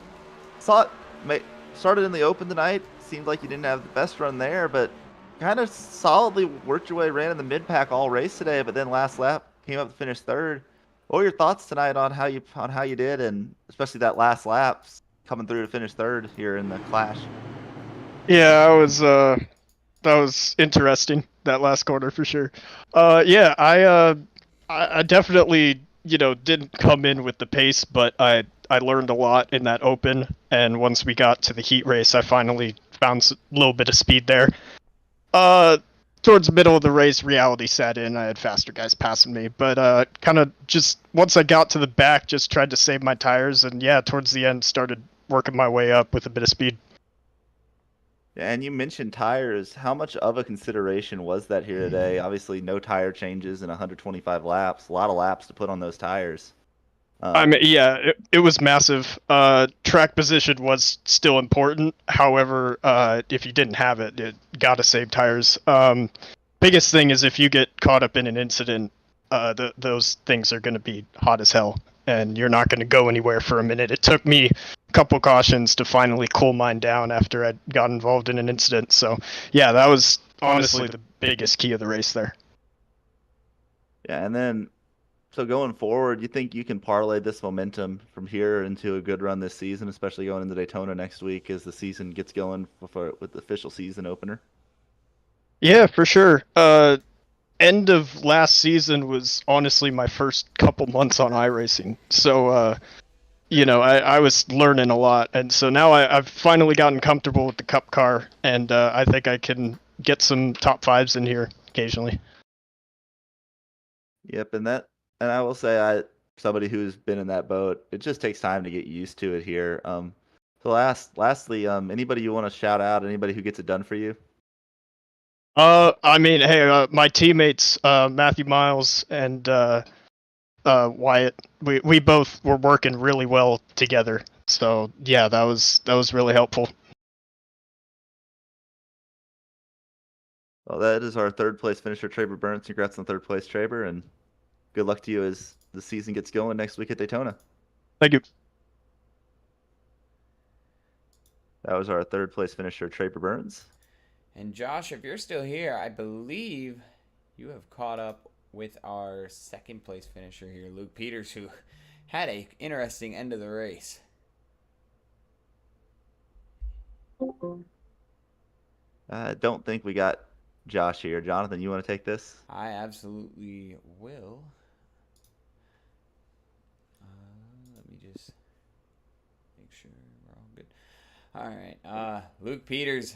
saw it started in the open tonight. Seemed like you didn't have the best run there, but kind of solidly worked your way, ran in the mid pack all race today. But then last lap came up to finish third. What were your thoughts tonight on how you did, and especially that last lap coming through to finish third here in the Clash? Yeah, that was interesting, that last corner for sure. Yeah, I definitely, didn't come in with the pace, but I learned a lot in that open, and once we got to the heat race, I finally found a little bit of speed there. Towards the middle of the race, reality set in. I had faster guys passing me, but kind of just once I got to the back, just tried to save my tires, and yeah, towards the end, started working my way up with a bit of speed. And you mentioned tires. How much of a consideration was that here today? Obviously, no tire changes in 125 laps. A lot of laps to put on those tires. I mean, yeah, it was massive. Track position was still important. However, if you didn't have it, you gotta save tires. Biggest thing is if you get caught up in an incident, those things are gonna be hot as hell, and you're not gonna go anywhere for a minute. It took me a couple cautions to finally cool mine down after I got involved in an incident. So, yeah, that was honestly the biggest key of the race there. Yeah, and then, so going forward, you think you can parlay this momentum from here into a good run this season, especially going into Daytona next week as the season gets going with the official season opener? Yeah, for sure. End of last season was honestly my first couple months on iRacing. So, I was learning a lot. And so now I've finally gotten comfortable with the Cup car, and I think I can get some top fives in here occasionally. Yep, and I will say, somebody who's been in that boat, it just takes time to get used to it here. So lastly, anybody you want to shout out? Anybody who gets it done for you? I mean, hey, my teammates, Matthew Miles and Wyatt, we both were working really well together. So yeah, that was really helpful. Well, that is our third place finisher, Traber Burns. Congrats on third place, Traber, and good luck to you as the season gets going next week at Daytona. Thank you. That was our third place finisher, Traber Burns. And Josh, if you're still here, I believe you have caught up with our second place finisher here, Luke Peters, who had a interesting end of the race. I don't think we got Josh here. Jonathan, you want to take this? I absolutely will. Let me just make sure we're all good. All right. Luke Peters,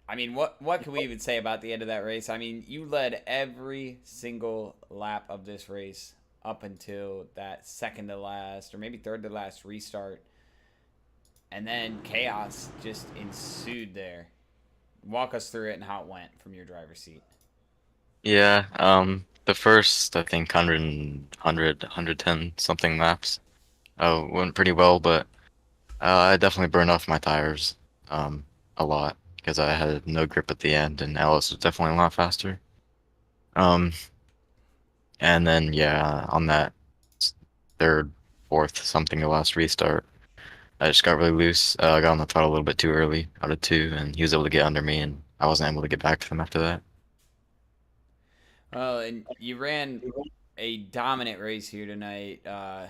I mean, what can we even say about the end of that race? I mean, you led every single lap of this race up until that second to last or maybe third to last restart. And then chaos just ensued there. Walk us through it and how it went from your driver's seat. Yeah, the first, I think, 110 something laps went pretty well, but I definitely burned off my tires a lot because I had no grip at the end, and Ellis was definitely a lot faster. And then, yeah, on that third, fourth, something the last restart, I just got really loose. I got on the throttle a little bit too early, out of two, and he was able to get under me, and I wasn't able to get back to him after that. Well, and you ran a dominant race here tonight. I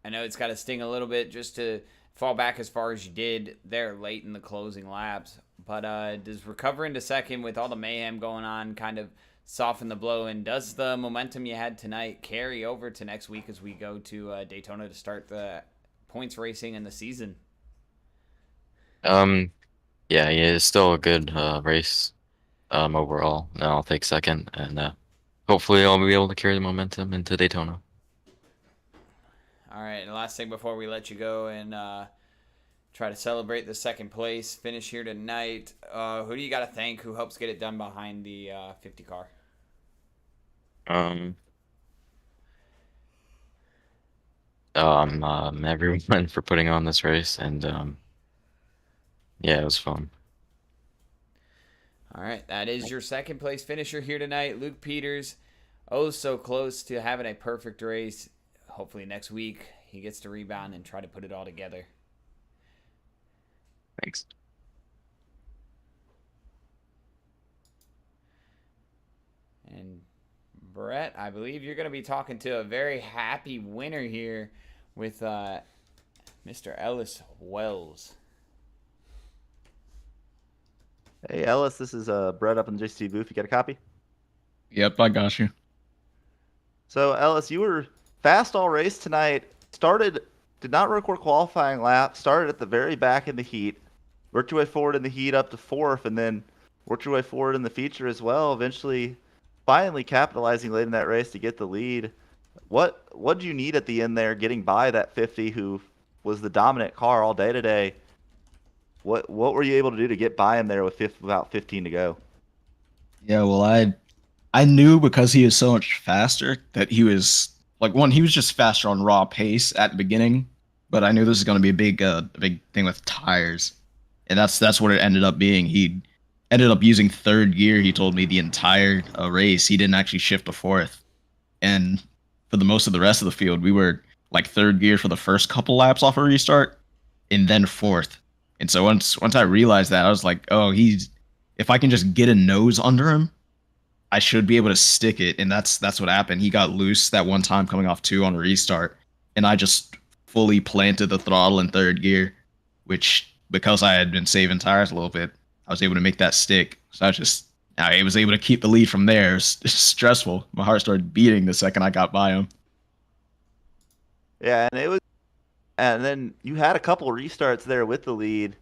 know it's got to sting a little bit just to fall back as far as you did there late in the closing laps. But does recovering to second with all the mayhem going on kind of soften the blow? And does the momentum you had tonight carry over to next week as we go to Daytona to start the points racing in the season? Yeah, it's still a good race overall. Now I'll take second, and hopefully I'll be able to carry the momentum into Daytona. All right, and last thing before we let you go and try to celebrate the second place finish here tonight, who do you got to thank who helps get it done behind the 50 car? Everyone for putting on this race, and yeah, it was fun. All right, that is your second place finisher here tonight, Luke Peters. Oh, so close to having a perfect race. Hopefully next week he gets to rebound and try to put it all together. Thanks. And Brett, I believe you're going to be talking to a very happy winner here with Mr. Ellis Wells. Hey, Ellis, this is Brett up in the JCTV booth. You got a copy? Yep, I got you. So, Ellis, you were fast all race tonight. Did not record qualifying lap. Started at the very back in the heat. Worked your way forward in the heat up to fourth, and then worked your way forward in the feature as well. Eventually, finally capitalizing late in that race to get the lead. What did you need at the end there, getting by that 50, who was the dominant car all day today? What were you able to do to get by him there with about 15 to go? Yeah, well, I knew because he is so much faster that he was like he was just faster on raw pace at the beginning, but I knew this was going to be a big thing with tires, and that's what it ended up being. He ended up using third gear. He told me the entire race. He didn't actually shift to fourth, and for the most of the rest of the field, we were like third gear for the first couple laps off a restart, and then fourth. And so once I realized that, I was like, oh, if I can just get a nose under him, I should be able to stick it. And that's what happened. He got loose that one time coming off two on a restart, and I just fully planted the throttle in third gear, which, because I had been saving tires a little bit, I was able to make that stick. So I was able to keep the lead from there. It's stressful. My heart started beating the second I got by him. Yeah, and then you had a couple restarts there with the lead.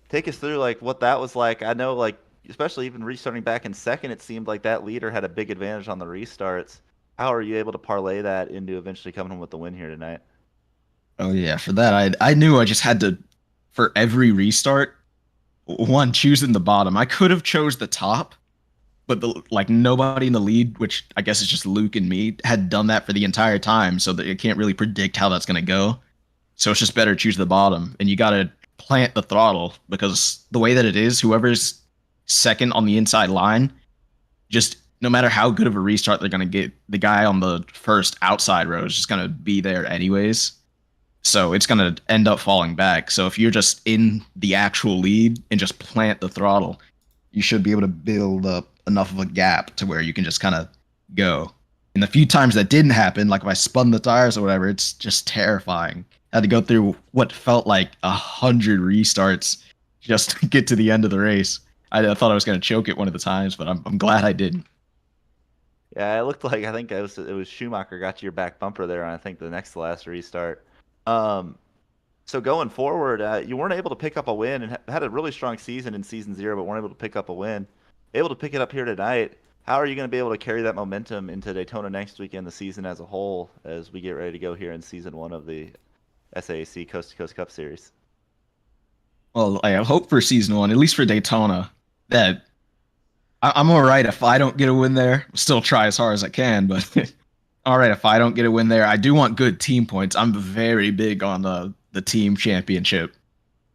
Take us through like what that was like. I know, like, especially even restarting back in second, it seemed like that leader had a big advantage on the restarts. How are you able to parlay that into eventually coming home with the win here tonight? Oh yeah, for that I knew I just had to, for every restart, choosing the bottom. I could have chose the top, but nobody in the lead, which I guess is just Luke and me, had done that for the entire time, so that you can't really predict how that's gonna go. So it's just better to choose the bottom, and you gotta plant the throttle, because the way that it is, whoever's second on the inside line just no matter how good of a restart they're going to get, the guy on the first outside row is just going to be there anyways. So it's going to end up falling back. So if you're just in the actual lead and just plant the throttle, you should be able to build up enough of a gap to where you can just kind of go. And the few times that didn't happen, like if I spun the tires or whatever, it's just terrifying. I had to go through what felt like 100 restarts just to get to the end of the race. I thought I was going to choke it one of the times, but I'm glad I didn't. Yeah, it looked like I think it was Schumacher got to your back bumper there on I think the next to last restart. So going forward, you weren't able to pick up a win and had a really strong season in season 0, but weren't able to pick up a win. Able to pick it up here tonight. How are you going to be able to carry that momentum into Daytona next weekend, the season as a whole, as we get ready to go here in season 1 of the SAAC Coast to Coast Cup Series? Well, I hope for season 1, at least for Daytona, that I'm all right if I don't get a win there. Still try as hard as I can, but all right if I don't get a win there. I do want good team points. I'm very big on the team championship,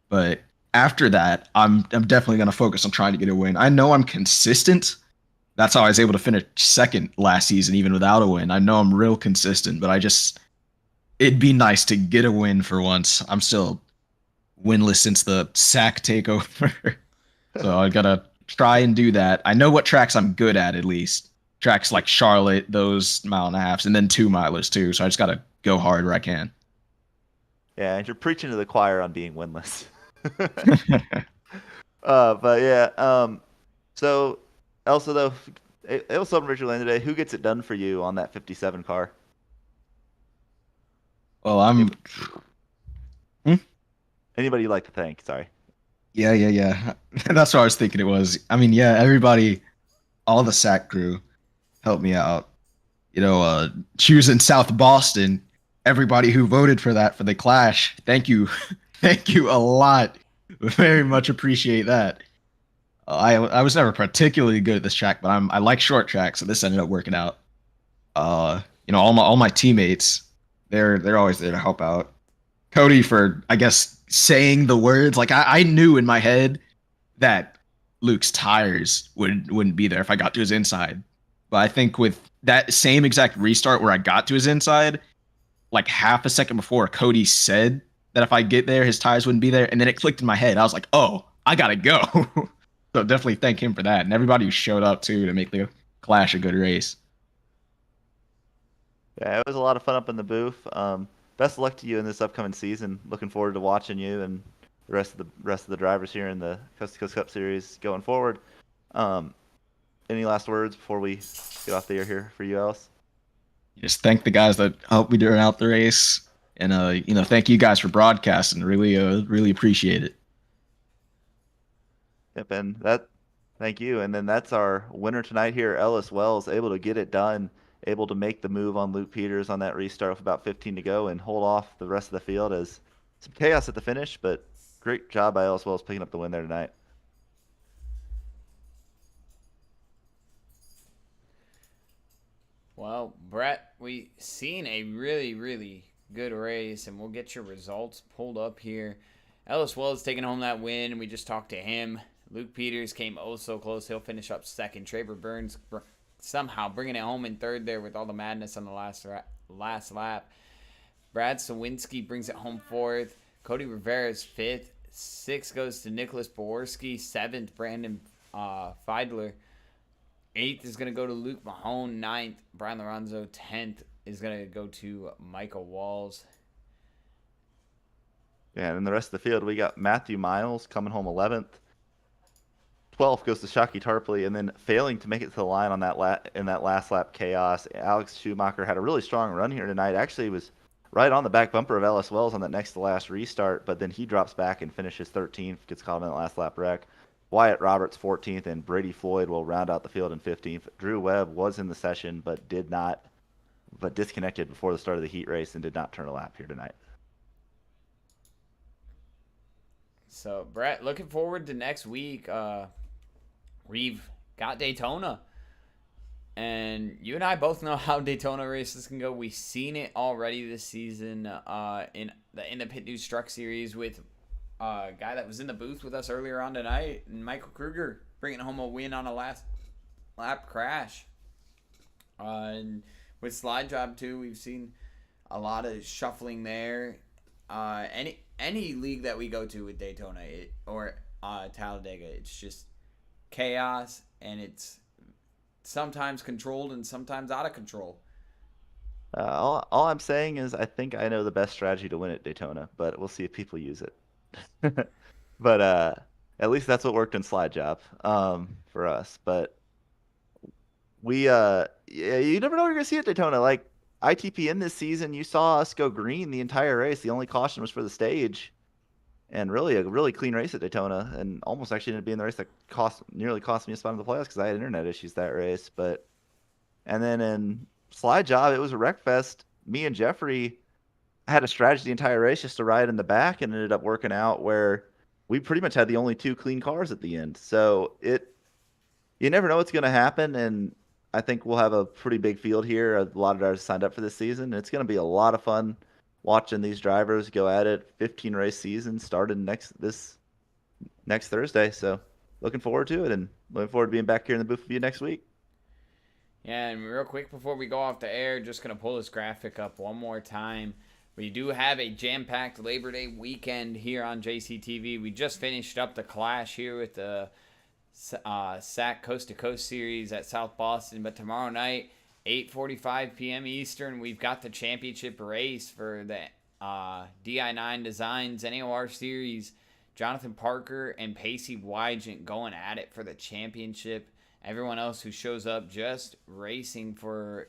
but after that, I'm definitely going to focus on trying to get a win. I know I'm consistent. That's how I was able to finish second last season, even without a win. I know I'm real consistent, but it'd be nice to get a win for once. I'm still winless since the SAAC takeover, so I gotta try and do that. I know what tracks I'm good at least. Tracks like Charlotte, those 1.5 miles, and then 2 milers too. So I just gotta go hard where I can. Yeah, and you're preaching to the choir on being winless. But yeah, so Elsa though, Elsa and Richard Lane today, who gets it done for you on that 57 car? Well, I'm. Anybody you'd like to thank? Sorry. Yeah. That's what I was thinking it was. I mean, yeah, everybody, all the SAAC crew helped me out. You know, choosing South Boston, everybody who voted for that for the Clash, thank you. Thank you a lot. Very much appreciate that. I was never particularly good at this track, but I like short tracks, so this ended up working out. You know, all my teammates, they're always there to help out. Cody for, I guess, saying the words. Like I knew in my head that Luke's tires wouldn't be there if I got to his inside. But I think with that same exact restart where I got to his inside, like half a second before, Cody said that if I get there, his tires wouldn't be there. And then it clicked in my head. I was like, oh, I gotta go. So definitely thank him for that. And everybody who showed up too to make the Clash a good race. Yeah, it was a lot of fun up in the booth. Best of luck to you in this upcoming season. Looking forward to watching you and the rest of the drivers here in the Coast to Coast Cup Series going forward. Any last words before we get off the air here for you, Alice? Just thank the guys that helped me during out the race, and you know, thank you guys for broadcasting. Really appreciate it. Yep, and thank you. And then that's our winner tonight here, Ellis Wells, able to get it done, able to make the move on Luke Peters on that restart with about 15 to go and hold off the rest of the field as some chaos at the finish, but great job by Ellis Wells picking up the win there tonight. Well, Brett, we seen a really good race, and we'll get your results pulled up here. Ellis Wells taking home that win, and we just talked to him. Luke Peters came oh so close. He'll finish up second. Traver Burns somehow bringing it home in third there with all the madness on the last lap. Brad Sawinski brings it home fourth. Cody Rivera's fifth. Sixth goes to Nicholas Borski. Seventh, Brandon Feidler. Eighth is going to go to Luke Mahone. Ninth, Brian Lorenzo. 10th is going to go to Michael Walls. Yeah, and in the rest of the field, we got Matthew Miles coming home 11th. 12th goes to Shockey Tarpley, and then failing to make it to the line on that in that last lap chaos. Alex Schumacher had a really strong run here tonight. Actually, was right on the back bumper of Ellis Wells on that next to last restart, but then he drops back and finishes 13th, gets caught in that last lap wreck. Wyatt Roberts 14th, and Brady Floyd will round out the field in 15th. Drew Webb was in the session, but disconnected before the start of the heat race and did not turn a lap here tonight. So, Brett, looking forward to next week. We've got Daytona. And you and I both know how Daytona races can go. We've seen it already this season in the Pit News Truck Series with a guy that was in the booth with us earlier on tonight, and Michael Kruger bringing home a win on a lap crash. And with slide job too, we've seen a lot of shuffling there. Any league that we go to with Daytona or Talladega, it's just chaos, and it's sometimes controlled and sometimes out of control. All I'm saying is I think I know the best strategy to win at Daytona, but we'll see if people use it. But at least that's what worked in slide job for us. But yeah, you never know what you're gonna see at Daytona. Like ITPN this season, you saw us go green the entire race. The only caution was for the stage, and really a really clean race at Daytona, and almost actually ended up being the race that nearly cost me a spot in the playoffs because I had internet issues that race. But and then in slide job, it was a wreck fest. Me and Jeffrey had a strategy the entire race just to ride in the back, and it ended up working out where we pretty much had the only two clean cars at the end. So you never know what's going to happen, and I think we'll have a pretty big field here. A lot of drivers signed up for this season. It's going to be a lot of fun watching these drivers go at it. 15 race season started next Thursday. So looking forward to it, and looking forward to being back here in the booth with you next week. Yeah, and real quick before we go off the air, just going to pull this graphic up one more time. We do have a jam-packed Labor Day weekend here on JCTV. We just finished up the Clash here with the SAAC Coast to Coast series at South Boston, but tomorrow night 8:45 p.m. Eastern, we've got the championship race for the DI9 Designs NAOR series. Jonathan Parker and Pacey Wygant going at it for the championship. Everyone else who shows up just racing for,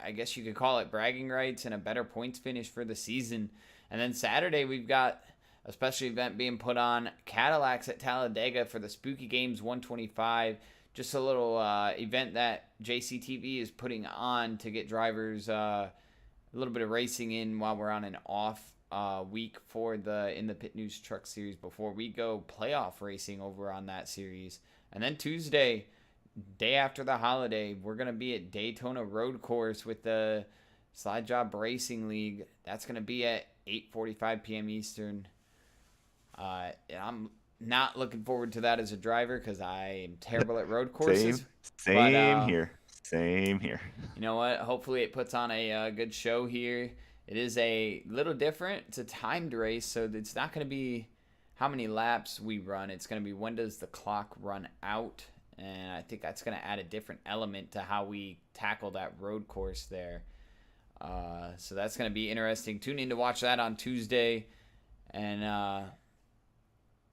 I guess you could call it, bragging rights and a better points finish for the season. And then Saturday we've got a special event being put on, Cadillacs at Talladega for the Spooky Games 125. Just a little event that JCTV is putting on to get drivers a little bit of racing in while we're on an off week for in the Pit News Truck Series before we go playoff racing over on that series. And then Tuesday, day after the holiday, we're going to be at Daytona Road Course with the Slide Job Racing League. That's going to be at 8:45 p.m. Eastern. I'm not looking forward to that as a driver because I am terrible at road courses. Same here. Same here. You know what? Hopefully it puts on a good show here. It is a little different. It's a timed race, so it's not going to be how many laps we run. It's going to be when does the clock run out. And I think that's going to add a different element to how we tackle that road course there. So that's going to be interesting. Tune in to watch that on Tuesday. And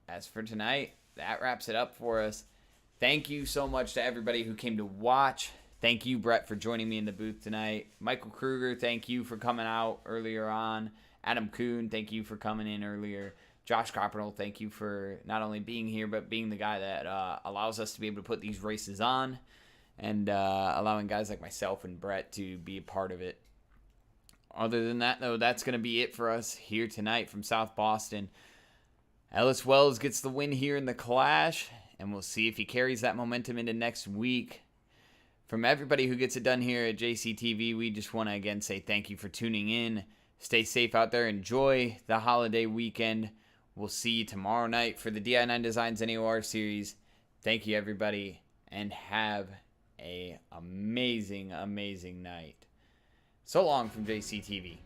as for tonight, that wraps it up for us. Thank you so much to everybody who came to watch. Thank you, Brett, for joining me in the booth tonight. Michael Kruger, thank you for coming out earlier on. Adam Kuhn, thank you for coming in earlier. Josh Coppernoll, thank you for not only being here, but being the guy that allows us to be able to put these races on and allowing guys like myself and Brett to be a part of it. Other than that, though, that's going to be it for us here tonight from South Boston. Ellis Wells gets the win here in the Clash, and we'll see if he carries that momentum into next week. From everybody who gets it done here at JCTV, we just want to again say thank you for tuning in. Stay safe out there. Enjoy the holiday weekend. We'll see you tomorrow night for the DI9 Designs NAOR series. Thank you, everybody, and have an amazing, amazing night. So long from JCTV.